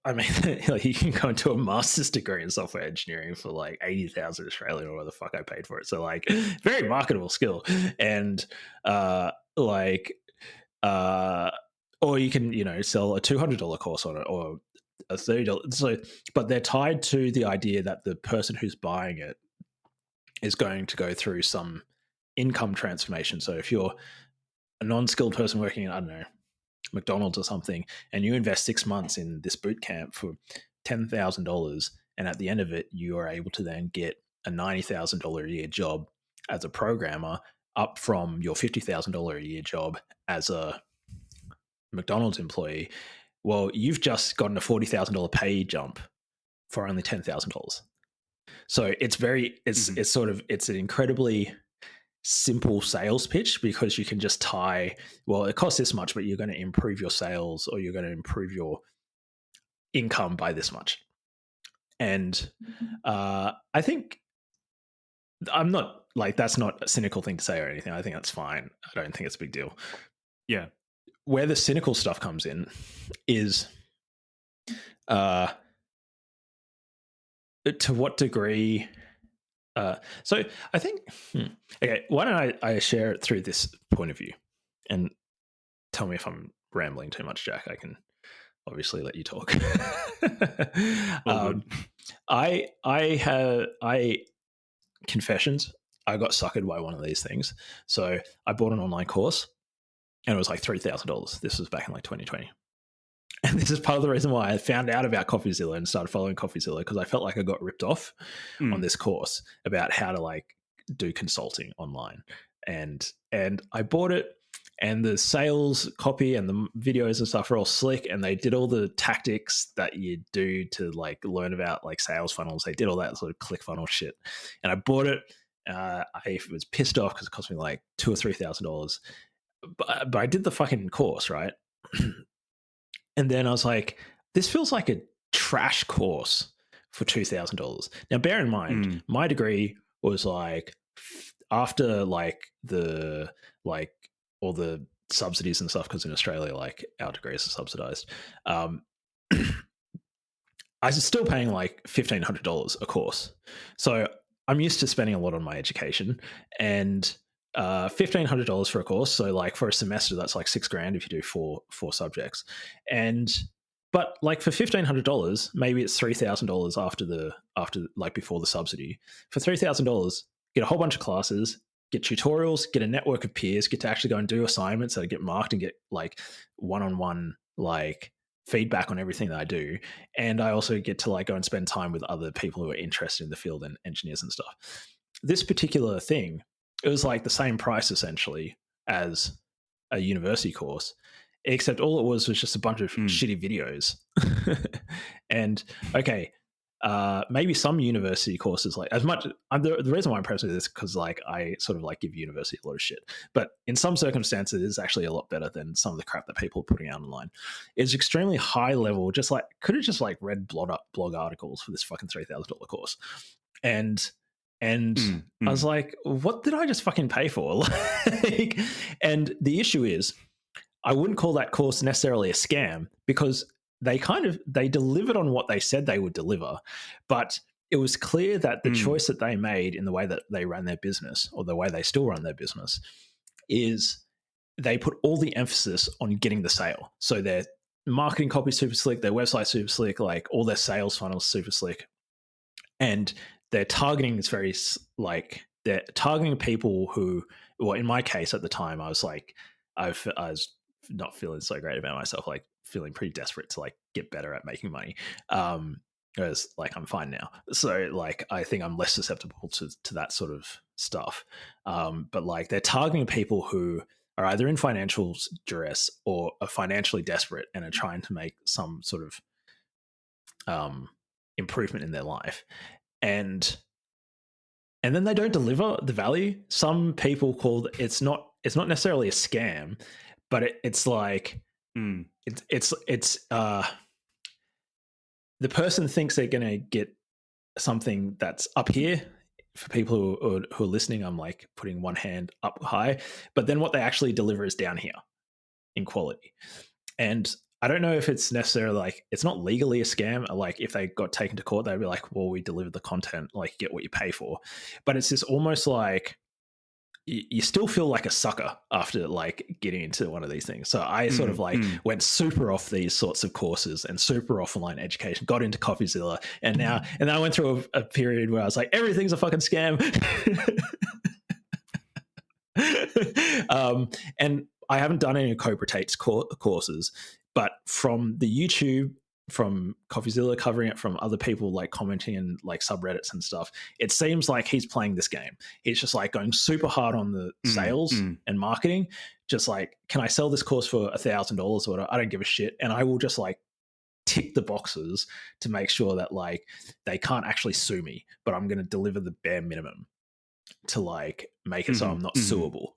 I mean, like you can go into a master's degree in software engineering for like 80,000 Australian or whatever the fuck I paid for it. So like very marketable skill. And like or you can, you know, sell a $200 course on it or a $30. So but they're tied to the idea that the person who's buying it is going to go through some income transformation. So if you're a non-skilled person working in, I don't know, McDonald's or something, and you invest 6 months in this boot camp for $10,000, and at the end of it, you are able to then get a $90,000 a year job as a programmer, up from your $50,000 a year job as a McDonald's employee. Well, you've just gotten a $40,000 pay jump for only $10,000. So it's an incredibly simple sales pitch, because you can just tie, well, it costs this much, but you're going to improve your sales or you're going to improve your income by this much. And I think I'm not like, that's not a cynical thing to say or anything. I think that's fine. I don't think it's a big deal. Yeah. Where the cynical stuff comes in is to what degree. So I think, okay, why don't I share it through this point of view, and tell me if I'm rambling too much, Jack. I can obviously let you talk. I confessions. I got suckered by one of these things. So I bought an online course, and it was like $3,000. This was back in like 2020. And this is part of the reason why I found out about CoffeeZilla and started following CoffeeZilla, because I felt like I got ripped off on this course about how to like do consulting online. And I bought it, and the sales copy and the videos and stuff are all slick, and they did all the tactics that you do to like learn about like sales funnels. They did all that sort of click funnel shit. And I bought it. I was pissed off because it cost me like $2,000 or $3,000. But I did the fucking course, right? And then I was like, this feels like a trash course for $2,000. Now, bear in mind, my degree was like after like all the subsidies and stuff, because in Australia, like our degrees are subsidized. I was still paying like $1,500 a course. So I'm used to spending a lot on my education, and $1,500 for a course. So like for a semester, that's like $6,000 if you do four subjects. But like for $1,500, maybe it's $3,000 after like before the subsidy. For $3,000, get a whole bunch of classes, get tutorials, get a network of peers, get to actually go and do assignments that get marked, and get like one-on-one like feedback on everything that I do. And I also get to like go and spend time with other people who are interested in the field and engineers and stuff. This particular thing, it was like the same price essentially as a university course, except all it was just a bunch of shitty videos. And okay, maybe some university courses, like as much, the reason why I'm impressed with this, because like I sort of like give university a lot of shit, but in some circumstances it's actually a lot better than some of the crap that people are putting out online. It's extremely high level, just like could have just like read blog articles for this fucking $3,000 course. And I was like, what did I just fucking pay for? Like, and the issue is, I wouldn't call that course necessarily a scam, because they delivered on what they said they would deliver, but it was clear that the choice that they made in the way that they ran their business, or the way they still run their business, is they put all the emphasis on getting the sale. So their marketing copy super slick, their website super slick, like all their sales funnels super slick, and their targeting is very like, they're targeting people who, well, in my case at the time, I was like, I was not feeling so great about myself, like feeling pretty desperate to like get better at making money. Whereas like I'm fine now. So like I think I'm less susceptible to that sort of stuff. But like they're targeting people who are either in financial duress or are financially desperate and are trying to make some sort of improvement in their life. And then they don't deliver the value. Some people call it's not necessarily a scam, but it's like it's the person thinks they're going to get something that's up here for people who are listening, I'm like putting one hand up high, but then what they actually deliver is down here in quality. And I don't know if it's necessarily like, it's not legally a scam. Like if they got taken to court, they'd be like, well, we delivered the content, like you get what you pay for. But it's this almost like, you still feel like a sucker after like getting into one of these things. So I sort of like went super off these sorts of courses and super off online education, got into CoffeeZilla, and now I went through a period where I was like, everything's a fucking scam. And I haven't done any of Cobra Tate's courses, but from the YouTube, from CoffeeZilla covering it, from other people like commenting in like subreddits and stuff, it seems like he's playing this game. He's just like going super hard on the sales and marketing. Just like, can I sell this course for $1,000 or whatever? I don't give a shit. And I will just like tick the boxes to make sure that like they can't actually sue me, but I'm going to deliver the bare minimum to like make it so I'm not suable.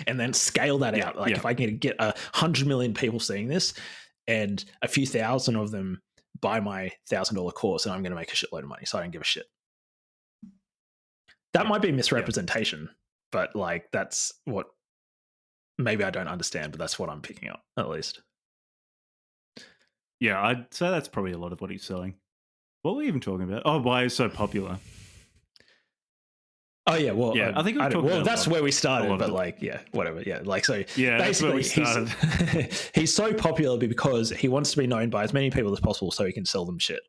And then scale that out. Like if I can get 100 million people seeing this, and a few thousand of them buy my $1,000 course, and I'm going to make a shitload of money. So I don't give a shit. That might be misrepresentation, but like that's what maybe I don't understand, but that's what I'm picking up at least. Yeah, I'd say that's probably a lot of what he's selling. What were we even talking about? Oh, why he's so popular. Oh yeah, well, yeah, I think that's where we started, but like, yeah, whatever, yeah, like so. Yeah, basically, he's so popular because he wants to be known by as many people as possible, so he can sell them shit,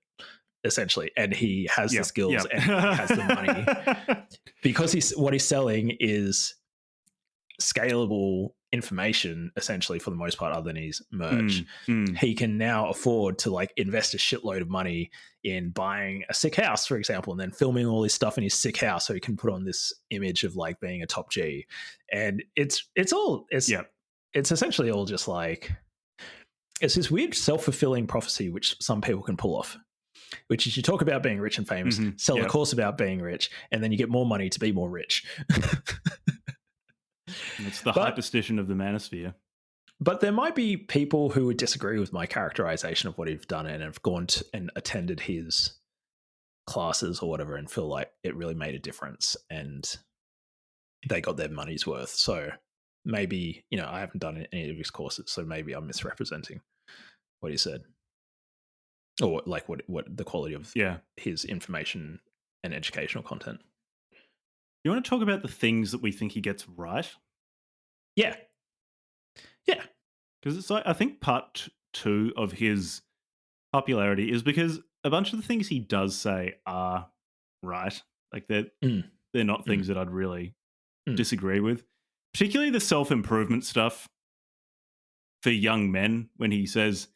essentially, and he has the skills and he has the money because what he's selling is scalable information, essentially, for the most part, other than his merch. He can now afford to like invest a shitload of money in buying a sick house, for example, and then filming all his stuff in his sick house so he can put on this image of like being a top G. And it's essentially all just like, it's this weird self-fulfilling prophecy which some people can pull off, which is you talk about being rich and famous, sell a course about being rich, and then you get more money to be more rich. It's the hyperstition of the manosphere. But there might be people who would disagree with my characterization of what he's done and have gone and attended his classes or whatever and feel like it really made a difference and they got their money's worth. So maybe, I haven't done any of his courses, so maybe I'm misrepresenting what he said. Or like what the quality of his information and educational content. You want to talk about the things that we think he gets right? Yeah. Yeah. Because it's like, I think part 2 of his popularity is because a bunch of the things he does say are right. Like they're not things that I'd really disagree with. Particularly the self-improvement stuff for young men, when he says,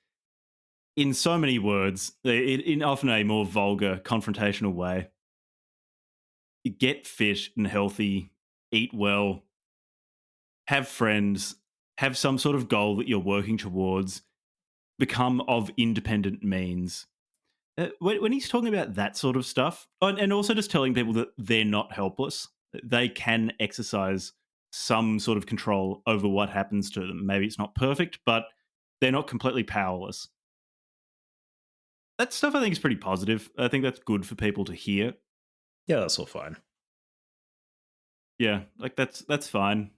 in so many words, in often a more vulgar, confrontational way, get fit and healthy, eat well, have friends, have some sort of goal that you're working towards, become of independent means. When he's talking about that sort of stuff, and also just telling people that they're not helpless, they can exercise some sort of control over what happens to them. Maybe it's not perfect, but they're not completely powerless. That stuff I think is pretty positive. I think that's good for people to hear. Yeah, that's all fine. Yeah, like that's fine.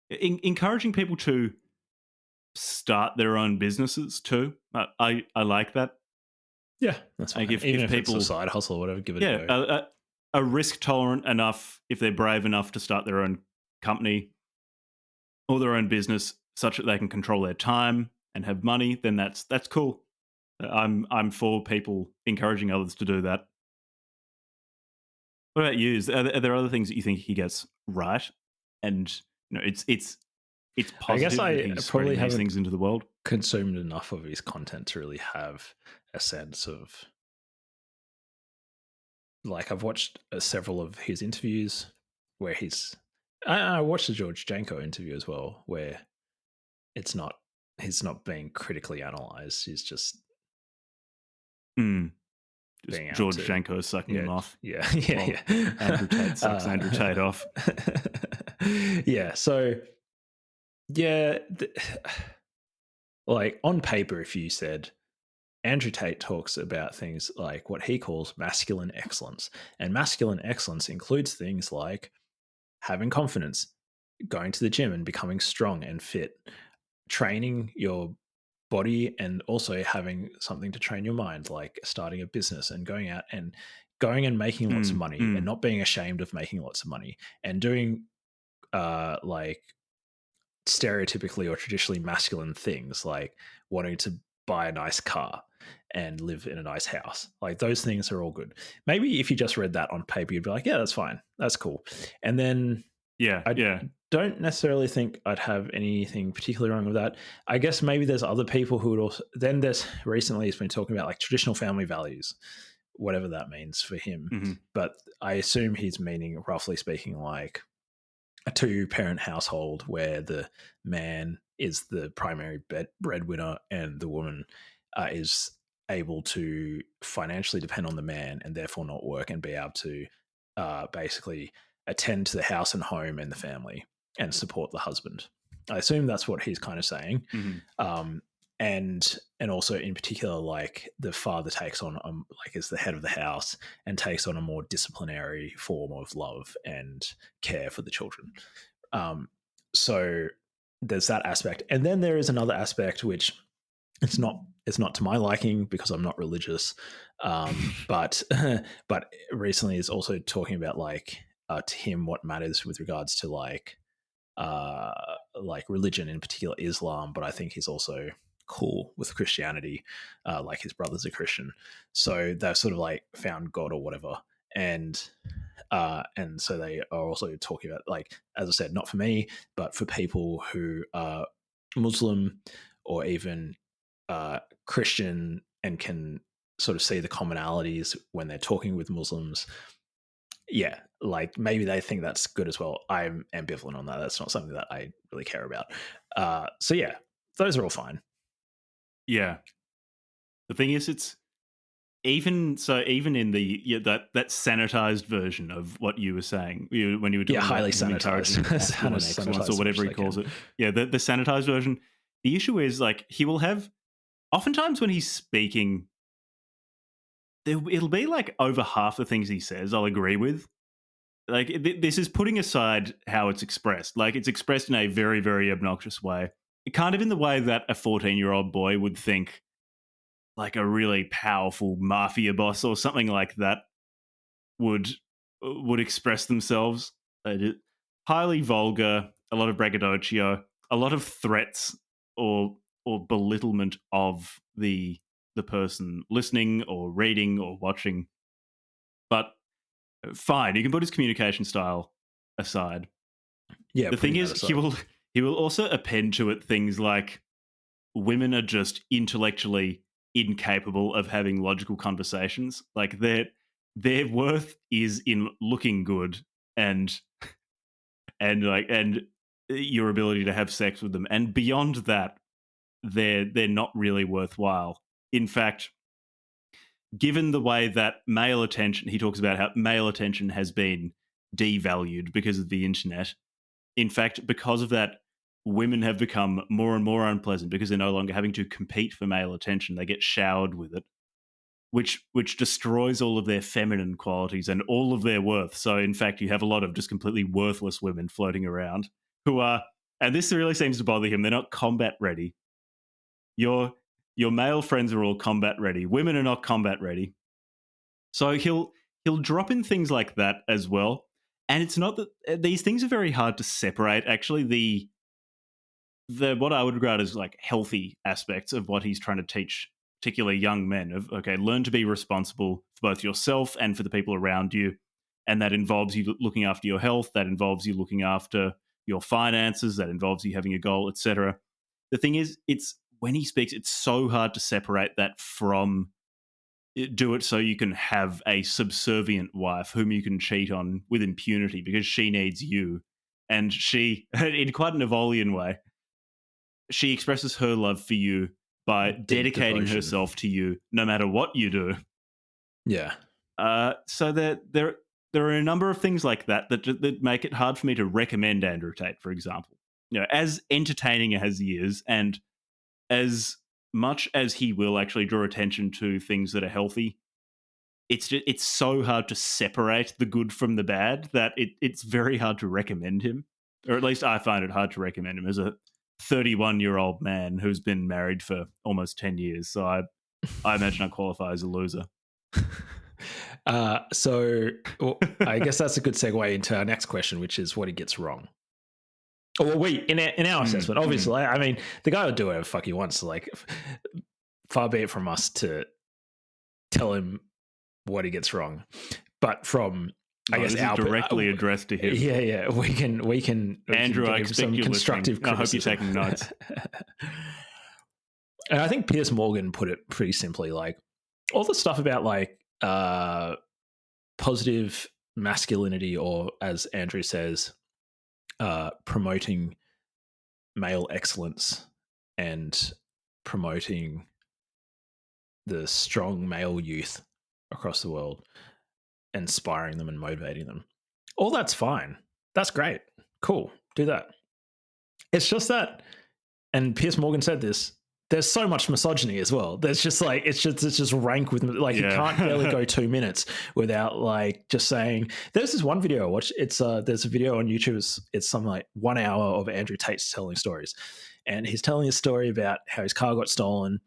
Encouraging people to start their own businesses too. I like that. Yeah, that's fine. Like Even if people, it's a side hustle or whatever, give it a go. A risk tolerant enough, if they're brave enough to start their own company or their own business, such that they can control their time and have money, then that's cool. I'm for people encouraging others to do that. What about you? Are there other things that you think he gets right? And it's positive. I guess that he's probably these things into the world. Consumed enough of his content to really have a sense of, like, I've watched several of his interviews where I watched the George Janko interview as well, where he's not being critically analyzed. He's just George Janko sucking him off. Yeah. Andrew Tate sucks Andrew Tate off. Yeah. So, yeah, like on paper, if you said, Andrew Tate talks about things like what he calls masculine excellence. And masculine excellence includes things like having confidence, going to the gym and becoming strong and fit, training your body, and also having something to train your mind, like starting a business and going and making lots of Mm, money and mm, not being ashamed of making lots of money and doing like stereotypically or traditionally masculine things like wanting to buy a nice car and live in a nice house. Like those things are all good. Maybe if you just read that on paper, you'd be like, yeah, that's fine. That's cool. And then yeah, I yeah. don't necessarily think I'd have anything particularly wrong with that. I guess maybe there's other people who would also, then there's recently he's been talking about like traditional family values, whatever that means for him. Hmm. But I assume he's meaning, roughly speaking, like a two-parent household where the man is the primary breadwinner and the woman is able to financially depend on the man and therefore not work and be able to basically attend to the house and home and the family and support the husband. I assume that's what he's kind of saying. Hmm. Um, and also in particular, like the father takes on like is the head of the house and takes on a more disciplinary form of love and care for the children. Um, so there's that aspect, and then there is another aspect which it's not to my liking because I'm not religious, but but recently is also talking about like to him what matters with regards to uh, like religion, in particular Islam, but I think he's also cool with Christianity, like his brother's a Christian, so they've sort of like found God or whatever, and so they are also talking about like, as I said, not for me, but for people who are Muslim or even Christian and can sort of see the commonalities when they're talking with Muslims. Yeah, like maybe they think that's good as well. I'm ambivalent on that. That's not something that I really care about. So yeah, those are all fine. Yeah. The thing is, it's even so. Even in the that sanitized version of what you were saying, when you were Yeah, talking about highly him sanitized. encouraging masculine excellence sanitized or as much whatever as he they can. calls it. Yeah, the sanitized version. The issue is like he will have oftentimes when he's speaking, it'll be like over half the things he says I'll agree with. Like this is putting aside how it's expressed. Like it's expressed in a very very obnoxious way, kind of in the way that a 14-year-old boy would think like a really powerful mafia boss or something like that would express themselves. Highly vulgar, a lot of braggadocio, a lot of threats or belittlement of the person listening or reading or watching. But fine, you can put his communication style aside. Yeah, The thing putting that is, aside. he will also append to it things like women are just intellectually incapable of having logical conversations. Like their worth is in looking good and and your ability to have sex with them. And beyond that, they're not really worthwhile. In fact, given the way that male attention, he talks about how male attention has been devalued because of the internet. In fact, because of that, women have become more and more unpleasant because they're no longer having to compete for male attention. They get showered with it, which destroys all of their feminine qualities and all of their worth. So, in fact, you have a lot of just completely worthless women floating around who are, and this really seems to bother him. They're not combat ready. Your your male friends are all combat ready. Women are not combat ready. So he'll drop in things like that as well. And it's not that these things are very hard to separate. Actually, the what I would regard as like healthy aspects of what he's trying to teach, particularly young men, of okay, learn to be responsible for both yourself and for the people around you, and that involves you looking after your health, that involves you looking after your finances, that involves you having a goal, etc. The thing is, it's when he speaks, it's so hard to separate that from do it so you can have a subservient wife whom you can cheat on with impunity because she needs you. And she, in quite an Evolian way, she expresses her love for you by Deep dedicating devotion. herself to you no matter what you do. Yeah. So there are a number of things like that make it hard for me to recommend Andrew Tate, for example. You know, as entertaining as he is, and as much as he will actually draw attention to things that are healthy, it's so hard to separate the good from the bad that it's very hard to recommend him. Or at least I find it hard to recommend him as a 31-year-old man who's been married for almost 10 years. So I imagine I qualify as a loser. So I guess that's a good segue into our next question, which is what he gets wrong. Well, in our assessment, obviously, I mean, the guy will do whatever the fuck he wants. Like, far be it from us to tell him what he gets wrong. But from, I guess, our directly addressed to him. Yeah, we can. Andrew, I expect some you constructive listening. I hope you're criticism. taking notes. And I think Piers Morgan put it pretty simply, like, all the stuff about, like, positive masculinity, or as Andrew says, promoting male excellence and promoting the strong male youth across the world, inspiring them and motivating them. All that's fine. That's great. Cool. Do that. It's just that, and Piers Morgan said this, there's so much misogyny as well. There's just like, it's just rank with, like, you can't barely go 2 minutes without, like, just saying, there's this one video I watched. It's there's a video on YouTube. It's something like 1 hour of Andrew Tate telling stories. And he's telling a story about how his car got stolen,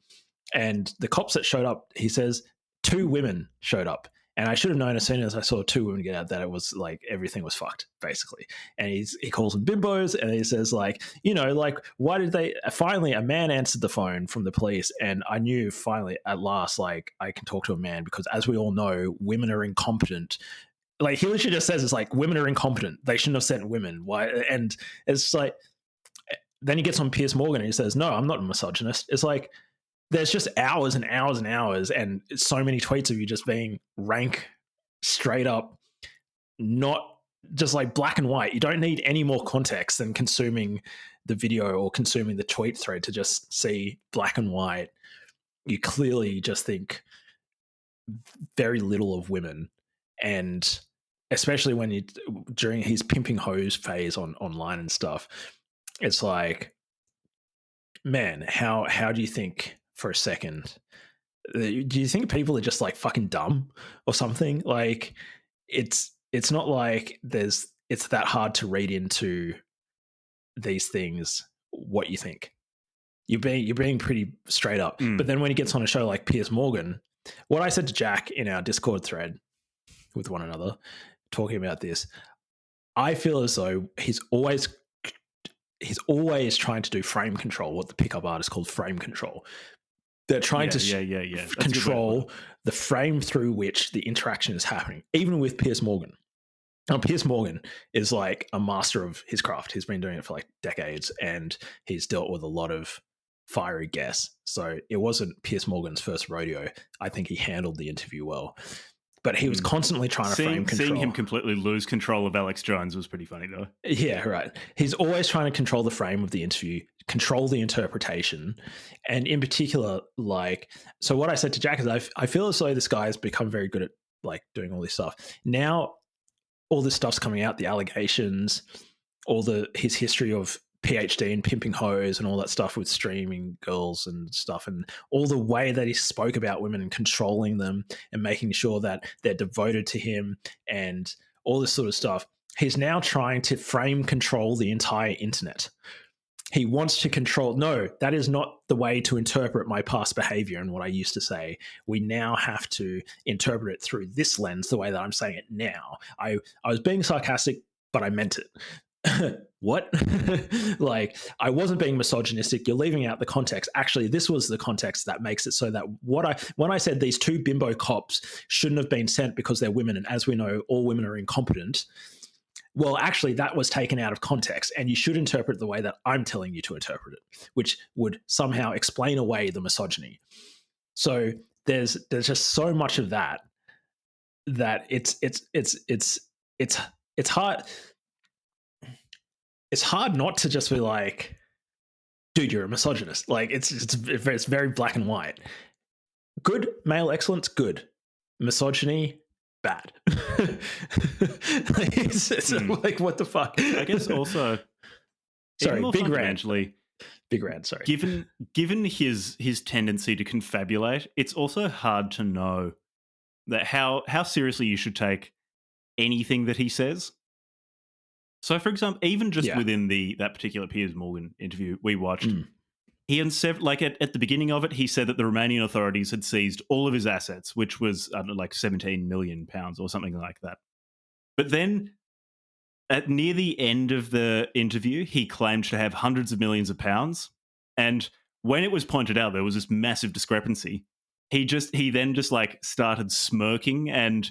and the cops that showed up, he says 2 women showed up. And I should have known as soon as I saw 2 women get out that it was like everything was fucked, basically. And he calls them bimbos, and he says, like, you know, like, why did they finally, a man answered the phone from the police, and I knew finally at last, like, I can talk to a man, because as we all know, women are incompetent. Like, he literally just says, it's like, women are incompetent. They shouldn't have sent women. Why? And it's like, then he gets on Piers Morgan and he says, no, I'm not a misogynist. It's like, there's just hours and hours and hours and so many tweets of you just being rank, straight up, not just like black and white. You don't need any more context than consuming the video or consuming the tweet thread to just see black and white. You clearly just think very little of women. And especially when during his pimping hose phase online and stuff, it's like, man, how do you think for a second? Do you think people are just like fucking dumb or something? Like, it's not like it's that hard to read into these things what you think. You're being pretty straight up. But then when he gets on a show like Piers Morgan, what I said to Jack in our Discord thread with one another, talking about this, I feel as though he's always trying to do frame control, what the pickup artists call frame control. They're trying to control the frame through which the interaction is happening, even with Piers Morgan. Now, Piers Morgan is like a master of his craft. He's been doing it for like decades, and he's dealt with a lot of fiery guests. So it wasn't Piers Morgan's first rodeo. I think he handled the interview well. But he was constantly trying to frame control. Seeing him completely lose control of Alex Jones was pretty funny, though. Yeah, right. He's always trying to control the frame of the interview, control the interpretation. And in particular, like, so what I said to Jack is I feel as though this guy has become very good at, like, doing all this stuff. Now, all this stuff's coming out, the allegations, his history of PhD and pimping hoes and all that stuff with streaming girls and stuff, and all the way that he spoke about women and controlling them and making sure that they're devoted to him and all this sort of stuff. He's now trying to frame control the entire internet. He wants to control. No, that is not the way to interpret my past behavior and what I used to say. We now have to interpret it through this lens, the way that I'm saying it now. I was being sarcastic, but I meant it. What? Like, I wasn't being misogynistic. You're leaving out the context. Actually, this was the context that makes it so that when I said these 2 bimbo cops shouldn't have been sent because they're women, and as we know, all women are incompetent. Well, actually, that was taken out of context, and you should interpret the way that I'm telling you to interpret it, which would somehow explain away the misogyny. So there's just so much of that it's hard. It's hard not to just be like, dude, you're a misogynist. Like, it's very black and white. Good male excellence, good. Misogyny, bad. Like, it's like, what the fuck? I guess also, sorry, big rant. Big Red, sorry. Given his tendency to confabulate, it's also hard to know that how seriously you should take anything that he says. So, for example, even just within that particular Piers Morgan interview we watched, he at the beginning of it, he said that the Romanian authorities had seized all of his assets, which was like £17 million or something like that. But then, at near the end of the interview, he claimed to have hundreds of millions of pounds. And when it was pointed out there was this massive discrepancy, he then just like started smirking and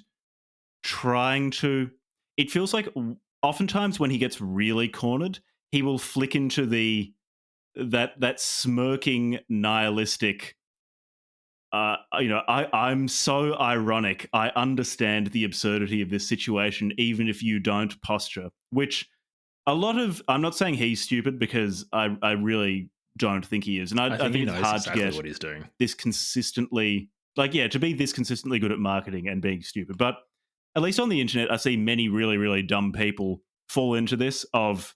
trying to. It feels like oftentimes when he gets really cornered, he will flick into that smirking nihilistic. I'm so ironic. I understand the absurdity of this situation, even if you don't posture. Which I'm not saying he's stupid because I really don't think he is, and I think it's hard to get what he's doing. This consistently, to be this consistently good at marketing and being stupid. But at least on the internet, I see many really, really dumb people fall into this of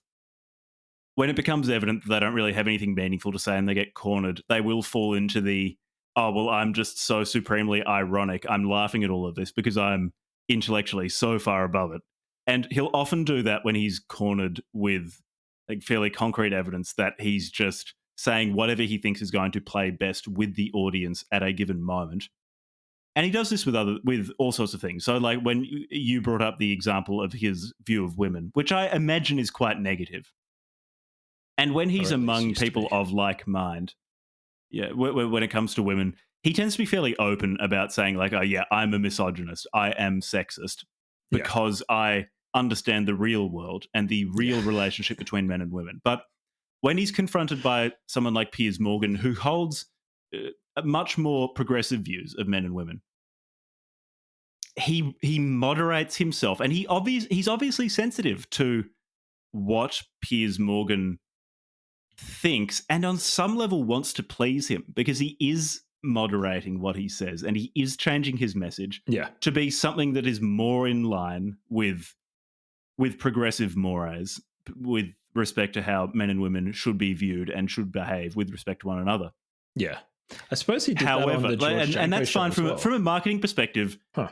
when it becomes evident that they don't really have anything meaningful to say and they get cornered, they will fall into the, oh, well, I'm just so supremely ironic. I'm laughing at all of this because I'm intellectually so far above it. And he'll often do that when he's cornered with like fairly concrete evidence that he's just saying whatever he thinks is going to play best with the audience at a given moment. And he does this with all sorts of things. So like when you brought up the example of his view of women, which I imagine is quite negative. And when he's among people of like mind, when it comes to women, he tends to be fairly open about saying like, oh yeah, I'm a misogynist, I am sexist, because I understand the real world and the real relationship between men and women. But when he's confronted by someone like Piers Morgan, who holds much more progressive views of men and women, he moderates himself, and he's obviously sensitive to what Piers Morgan thinks, and on some level wants to please him because he is moderating what he says and he is changing his message to be something that is more in line with progressive mores with respect to how men and women should be viewed and should behave with respect to one another. Yeah. I suppose he did that on the George and that's fine from a marketing perspective. Huh.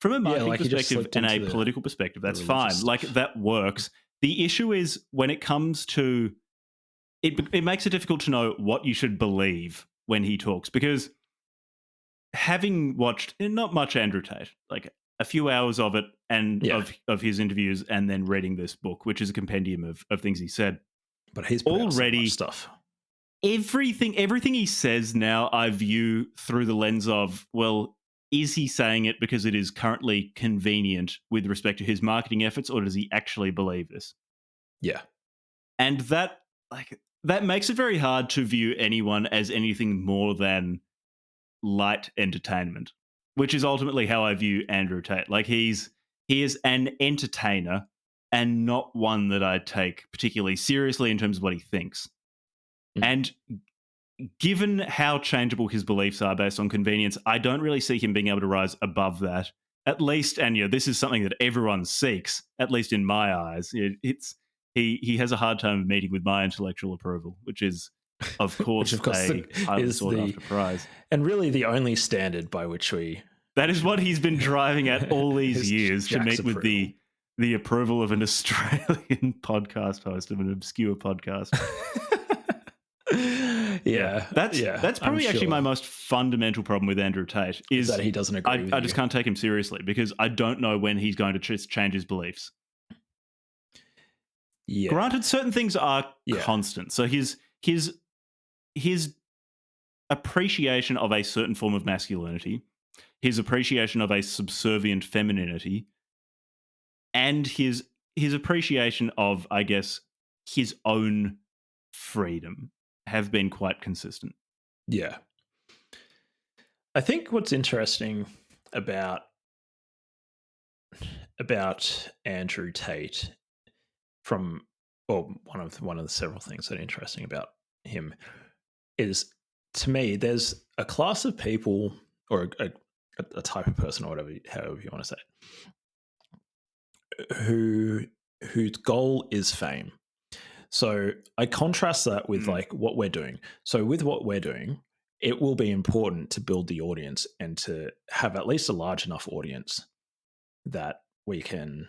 From a marketing perspective and a political perspective, that's fine. Like, that works. The issue is when it comes to it makes it difficult to know what you should believe when he talks, because having watched not much Andrew Tate, like a few hours of it and of his interviews, and then reading this book, which is a compendium of things he said. But he's put already out so much stuff. Everything he says now I view through the lens of, well, is he saying it because it is currently convenient with respect to his marketing efforts, or does he actually believe this? Yeah. And that makes it very hard to view anyone as anything more than light entertainment, which is ultimately how I view Andrew Tate. Like, he is an entertainer and not one that I take particularly seriously in terms of what he thinks. And given how changeable his beliefs are based on convenience, I don't really see him being able to rise above that. At least, and this is something that everyone seeks, at least in my eyes. He has a hard time meeting with my intellectual approval, which is, of course, a highly sought after prize. And really the only standard by which that is what he's been driving at all these years, to meet with the approval of an Australian podcast host of an obscure podcast. That's probably actually my most fundamental problem with Andrew Tate is that he doesn't agree with I just can't take him seriously because I don't know when he's going to just change his beliefs. Yeah. Granted, certain things are constant. So his appreciation of a certain form of masculinity, his appreciation of a subservient femininity, and his appreciation of, I guess, his own freedom have been quite consistent. Yeah. I think what's interesting about Andrew Tate one of the several things that are interesting about him is, to me, there's a class of people or a type of person or whatever, however you want to say it, whose goal is fame. So I contrast that with like what we're doing. So with what we're doing, it will be important to build the audience and to have at least a large enough audience that we can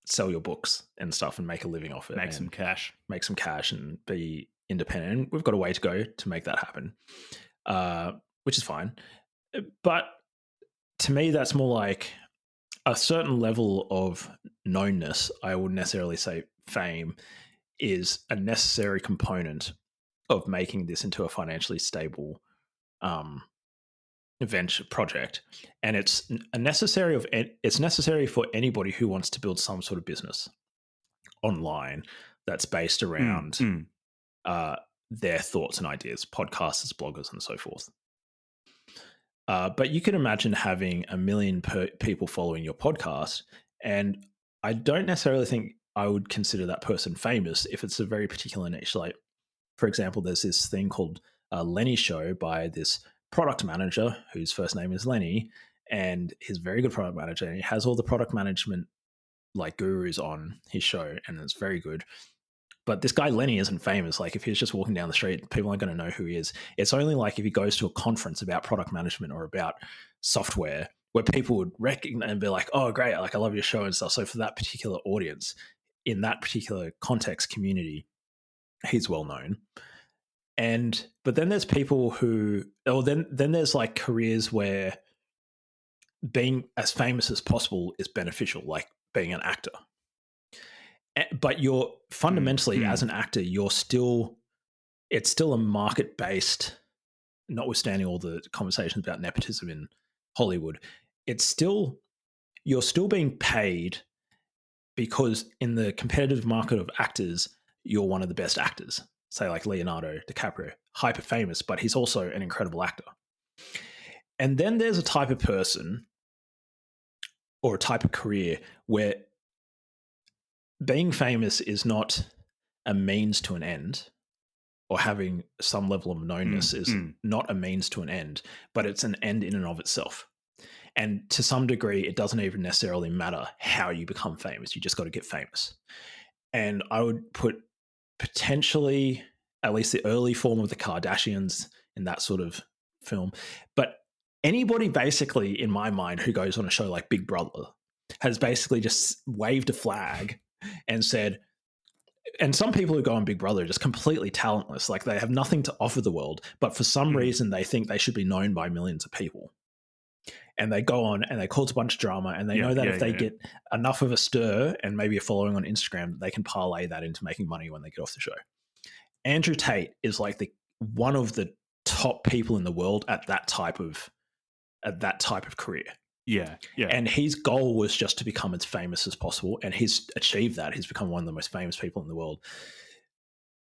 sell your books and stuff and make a living off it. Make some cash and be independent. And we've got a way to go to make that happen, which is fine. But to me, that's more like a certain level of knownness. I wouldn't necessarily say fame is a necessary component of making this into a financially stable venture project, and it's necessary for anybody who wants to build some sort of business online that's based around their thoughts and ideas, podcasters, bloggers, and so forth. But you can imagine having 1 million people following your podcast, and I don't necessarily think I would consider that person famous if it's a very particular niche. Like, for example, there's this thing called Lenny Show by this product manager whose first name is Lenny, and he's a very good product manager, and he has all the product management like gurus on his show, and it's very good. But this guy Lenny isn't famous. Like, if he's just walking down the street, people aren't going to know who he is. It's only like if he goes to a conference about product management or about software where people would recognize and be like, oh, great, like I love your show and stuff. So for that particular audience, in that particular context community, he's well known. But then there's people who, then there's like careers where being as famous as possible is beneficial, like being an actor. But you're fundamentally, as an actor, it's still a market-based, notwithstanding all the conversations about nepotism in Hollywood, you're still being paid because in the competitive market of actors, you're one of the best actors. Say like Leonardo DiCaprio, hyper famous, but he's also an incredible actor. And then there's a type of person or a type of career where being famous is not a means to an end, or having some level of knownness is not a means to an end, but it's an end in and of itself. And to some degree, it doesn't even necessarily matter how you become famous. You just got to get famous. And I would put potentially at least the early form of the Kardashians in that sort of film. But anybody basically, in my mind, who goes on a show like Big Brother has basically just waved a flag and said, and some people who go on Big Brother are just completely talentless. Like, they have nothing to offer the world, but for some reason they think they should be known by millions of people. And they go on and they cause a bunch of drama, and they know that if they get enough of a stir and maybe a following on Instagram, they can parlay that into making money when they get off the show. Andrew Tate is like one of the top people in the world at that type of career. Yeah. And his goal was just to become as famous as possible, and he's achieved that. He's become one of the most famous people in the world.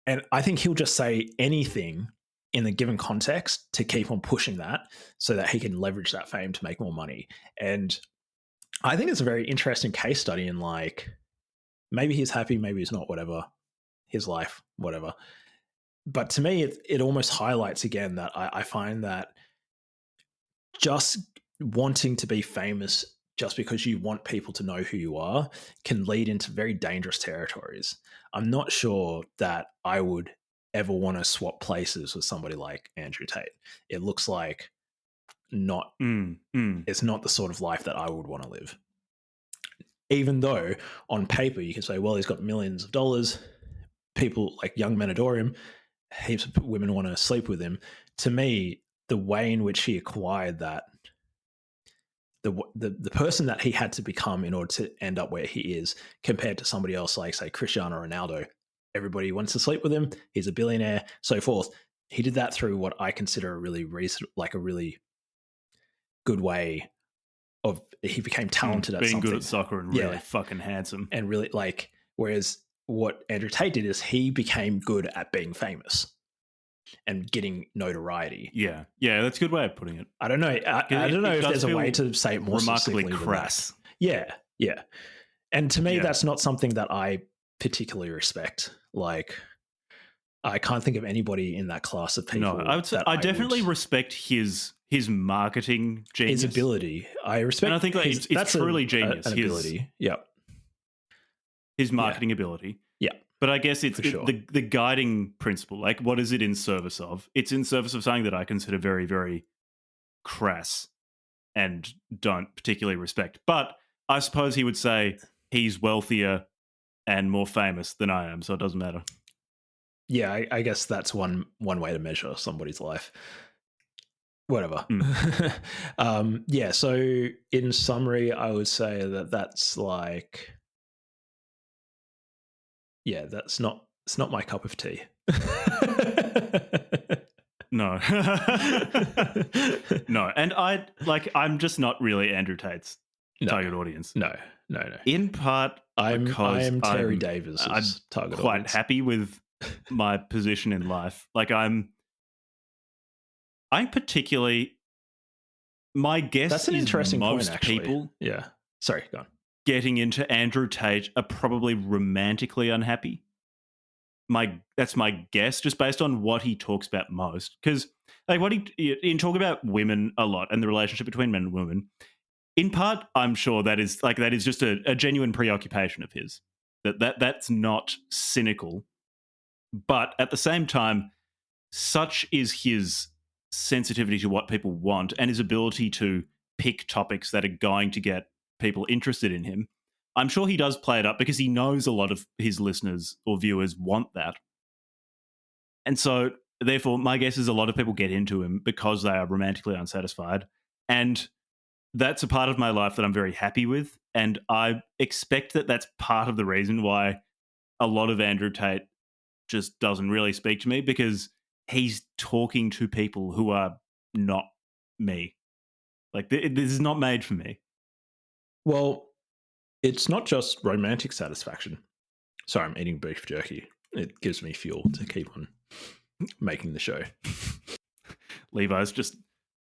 And I think he'll just say anything in the given context to keep on pushing that so that he can leverage that fame to make more money. And I think it's a very interesting case study in, like, maybe he's happy, maybe he's not, whatever, his life, whatever. But to me, it almost highlights again that I find that just wanting to be famous just because you want people to know who you are can lead into very dangerous territories. I'm not sure that I would ever want to swap places with somebody like Andrew Tate. It looks like it's not the sort of life that I would want to live. Even though on paper you can say, well, he's got millions of dollars, people like young men adore him, heaps of women want to sleep with him. To me, the way in which he acquired that, the person that he had to become in order to end up where he is, compared to somebody else like, say, Cristiano Ronaldo, everybody wants to sleep with him, he's a billionaire, so forth. He did that through what I consider a really good way of, he became talented at being something. Good at soccer and really fucking handsome. And really, like, whereas what Andrew Tate did is he became good at being famous and getting notoriety. Yeah, that's a good way of putting it. I don't know. I don't know if there's a way to say it more remarkably succinctly crass. Yeah. And to me, that's not something that I particularly respect. Like, I can't think of anybody in that class of people. No, I would say I definitely respect his marketing genius, his ability. I respect, and I think it's truly genius. An ability. Yep. His marketing ability. Yeah. But I guess it's For sure. the guiding principle. Like, what is it in service of? It's in service of something that I consider very, very crass and don't particularly respect. But I suppose he would say he's wealthier and more famous than I am, so it doesn't matter. Yeah, I guess that's one way to measure somebody's life. Whatever. Yeah, so in summary, I would say that's like, yeah, it's not my cup of tea. No. No. And I'm just not really Andrew Tate's target audience. No. In part because I'm Terry Davis's target quite audience. happy with my position in life. Like I'm particularly, my guess That's an is interesting most point, actually. people Yeah. Sorry, go on. getting into Andrew Tate are probably romantically unhappy. That's my guess, just based on what he talks about most. Because like in talk about women a lot and the relationship between men and women, in part, I'm sure that is just a genuine preoccupation of his. That's not cynical, but at the same time, such is his sensitivity to what people want and his ability to pick topics that are going to get people interested in him. I'm sure he does play it up because he knows a lot of his listeners or viewers want that. And so, therefore, my guess is a lot of people get into him because they are romantically unsatisfied. And that's a part of my life that I'm very happy with. And I expect that that's part of the reason why a lot of Andrew Tate just doesn't really speak to me, because he's talking to people who are not me. Like, this is not made for me. Well, it's not just romantic satisfaction. Sorry, I'm eating beef jerky. It gives me fuel to keep on making the show. Levi's just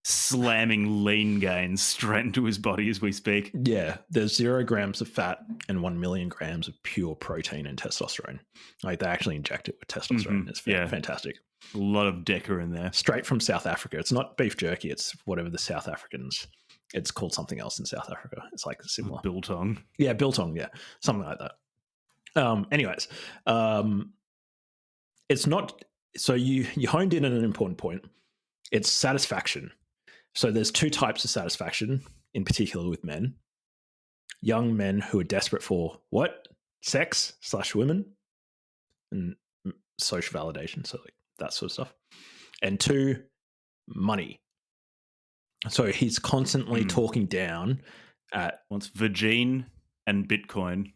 slamming lean gains straight into his body as we speak. Yeah, there's 0 grams of fat and 1 million grams of pure protein and testosterone. Like, they actually inject it with testosterone. It's fantastic. A lot of Deca in there. Straight from South Africa. It's not beef jerky. It's whatever the South Africans... It's called something else in South Africa. It's like similar. Biltong. Yeah, biltong. Yeah, something like that. Anyways, it's not... So you honed in on an important point. It's satisfaction. So there's 2 types of satisfaction, in particular with men. Young men who are desperate for what? Sex/women and social validation. So like that sort of stuff. And 2, money. So he's constantly talking down at... Wants Virgin and Bitcoin.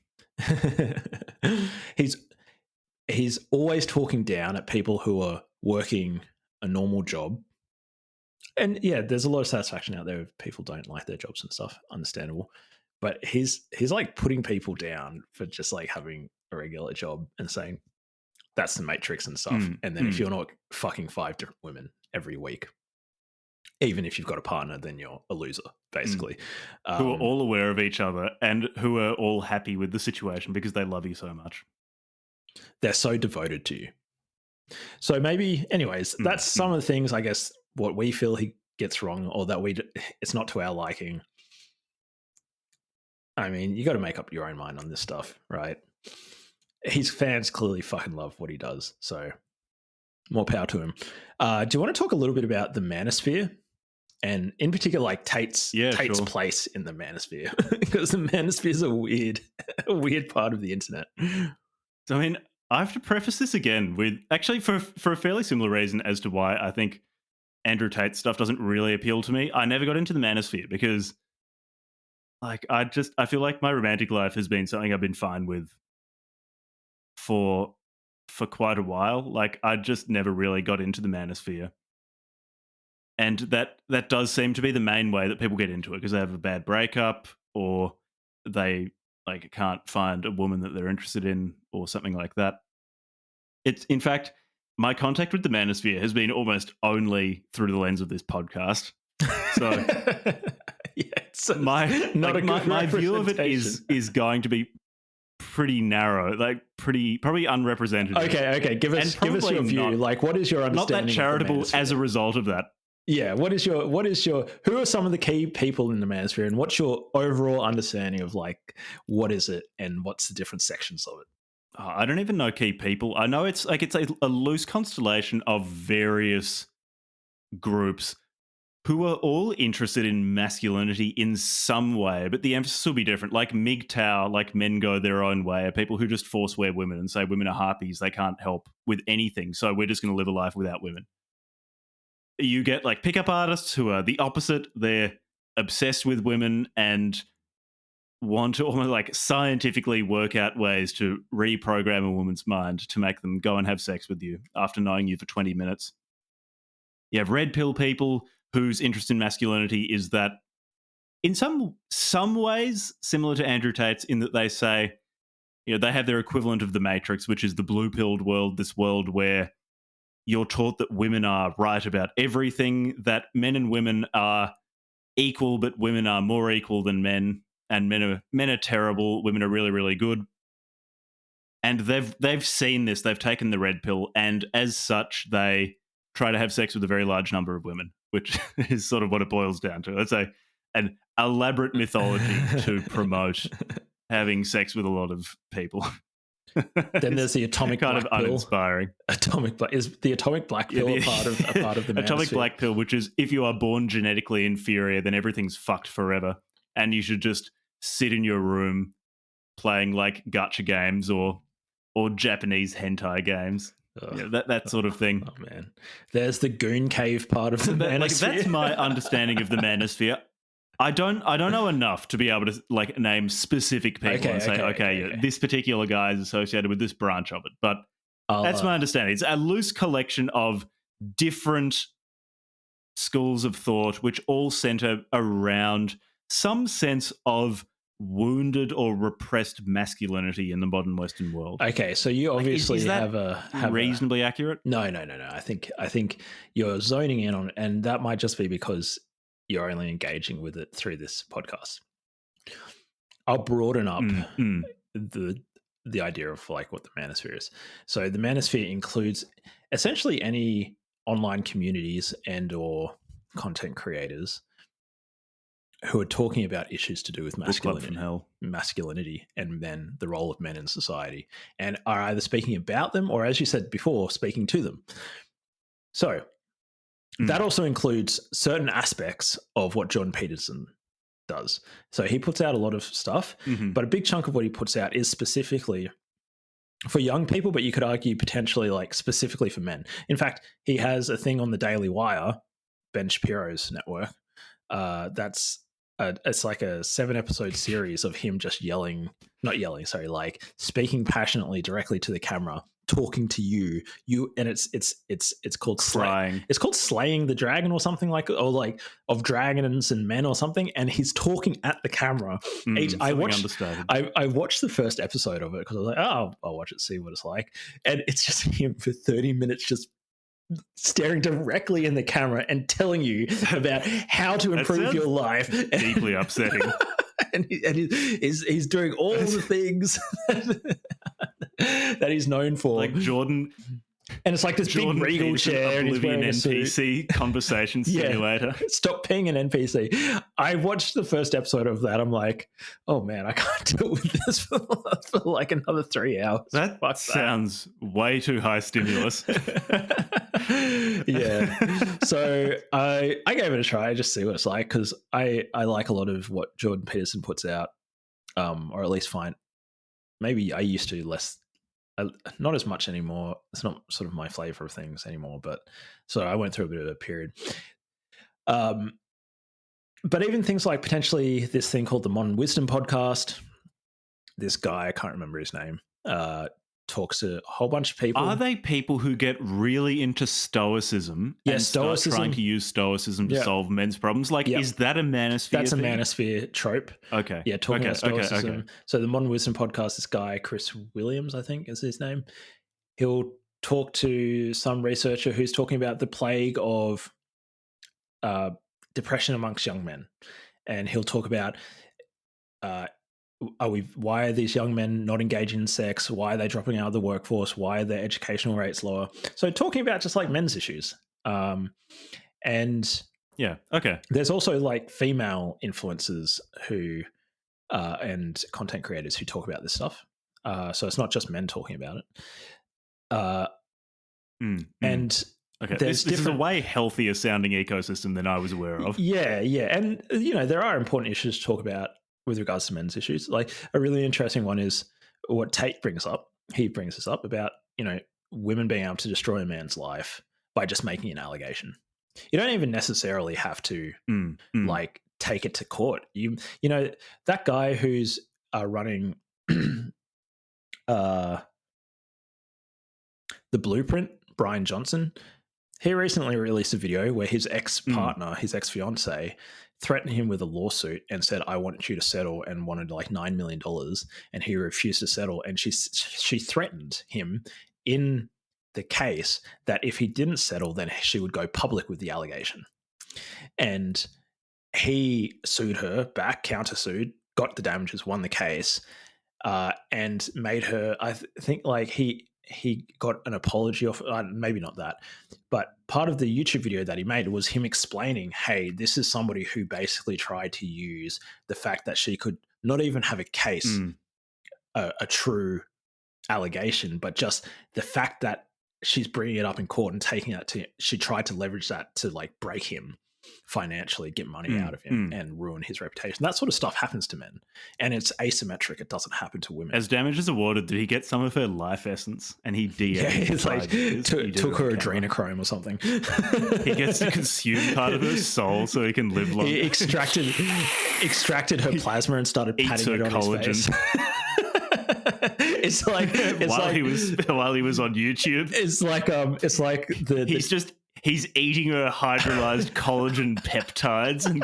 He's always talking down at people who are working a normal job. And yeah, there's a lot of satisfaction out there if people don't like their jobs and stuff. Understandable. But he's like putting people down for just like having a regular job and saying that's the matrix and stuff. And then if you're not fucking 5 different women every week, even if you've got a partner, then you're a loser, basically. Who are all aware of each other and who are all happy with the situation because they love you so much. They're so devoted to you. So maybe, anyways, that's some of the things, I guess, what we feel he gets wrong, or that it's not to our liking. I mean, you got to make up your own mind on this stuff, right? His fans clearly fucking love what he does, so more power to him. Do you want to talk a little bit about the manosphere? And in particular, like Tate's place in the manosphere, because the manosphere is a weird part of the internet. So, I mean, I have to preface this again with actually for a fairly similar reason as to why I think Andrew Tate's stuff doesn't really appeal to me. I never got into the manosphere because, like, I feel like my romantic life has been something I've been fine with for quite a while. Like, I just never really got into the manosphere. And that does seem to be the main way that people get into it, because they have a bad breakup or they like can't find a woman that they're interested in or something like that. It's, in fact, my contact with the manosphere has been almost only through the lens of this podcast. So my view of it is going to be pretty narrow, like probably unrepresented. Okay. Give us your view. Like, what is your understanding? Not that charitable as a result of that. Yeah, who are some of the key people in the manosphere, and what's your overall understanding of, like, what is it and what's the different sections of it? I don't even know key people. I know it's like it's a loose constellation of various groups who are all interested in masculinity in some way, but the emphasis will be different. Like MGTOW, like men go their own way, are people who just forswear women and say women are harpies, they can't help with anything, so we're just going to live a life without women. You get like pickup artists who are the opposite. They're obsessed with women and want to almost like scientifically work out ways to reprogram a woman's mind to make them go and have sex with you after knowing you for 20 minutes. You have red pill people whose interest in masculinity is that in some ways similar to Andrew Tate's, in that they say, they have their equivalent of the Matrix, which is the blue-pilled world, this world where you're taught that women are right about everything, that men and women are equal, but women are more equal than men, and men are terrible, women are really, really good. And they've seen this, they've taken the red pill, and as such, they try to have sex with a very large number of women, which is sort of what it boils down to. It's an elaborate mythology to promote having sex with a lot of people. Then there's the atomic kind black of pill. uninspiring. Is the atomic black pill a part of the manosphere? Atomic black pill, which is if you are born genetically inferior, then everything's fucked forever, and you should just sit in your room playing like gacha games or Japanese hentai games. That sort of thing. Oh man, there's the goon cave part of the manosphere. Like, that's my understanding of the manosphere. I don't know enough to be able to like name specific people and say, okay, this particular guy is associated with this branch of it. But that's my understanding. It's a loose collection of different schools of thought which all center around some sense of wounded or repressed masculinity in the modern Western world. Okay, so you obviously is that have reasonably accurate? No. I think you're zoning in on, and that might just be because you're only engaging with it through this podcast. I'll broaden up the idea of like what the manosphere is. So the manosphere includes essentially any online communities and or content creators who are talking about issues to do with masculinity and men, the role of men in society, and are either speaking about them or, as you said before, speaking to them. So that also includes certain aspects of what Jordan Peterson does. So he puts out a lot of stuff, but a big chunk of what he puts out is specifically for young people, but you could argue potentially like specifically for men. In fact, he has a thing on the Daily Wire, Ben Shapiro's network, it's like a 7-episode series of him just like speaking passionately directly to the camera, talking to you, and it's called Slaying. It's called Slaying the Dragon or something like, or like of dragons and men or something, and he's talking at the camera. I watched the first episode of it because I was like, oh, I'll watch it, see what it's like, and it's just him for 30 minutes just staring directly in the camera and telling you about how to improve your life. Deeply upsetting. and he's doing all the things that he's known for. Like Jordan. And it's like this big regal chair and he's wearing a NPC conversation simulator. Stop paying an NPC. I watched the first episode of that. I'm like, oh man, I can't deal with this for like another 3 hours. That sounds way too high stimulus. Yeah. So I gave it a try, just see what it's like, because I like a lot of what Jordan Peterson puts out, or at least find. Maybe I used to less. Not as much anymore. It's not sort of my flavor of things anymore, but so I went through a bit of a period. But even things like potentially this thing called the Modern Wisdom Podcast, this guy, I can't remember his name, talks to a whole bunch of people. Are they people who get really into stoicism and start trying to use stoicism to solve men's problems? Like, is that a manosphere That's thing? a manosphere trope. Okay. Yeah, talking about stoicism. Okay. So the Modern Wisdom Podcast, this guy, Chris Williams, I think is his name, he'll talk to some researcher who's talking about the plague of depression amongst young men. And he'll talk about why are these young men not engaging in sex? Why are they dropping out of the workforce? Why are their educational rates lower? So talking about just like men's issues. And yeah, okay. There's also like female influencers who and content creators who talk about this stuff. So it's not just men talking about it. And okay, this is a way healthier sounding ecosystem than I was aware of. Yeah. And, there are important issues to talk about with regards to men's issues. Like a really interesting one is what Tate brings up. He brings this up about, women being able to destroy a man's life by just making an allegation. You don't even necessarily have to like take it to court. That guy who's running the Blueprint, Brian Johnson, he recently released a video where his ex-partner, his ex-fiance, threatened him with a lawsuit and said, I want you to settle, and wanted like $9 million. And he refused to settle. And she threatened him in the case that if he didn't settle, then she would go public with the allegation. And he sued her back, countersued, got the damages, won the case, and made her, I think like he got an apology off, maybe not that, but part of the YouTube video that he made was him explaining, hey, this is somebody who basically tried to use the fact that she could not even have a case, a true allegation, but just the fact that she's bringing it up in court and taking it to, she tried to leverage that to like break him financially, get money out of him and ruin his reputation. That sort of stuff happens to men, and it's asymmetric. It doesn't happen to women. As damages awarded, did he get some of her life essence and he it's like took her adrenochrome or something? He gets to consume part of her soul so he can live longer. He extracted her plasma and started patting it on collagen. His face. It's like while he was on YouTube. It's like he's eating her hydrolyzed collagen peptides and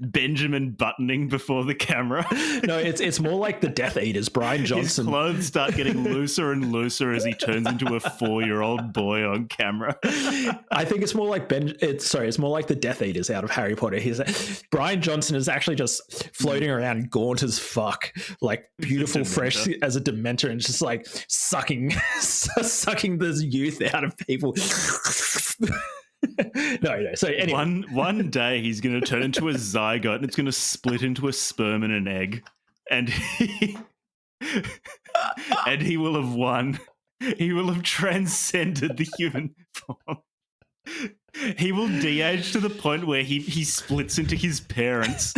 Benjamin buttoning before the camera. No, it's more like the Death Eaters. Brian Johnson. His clothes start getting looser and looser as he turns into a 4-year-old boy on camera. I think it's more like it's more like the Death Eaters out of Harry Potter. Brian Johnson is actually just floating around gaunt as fuck, like beautiful, fresh as a Dementor, and just like sucking the youth out of people. No. So anyway, one day he's going to turn into a zygote and it's going to split into a sperm and an egg, and he will have won. He will have transcended the human form. He will de-age to the point where he splits into his parents,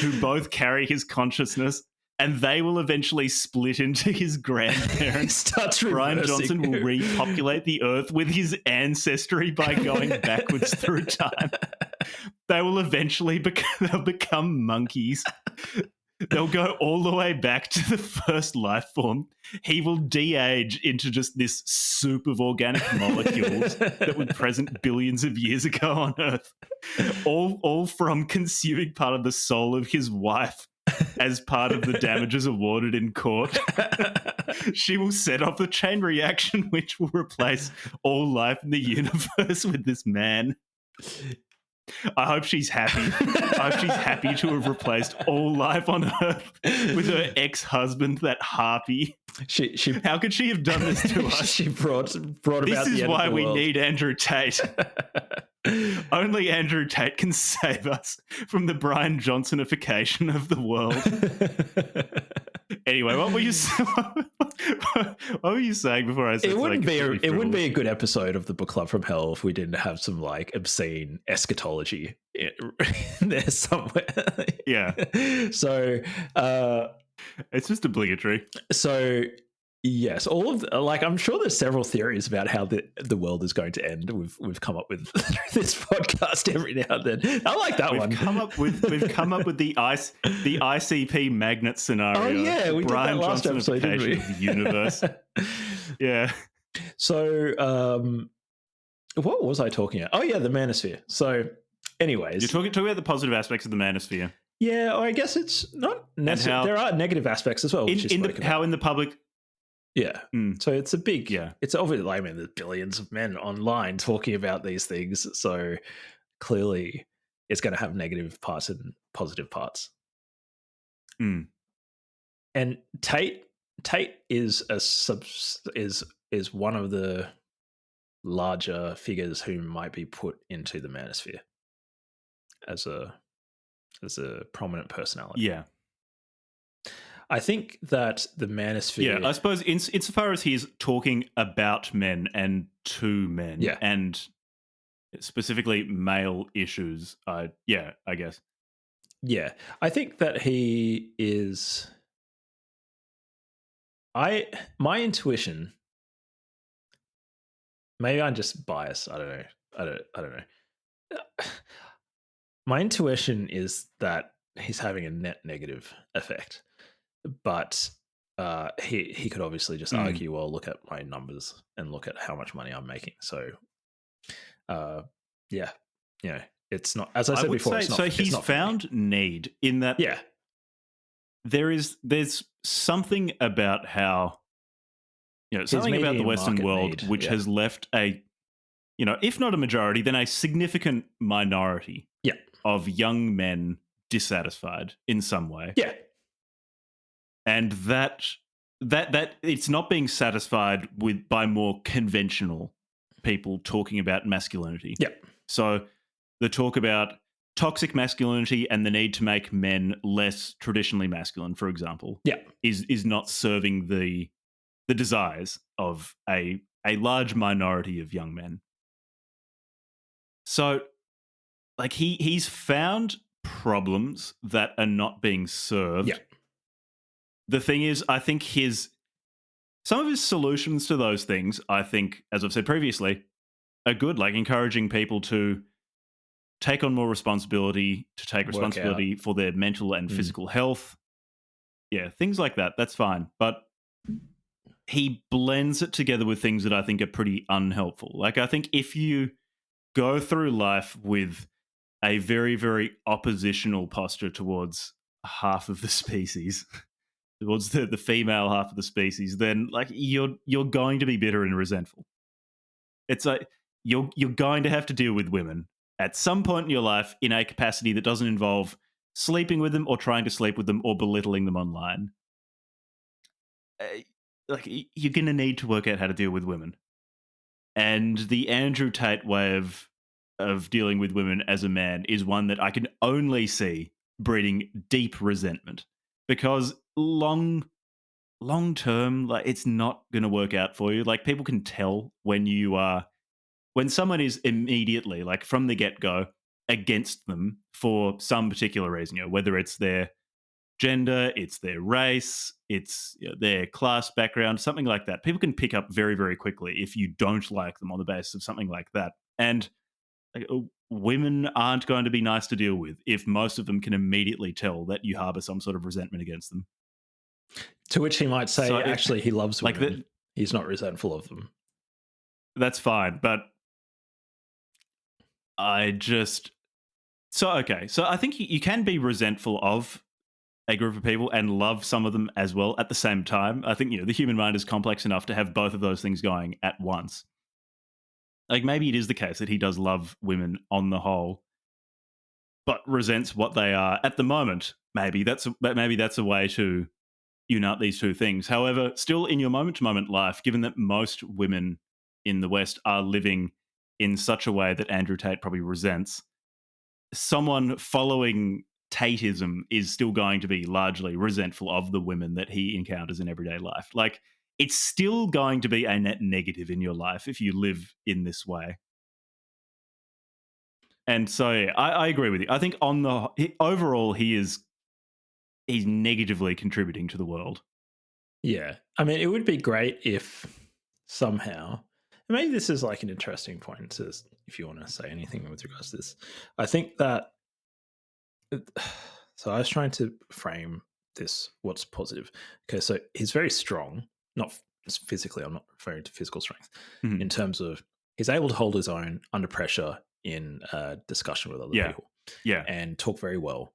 who both carry his consciousness, and they will eventually split into his grandparents. Brian Johnson will repopulate the earth with his ancestry by going backwards through time. They will eventually become monkeys. They'll go all the way back to the first life form. He will de-age into just this soup of organic molecules that were present billions of years ago on Earth, all from consuming part of the soul of his wife as part of the damages awarded in court. She will set off a chain reaction which will replace all life in the universe with this man. I hope she's happy. I hope she's happy to have replaced all life on Earth with her ex-husband, that harpy. How could she have done this to us? She brought about this is the end why of the we world. need Andrew Tate. Only Andrew Tate can save us from the Brian Johnsonification of the world. Anyway, what were you saying before I said it wouldn't be a good episode of the Book Club from Hell if we didn't have some like obscene eschatology in there somewhere. Yeah. So it's just obligatory. So yes, all of I'm sure there's several theories about how the world is going to end. We've come up with this podcast every now and then. I like that one. We've come up with the ICP magnet scenario. Oh yeah, we Brian did that last episode, didn't we? Of the universe. Yeah. So what was I talking about? Oh yeah, the manosphere. So anyways, you're talking about the positive aspects of the manosphere. Yeah, I guess it's not necessarily. There are negative aspects as well. In the public. Yeah. So it's a big, it's obviously, there's billions of men online talking about these things. So clearly it's going to have negative parts and positive parts. And Tate is is one of the larger figures who might be put into the manosphere as a prominent personality. Yeah. I think that the manosphere. Yeah, I suppose insofar as he's talking about men and to men, Yeah. and specifically male issues, I guess. Yeah, I think that he is. My intuition. Maybe I'm just biased. I don't know. I don't know. My intuition is that he's having a net negative effect, but he could obviously just argue, well, look at my numbers and look at how much money I'm making. So, yeah, it's not, as I said before. It's not, so he's found need in that. Yeah, there's something about how something about the Western world which has left a if not a majority, then a significant minority of young men dissatisfied in some way. Yeah. And that it's not being satisfied by more conventional people talking about masculinity. Yeah. So the talk about toxic masculinity and the need to make men less traditionally masculine, for example, is not serving the desires of a large minority of young men. So, like, he's found problems that are not being served. Yeah. The thing is, I think some of his solutions to those things, I think, as I've said previously, are good, like encouraging people to take on more responsibility, to take responsibility for their mental and physical health. Yeah, things like that. That's fine. But he blends it together with things that I think are pretty unhelpful. Like, I think if you go through life with a very, very oppositional posture towards half of the species, towards the female half of the species, then like you're going to be bitter and resentful. It's like you're going to have to deal with women at some point in your life in a capacity that doesn't involve sleeping with them or trying to sleep with them or belittling them online. Like, you're going to need to work out how to deal with women. And the Andrew Tate way of dealing with women as a man is one that I can only see breeding deep resentment, because long term, like, it's not going to work out for you. Like, people can tell when someone is immediately, like, from the get-go against them for some particular reason, whether it's their gender, it's their race, it's their class background, something like that. People can pick up very, very quickly if you don't like them on the basis of something like that. And women aren't going to be nice to deal with if most of them can immediately tell that you harbor some sort of resentment against them. To which he might say, actually, he loves women. He's not resentful of them. That's fine, but so I think you can be resentful of a group of people and love some of them as well at the same time. I think the human mind is complex enough to have both of those things going at once. Like, maybe it is the case that he does love women on the whole, but resents what they are at the moment. Maybe that's a way to unite these two things. However, still in your moment-to-moment life, given that most women in the West are living in such a way that Andrew Tate probably resents, someone following Tateism is still going to be largely resentful of the women that he encounters in everyday life. Like, it's still going to be a net negative in your life if you live in this way. And so, yeah, I agree with you. I think overall, he's negatively contributing to the world. Yeah. I mean, it would be great if somehow, maybe this is like an interesting point if you want to say anything with regards to this. I think that, so I was trying to frame this, what's positive. Okay, so he's very strong, not physically, I'm not referring to physical strength, in terms of he's able to hold his own under pressure in a discussion with other people. Yeah. And talk very well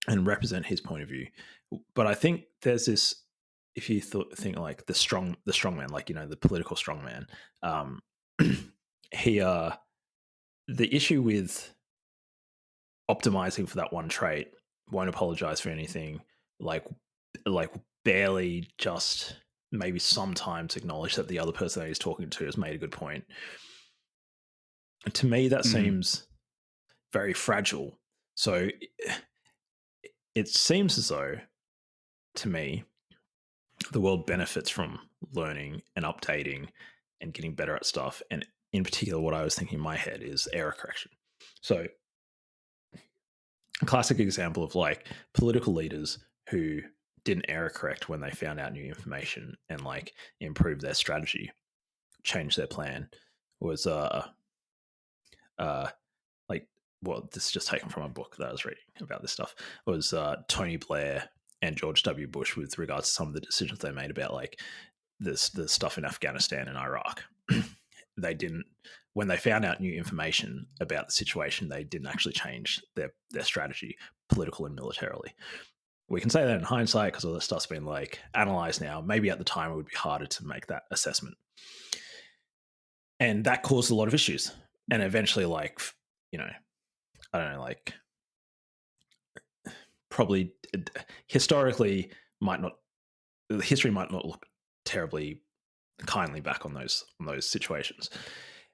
and represent his point of view. But I think there's this, if you think like the strong man, like, the political strong man, the issue with optimizing for that one trait, won't apologize for anything, like barely just maybe sometimes acknowledge that the other person that he's talking to has made a good point. And to me, that seems very fragile. So it seems as though to me, the world benefits from learning and updating and getting better at stuff. And in particular, what I was thinking in my head is error correction. So a classic example of like political leaders who didn't error correct when they found out new information and like improved their strategy, changed their plan, was like, well, this is just taken from a book that I was reading about this stuff, was Tony Blair and George W. Bush with regards to some of the decisions they made about like the stuff in Afghanistan and Iraq. They didn't, when they found out new information about the situation, they didn't actually change their strategy, political and militarily. We can say that in hindsight because all this stuff's been like analyzed now. Maybe at the time it would be harder to make that assessment. And that caused a lot of issues. And eventually, like, you know, I don't know, like probably historically history might not look terribly kindly back on those situations.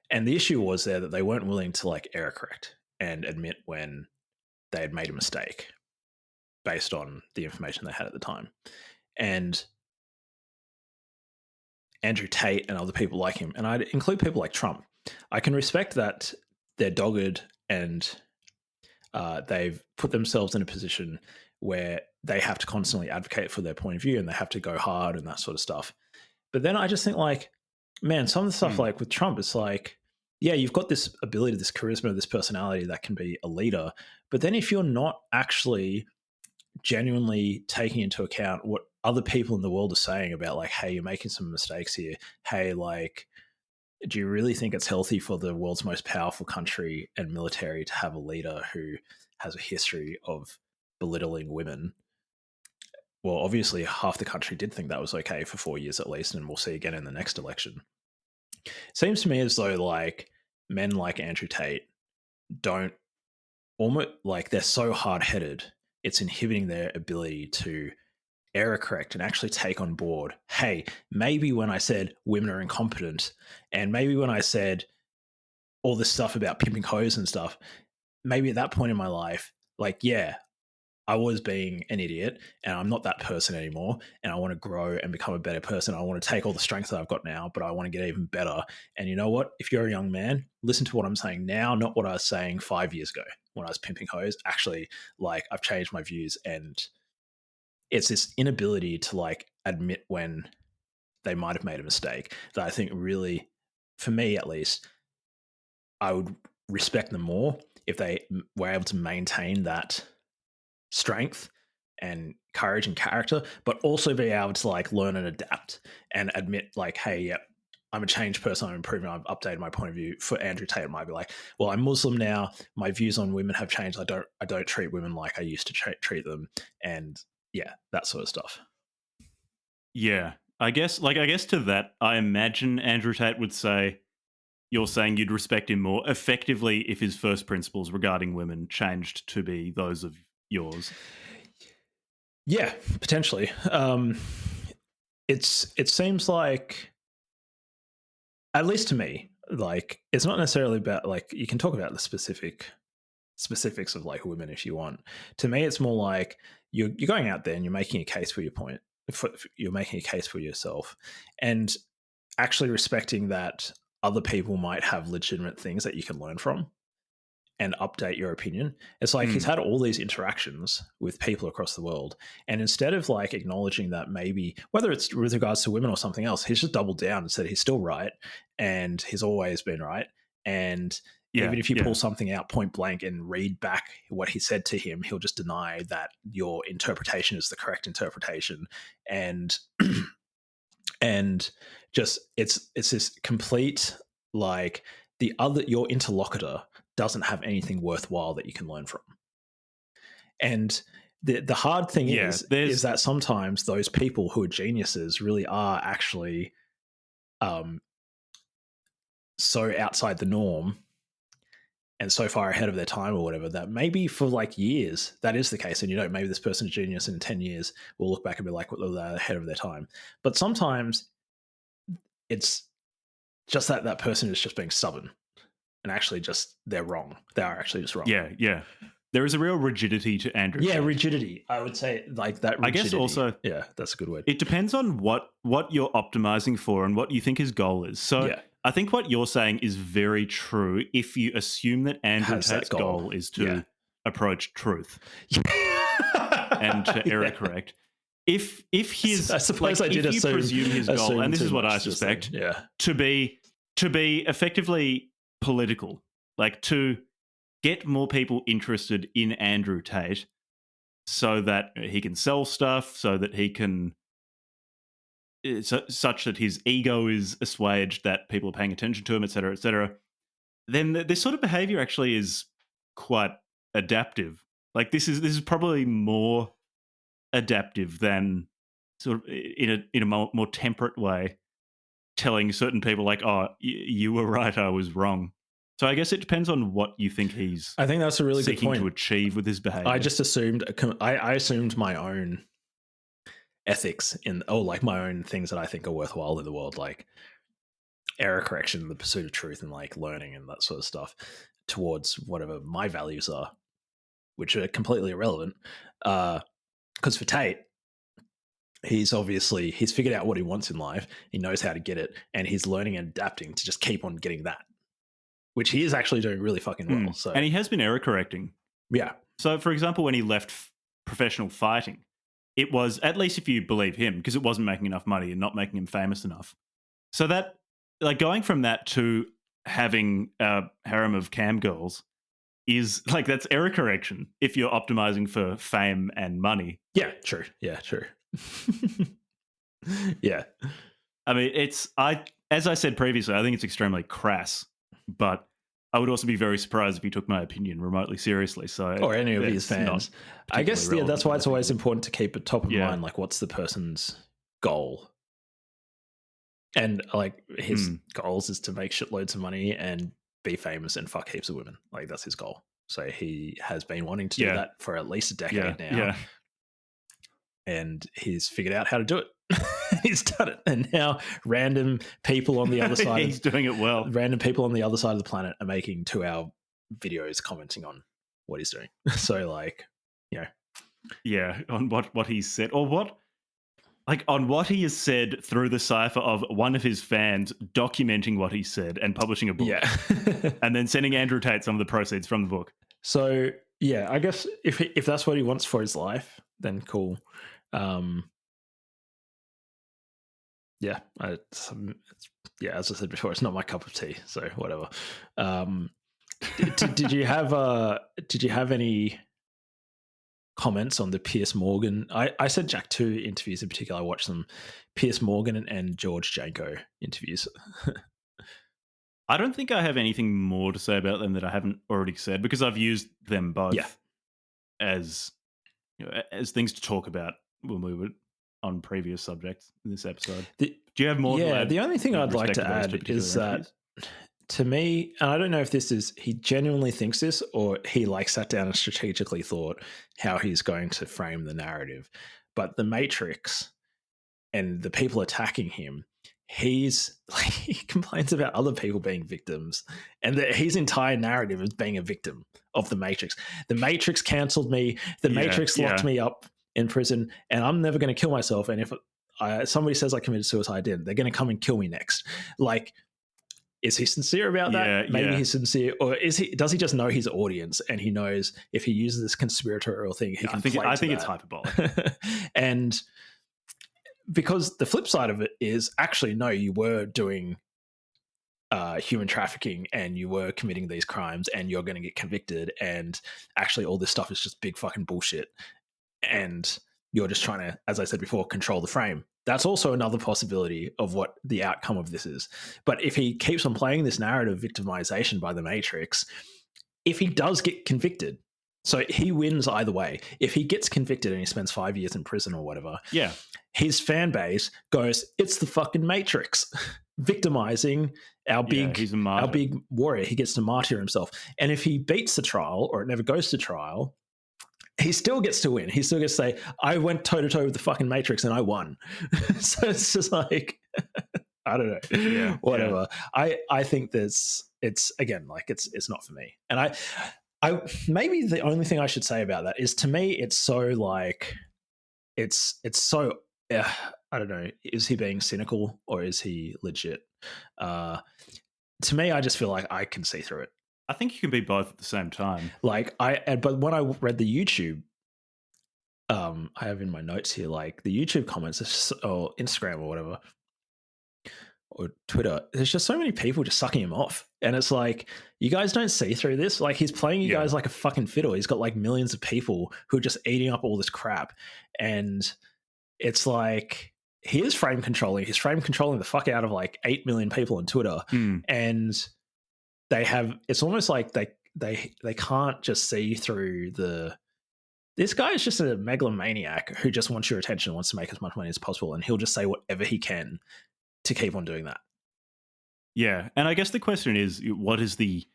And the issue was there that they weren't willing to like error correct and admit when they had made a mistake based on the information they had at the time. And Andrew Tate and other people like him, and I'd include people like Trump, I can respect that they're dogged and they've put themselves in a position where they have to constantly advocate for their point of view and they have to go hard and that sort of stuff. But then I just think like, man, some of the stuff like with Trump, it's like, yeah, you've got this ability, this charisma, this personality that can be a leader. But then if you're not actually genuinely taking into account what other people in the world are saying about like, hey, you're making some mistakes here. Hey, like, do you really think it's healthy for the world's most powerful country and military to have a leader who has a history of belittling women? Well, obviously half the country did think that was okay for 4 years at least, and we'll see again in the next election. Seems to me as though like men like Andrew Tate don't, almost like they're so hard-headed, it's inhibiting their ability to error correct and actually take on board, hey, maybe when I said women are incompetent and maybe when I said all this stuff about pimping hoes and stuff, maybe at that point in my life, like, yeah, I was being an idiot and I'm not that person anymore. And I want to grow and become a better person. I want to take all the strengths that I've got now, but I want to get even better. And you know what? If you're a young man, listen to what I'm saying now, not what I was saying 5 years ago when I was pimping hoes. Actually, like, I've changed my views, and it's this inability to like admit when they might have made a mistake that I think really, for me at least, I would respect them more if they were able to maintain that strength and courage and character, but also be able to like learn and adapt and admit like, hey, yeah, I'm a changed person, I'm improving, I've updated my point of view. For Andrew Tate, it might be like, well, I'm Muslim now, my views on women have changed, I don't treat women like I used to treat them, and yeah, that sort of stuff. Yeah, I guess to that, I imagine Andrew Tate would say, you're saying you'd respect him more effectively if his first principles regarding women changed to be those of yours. Yeah, potentially. It seems like, at least to me, like, it's not necessarily about like, you can talk about the specifics of like women if you want. To me, it's more like you're going out there and you're making a case for your point. You're making a case for yourself, and actually respecting that other people might have legitimate things that you can learn from and update your opinion. It's like he's had all these interactions with people across the world, and instead of like acknowledging that, maybe whether it's with regards to women or something else, he's just doubled down and said he's still right and he's always been right. And even if you pull something out point blank and read back what he said to him, he'll just deny that your interpretation is the correct interpretation. And and just it's this complete, like, your interlocutor doesn't have anything worthwhile that you can learn from. And the hard thing is that sometimes those people who are geniuses really are actually so outside the norm and so far ahead of their time or whatever, that maybe for like years that is the case. And maybe this person's genius in 10 years will look back and be like, well, they're ahead of their time. But sometimes it's just that person is just being stubborn and actually just they're wrong. They are actually just wrong. Yeah. there is a real rigidity to Andrew. Yeah, Tate. rigidity. I would say like that rigidity. I guess also, yeah, that's a good word. it depends on what you're optimizing for and what you think his goal is. So Yeah. I think what you're saying is very true if you assume that Andrew Has that Tate's goal. goal is to Yeah. approach truth and to error correct. If his, I suppose I if did you assume, presume his goal, and this too is what I much just suspect, then. Yeah. to be effectively political, like to get more people interested in Andrew Tate so that he can sell stuff, so that he can, such that his ego is assuaged, that people are paying attention to him, etc., then this sort of behavior actually is quite adaptive. Like this is probably more adaptive than sort of in a more temperate way, telling certain people like, "Oh, you were right, I was wrong." So I guess it depends on what you think he's. I think that's a really good seeking point. to achieve with his behavior. I just assumed I assumed my own ethics like my own things that I think are worthwhile in the world, like error correction, the pursuit of truth, and like learning and that sort of stuff, towards whatever my values are, which are completely irrelevant. Because for Tate, he's figured out what he wants in life. He knows how to get it, and he's learning and adapting to just keep on getting that, which he is actually doing really fucking well. So, and he has been error correcting. Yeah. So, for example, when he left professional fighting, it was, at least if you believe him, because it wasn't making enough money and not making him famous enough. So that, like, going from that to having a harem of cam girls is like, that's error correction if you're optimizing for fame and money. Yeah, true. Yeah, true. Yeah. I mean, as I said previously, I think it's extremely crass, but I would also be very surprised if he took my opinion remotely seriously. So, or any of his fans. I guess, yeah, that's why it's always important to keep it top of mind. Like, what's the person's goal? And like, his goals is to make shitloads of money and be famous and fuck heaps of women. Like, that's his goal. So he has been wanting to do that for at least a decade now. Yeah. And he's figured out how to do it. He's done it. And now random people on the other side he's doing it well. Random people on the other side of the planet are making 2-hour videos commenting on what he's doing. So, like, you know. Yeah, on what he said, or on what he has said through the cipher of one of his fans documenting what he said and publishing a book. Yeah. And then sending Andrew Tate some of the proceeds from the book. So, yeah, I guess if that's what he wants for his life, then cool. Yeah, as I said before, it's not my cup of tea, so whatever. Did you have any comments on the Piers Morgan? I said Jack 2 interviews in particular. I watched them, Piers Morgan and George Janko interviews. I don't think I have anything more to say about them that I haven't already said, because I've used them both as things to talk about when we were on previous subjects in this episode. Do you have more to add? The only thing I'd like to add is that, to me, and I don't know if this is, he genuinely thinks this, or he like sat down and strategically thought how he's going to frame the narrative, but the Matrix and the people attacking him, he's like, he complains about other people being victims, and that his entire narrative is being a victim of the Matrix. The Matrix cancelled me. The Matrix locked me up in prison, and I'm never going to kill myself. And if somebody says I committed suicide, they're going to come and kill me next. Like, is he sincere about that? Maybe he's sincere, or does he just know his audience, and he knows if he uses this conspiratorial thing, he can play to that. I think it's hyperbolic. And because the flip side of it is, actually, no, you were doing human trafficking and you were committing these crimes and you're going to get convicted, and actually all this stuff is just big fucking bullshit, and you're just trying to, as I said before, control the frame. That's also another possibility of what the outcome of this is. But if he keeps on playing this narrative victimization by the Matrix, if he does get convicted, so he wins either way. If he gets convicted and he spends 5 years in prison or whatever, his fan base goes, it's the fucking Matrix victimizing our big warrior. He gets to martyr himself. And if he beats the trial, or it never goes to trial, he still gets to win. He still gets to say, I went toe-to-toe with the fucking Matrix and I won. So it's just like, I don't know. Whatever. I think it's again, like, it's not for me. And Maybe the only thing I should say about that is, to me, it's so like it's so I don't know. Is he being cynical or is he legit? To me, I just feel like I can see through it. I think you can be both at the same time. Like but when I read the YouTube, I have in my notes here, like the YouTube comments or Instagram or whatever, or Twitter, there's just so many people just sucking him off. And it's like, you guys don't see through this. Like, he's playing you guys like a fucking fiddle. He's got like millions of people who are just eating up all this crap. And it's like, he is frame controlling. He's frame controlling the fuck out of like 8 million people on Twitter. And it's almost like they can't just see through this guy is just a megalomaniac who just wants your attention, wants to make as much money as possible. And he'll just say whatever he can to keep on doing that. Yeah. And I guess the question is, what is the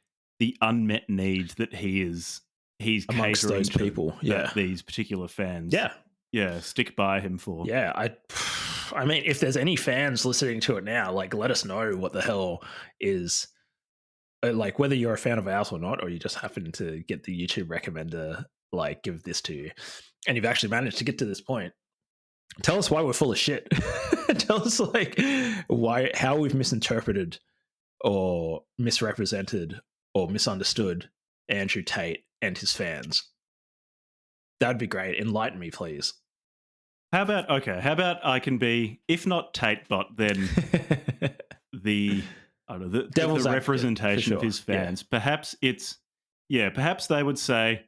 unmet need that he's amongst catering those to people? that these particular fans stick by him for? I mean, if there's any fans listening to it now, like, let us know what the hell is, like, whether you're a fan of ours or not, or you just happen to get the YouTube recommender, like, give this to you, and you've actually managed to get to this point. Tell us why we're full of shit. Tell us, like, how we've misinterpreted or misrepresented or misunderstood Andrew Tate and his fans. That'd be great. Enlighten me, please. How about I can be, if not Tate bot, then the representation of his fans. Perhaps perhaps they would say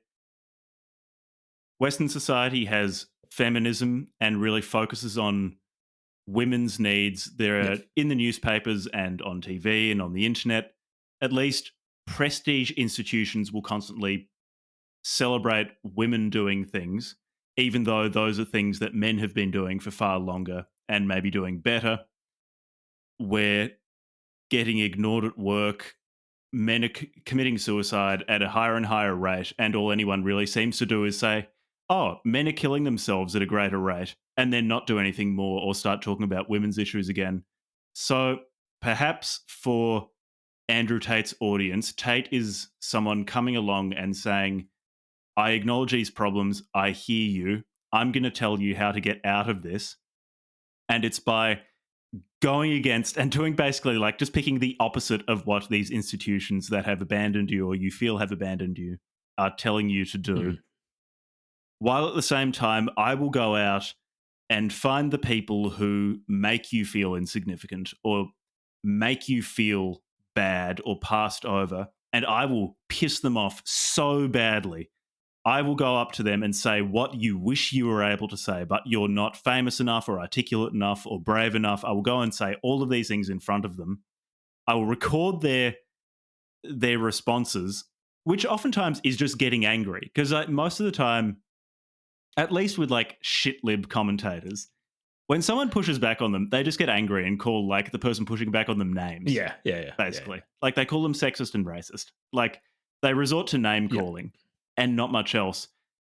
Western society has feminism and really focuses on women's needs. There are, in the newspapers and on TV and on the internet, at least prestige institutions will constantly celebrate women doing things, even though those are things that men have been doing for far longer and maybe doing better. We're getting ignored at work. Men are committing suicide at a higher and higher rate, and all anyone really seems to do is say, oh, men are killing themselves at a greater rate, and then not do anything more or start talking about women's issues again. So perhaps for Andrew Tate's audience, Tate is someone coming along and saying, I acknowledge these problems, I hear you, I'm going to tell you how to get out of this. And it's by going against and doing basically like just picking the opposite of what these institutions that have abandoned you or you feel have abandoned you are telling you to do. While at the same time, I will go out and find the people who make you feel insignificant or make you feel bad or passed over, and I will piss them off so badly. I will go up to them and say what you wish you were able to say, but you're not famous enough or articulate enough or brave enough. I will go and say all of these things in front of them. I will record their responses, which oftentimes is just getting angry, because most of the time, at least with like shit-lib commentators, when someone pushes back on them, they just get angry and call like the person pushing back on them names. Yeah. Basically. Like they call them sexist and racist. Like they resort to name calling and not much else.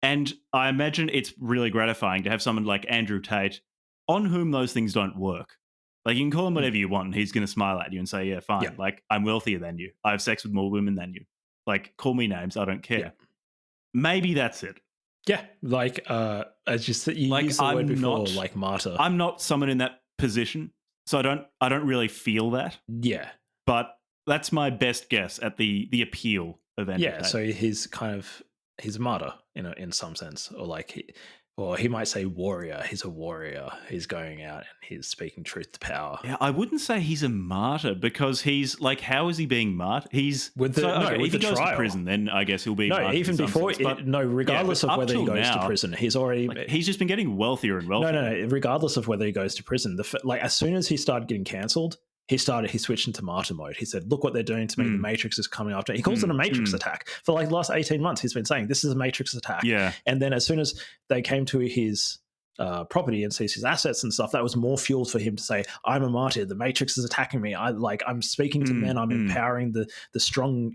And I imagine it's really gratifying to have someone like Andrew Tate on whom those things don't work. Like you can call him whatever you want and he's going to smile at you and say, yeah, fine. Yeah. Like I'm wealthier than you. I have sex with more women than you. Like call me names. I don't care. Yeah. Maybe that's it. Yeah, like as you said, you used the word before, like martyr. I'm not someone in that position, so I don't really feel that. Yeah, but that's my best guess at the appeal of Andrew Tate. So he's a martyr in some sense, or he might say warrior. He's a warrior. He's going out and he's speaking truth to power. Yeah, I wouldn't say he's a martyr because he's like, how is he being martyred? He's if he goes to prison, then I guess he'll be martyred even before. Regardless of whether he goes to prison, he's already he's just been getting wealthier and wealthier. No. Regardless of whether he goes to prison, as soon as he started getting cancelled, he switched into martyr mode. He said, look what they're doing to me. The Matrix is coming after. He calls it a Matrix attack. For like the last 18 months, he's been saying this is a Matrix attack. Yeah. And then as soon as they came to his property and seized his assets and stuff, that was more fuel for him to say, I'm a martyr. The Matrix is attacking me. I'm speaking to men. I'm empowering the strong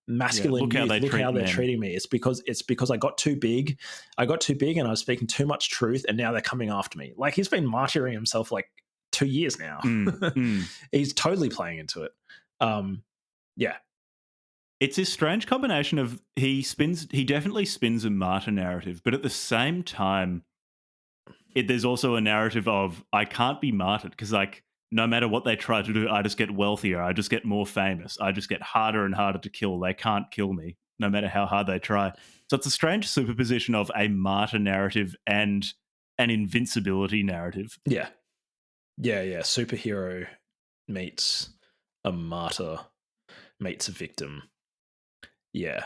masculine youth. Look how they're treating me. It's because I got too big. I and I was speaking too much truth, and now they're coming after me. Like he's been martyring himself like 2 years now. He's totally playing into it. Yeah. It's this strange combination of he definitely spins a martyr narrative, but at the same time, there's also a narrative of I can't be martyred because like no matter what they try to do, I just get wealthier, I just get more famous, I just get harder and harder to kill. They can't kill me no matter how hard they try. So it's a strange superposition of a martyr narrative and an invincibility narrative. Yeah. Superhero meets a martyr meets a victim. Yeah.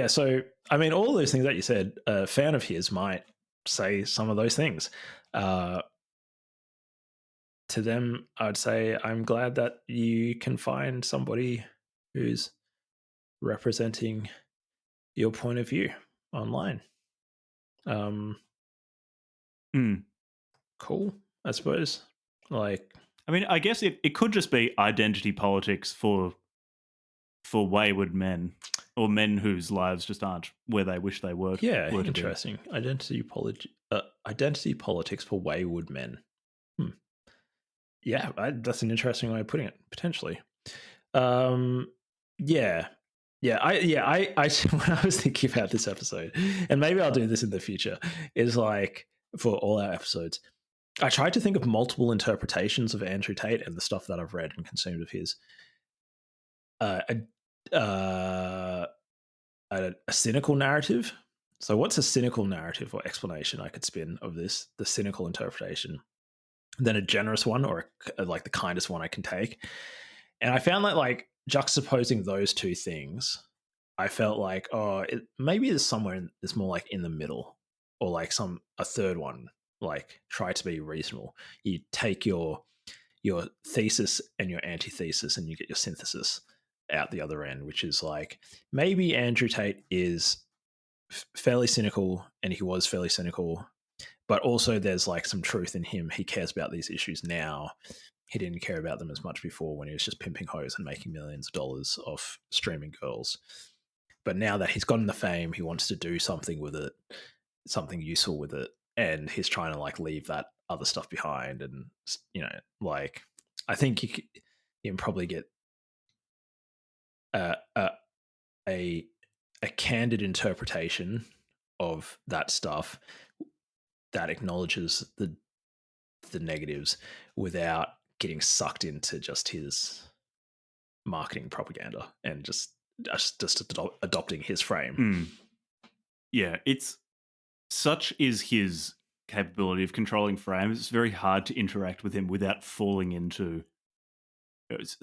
So, I mean, all those things that you said, a fan of his might say some of those things. To them, I would say, I'm glad that you can find somebody who's representing your point of view online. Cool, I suppose. Like, I mean, I guess it could just be identity politics for wayward men or men whose lives just aren't where they wish they were. Yeah, interesting. Identity politics for wayward men. Yeah, that's an interesting way of putting it. Potentially. Yeah. I when I was thinking about this episode, and maybe I'll do this in the future, is like for all our episodes, I tried to think of multiple interpretations of Andrew Tate and the stuff that I've read and consumed of his. A cynical narrative. So what's a cynical narrative or explanation I could spin of this, the cynical interpretation? Then a generous one, or like the kindest one I can take. And I found that like juxtaposing those two things, I felt like, maybe there's somewhere it's more like in the middle, or like a third one, like try to be reasonable. You take your thesis and your antithesis and you get your synthesis out the other end, which is like maybe Andrew Tate is fairly cynical, and he was fairly cynical, but also there's like some truth in him. He cares about these issues now. He didn't care about them as much before when he was just pimping hoes and making millions of dollars off streaming girls. But now that he's gotten the fame, he wants to do something with it, something useful with it. And he's trying to like leave that other stuff behind. And, like, I think you can probably get a candid interpretation of that stuff that acknowledges the negatives without getting sucked into just his marketing propaganda and just adopting his frame. Yeah, it's such is his capability of controlling frames. It's very hard to interact with him without falling into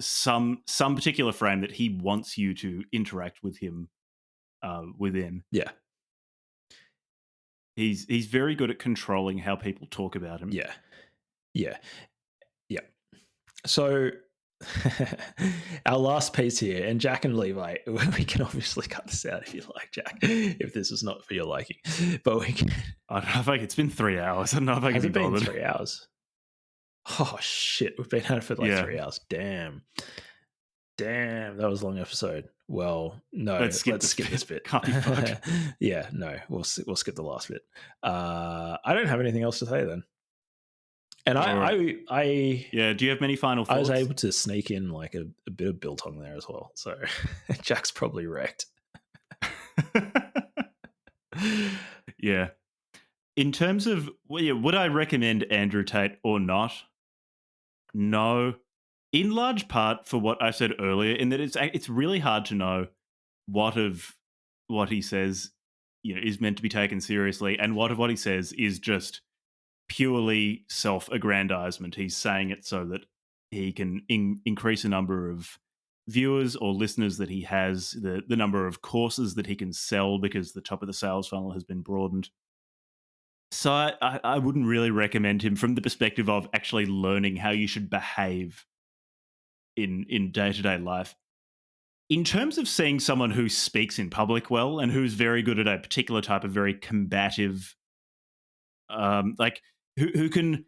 some particular frame that he wants you to interact with him within. Yeah. He's very good at controlling how people talk about him. Yeah. So our last piece here, and Jack and Levi, we can obviously cut this out if you like, Jack, if this is not for your liking. But we can. I don't know if it's been 3 hours. I don't know if I can be bothered. Has it been 3 hours? Oh shit, we've been at it for like 3 hours. Damn, that was a long episode. Well, no, let's skip this bit. Can't be fucked. Yeah, no, we'll skip the last bit. I don't have anything else to say then. And I do you have many final thoughts? I was able to sneak in like a bit of biltong there as well. So Jack's probably wrecked. Yeah. In terms of, would I recommend Andrew Tate or not? No. In large part for what I said earlier, in that it's really hard to know what of what he says, is meant to be taken seriously, and what of what he says is just purely self-aggrandizement. He's saying it so that he can increase the number of viewers or listeners that he has, the number of courses that he can sell because the top of the sales funnel has been broadened. So I wouldn't really recommend him from the perspective of actually learning how you should behave in day-to-day life. In terms of seeing someone who speaks in public well and who's very good at a particular type of very combative, who can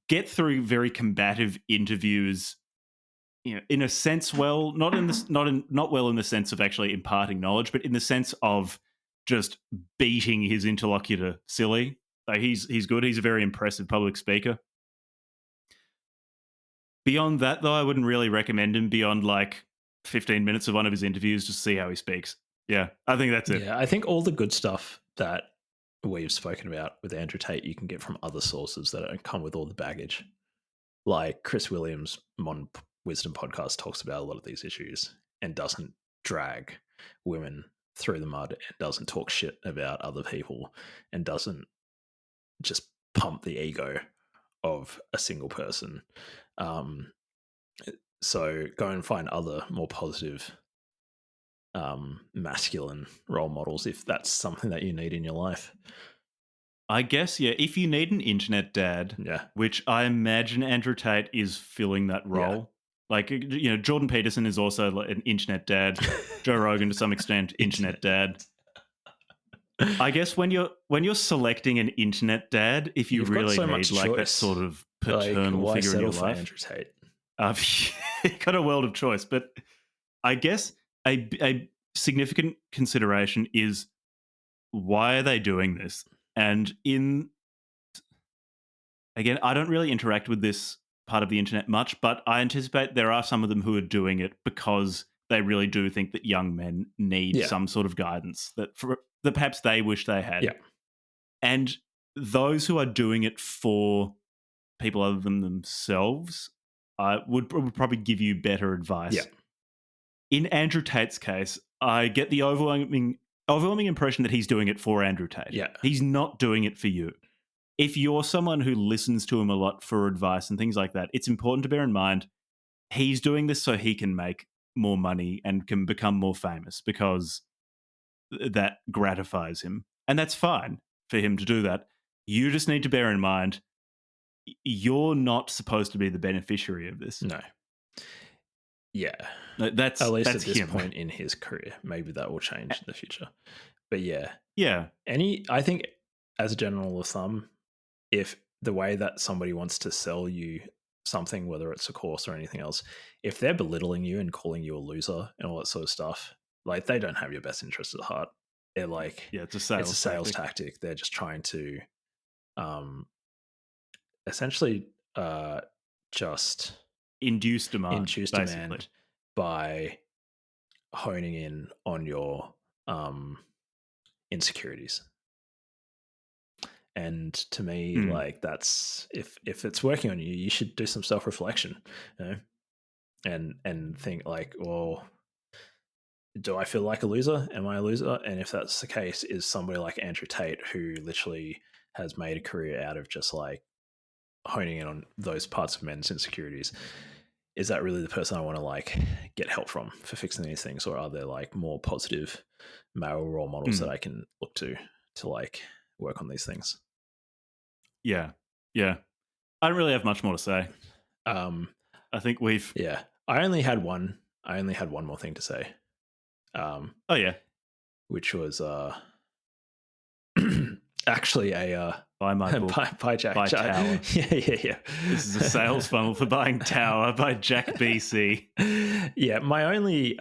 get through very combative interviews, in a sense, well, not well in the sense of actually imparting knowledge, but in the sense of just beating his interlocutor silly. Like he's good. He's a very impressive public speaker. Beyond that, though, I wouldn't really recommend him beyond like 15 minutes of one of his interviews just to see how he speaks. Yeah, I think that's it. Yeah, I think all the good stuff that we've spoken about with Andrew Tate, you can get from other sources that don't come with all the baggage. Like Chris Williams' Modern Wisdom podcast talks about a lot of these issues and doesn't drag women through the mud and doesn't talk shit about other people and doesn't just pump the ego of a single person. So go and find other more positive masculine role models if that's something that you need in your life. I guess, yeah, if you need an internet dad, which I imagine Andrew Tate is filling that role. Yeah. Like, you know, Jordan Peterson is also like an internet dad. Joe Rogan, to some extent, internet dad. I guess when you're selecting an internet dad, if you really need like that sort of paternal figure in your life, Andrew Tate? You've got a world of choice. But I guess a significant consideration is, why are they doing this? And again, I don't really interact with this part of the internet much, but I anticipate there are some of them who are doing it because they really do think that young men need some sort of guidance that perhaps they wish they had. Yeah. And those who are doing it for people other than themselves would probably give you better advice. Yeah. In Andrew Tate's case, I get the overwhelming impression that he's doing it for Andrew Tate. Yeah. He's not doing it for you. If you're someone who listens to him a lot for advice and things like that, it's important to bear in mind he's doing this so he can make more money and can become more famous, because that gratifies him. And that's fine for him to do that. You just need to bear in mind you're not supposed to be the beneficiary of this. No. Yeah. That's at least that's at this him. point in his career. Maybe that will change in the future. But yeah. Yeah. I think as a general rule of thumb, if the way that somebody wants to sell you something, whether it's a course or anything else, if they're belittling you and calling you a loser and all that sort of stuff, like, they don't have your best interest at heart. They're like, it's a sales tactic. They're just trying to essentially just induce demand by honing in on your insecurities. And to me, like, that's if it's working on you, you should do some self-reflection, you know, and think like, well, do I feel like a loser? Am I a loser? And if that's the case, is somebody like Andrew Tate, who literally has made a career out of just like honing in on those parts of men's insecurities, is that really the person I want to like get help from for fixing these things? Or are there like more positive male role models that I can look to like work on these things? Yeah. I don't really have much more to say. I think we've. Yeah, I only had one more thing to say. Oh yeah, which was actually a buy my book, buy Jack buy Tower. Yeah. This is a sales funnel for buying Tower by Jack BC. Yeah, my only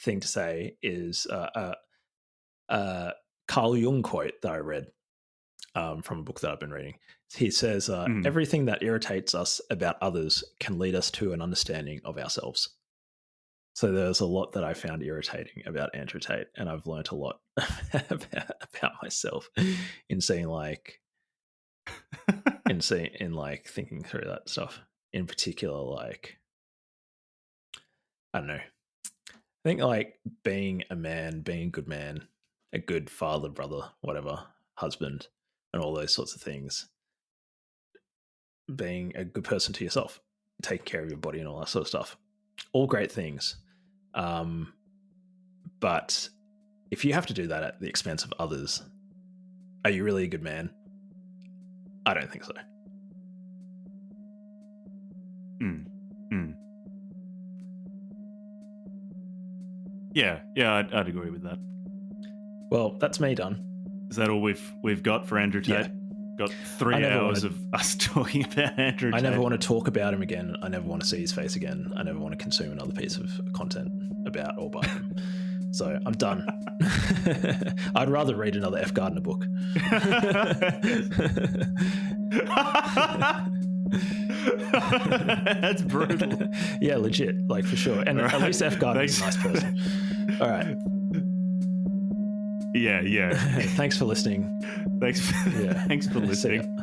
thing to say is Carl Jung quote that I read from a book that I've been reading. He says, everything that irritates us about others can lead us to an understanding of ourselves. So there's a lot that I found irritating about Andrew Tate, and I've learned a lot about myself in seeing like thinking through that stuff. In particular, like, I don't know. I think like being a man, being a good man, a good father, brother, whatever, husband, and all those sorts of things. Being a good person to yourself, taking care of your body and all that sort of stuff. All great things. But if you have to do that at the expense of others, are you really a good man? I don't think so. Yeah, I'd agree with that. Well, that's me done. Is that all we've got for Andrew Tate? Yeah. Got 3 hours of us talking about Andrew Tate. I never want to talk about him again. I never want to see his face again. I never want to consume another piece of content about or by him. So I'm done. I'd rather read another F. Gardner book. That's brutal. Yeah, legit, like for sure. And Right. at least F. Gardner's a nice person. All right. Yeah. Thanks for listening. Thanks for Yeah. listening.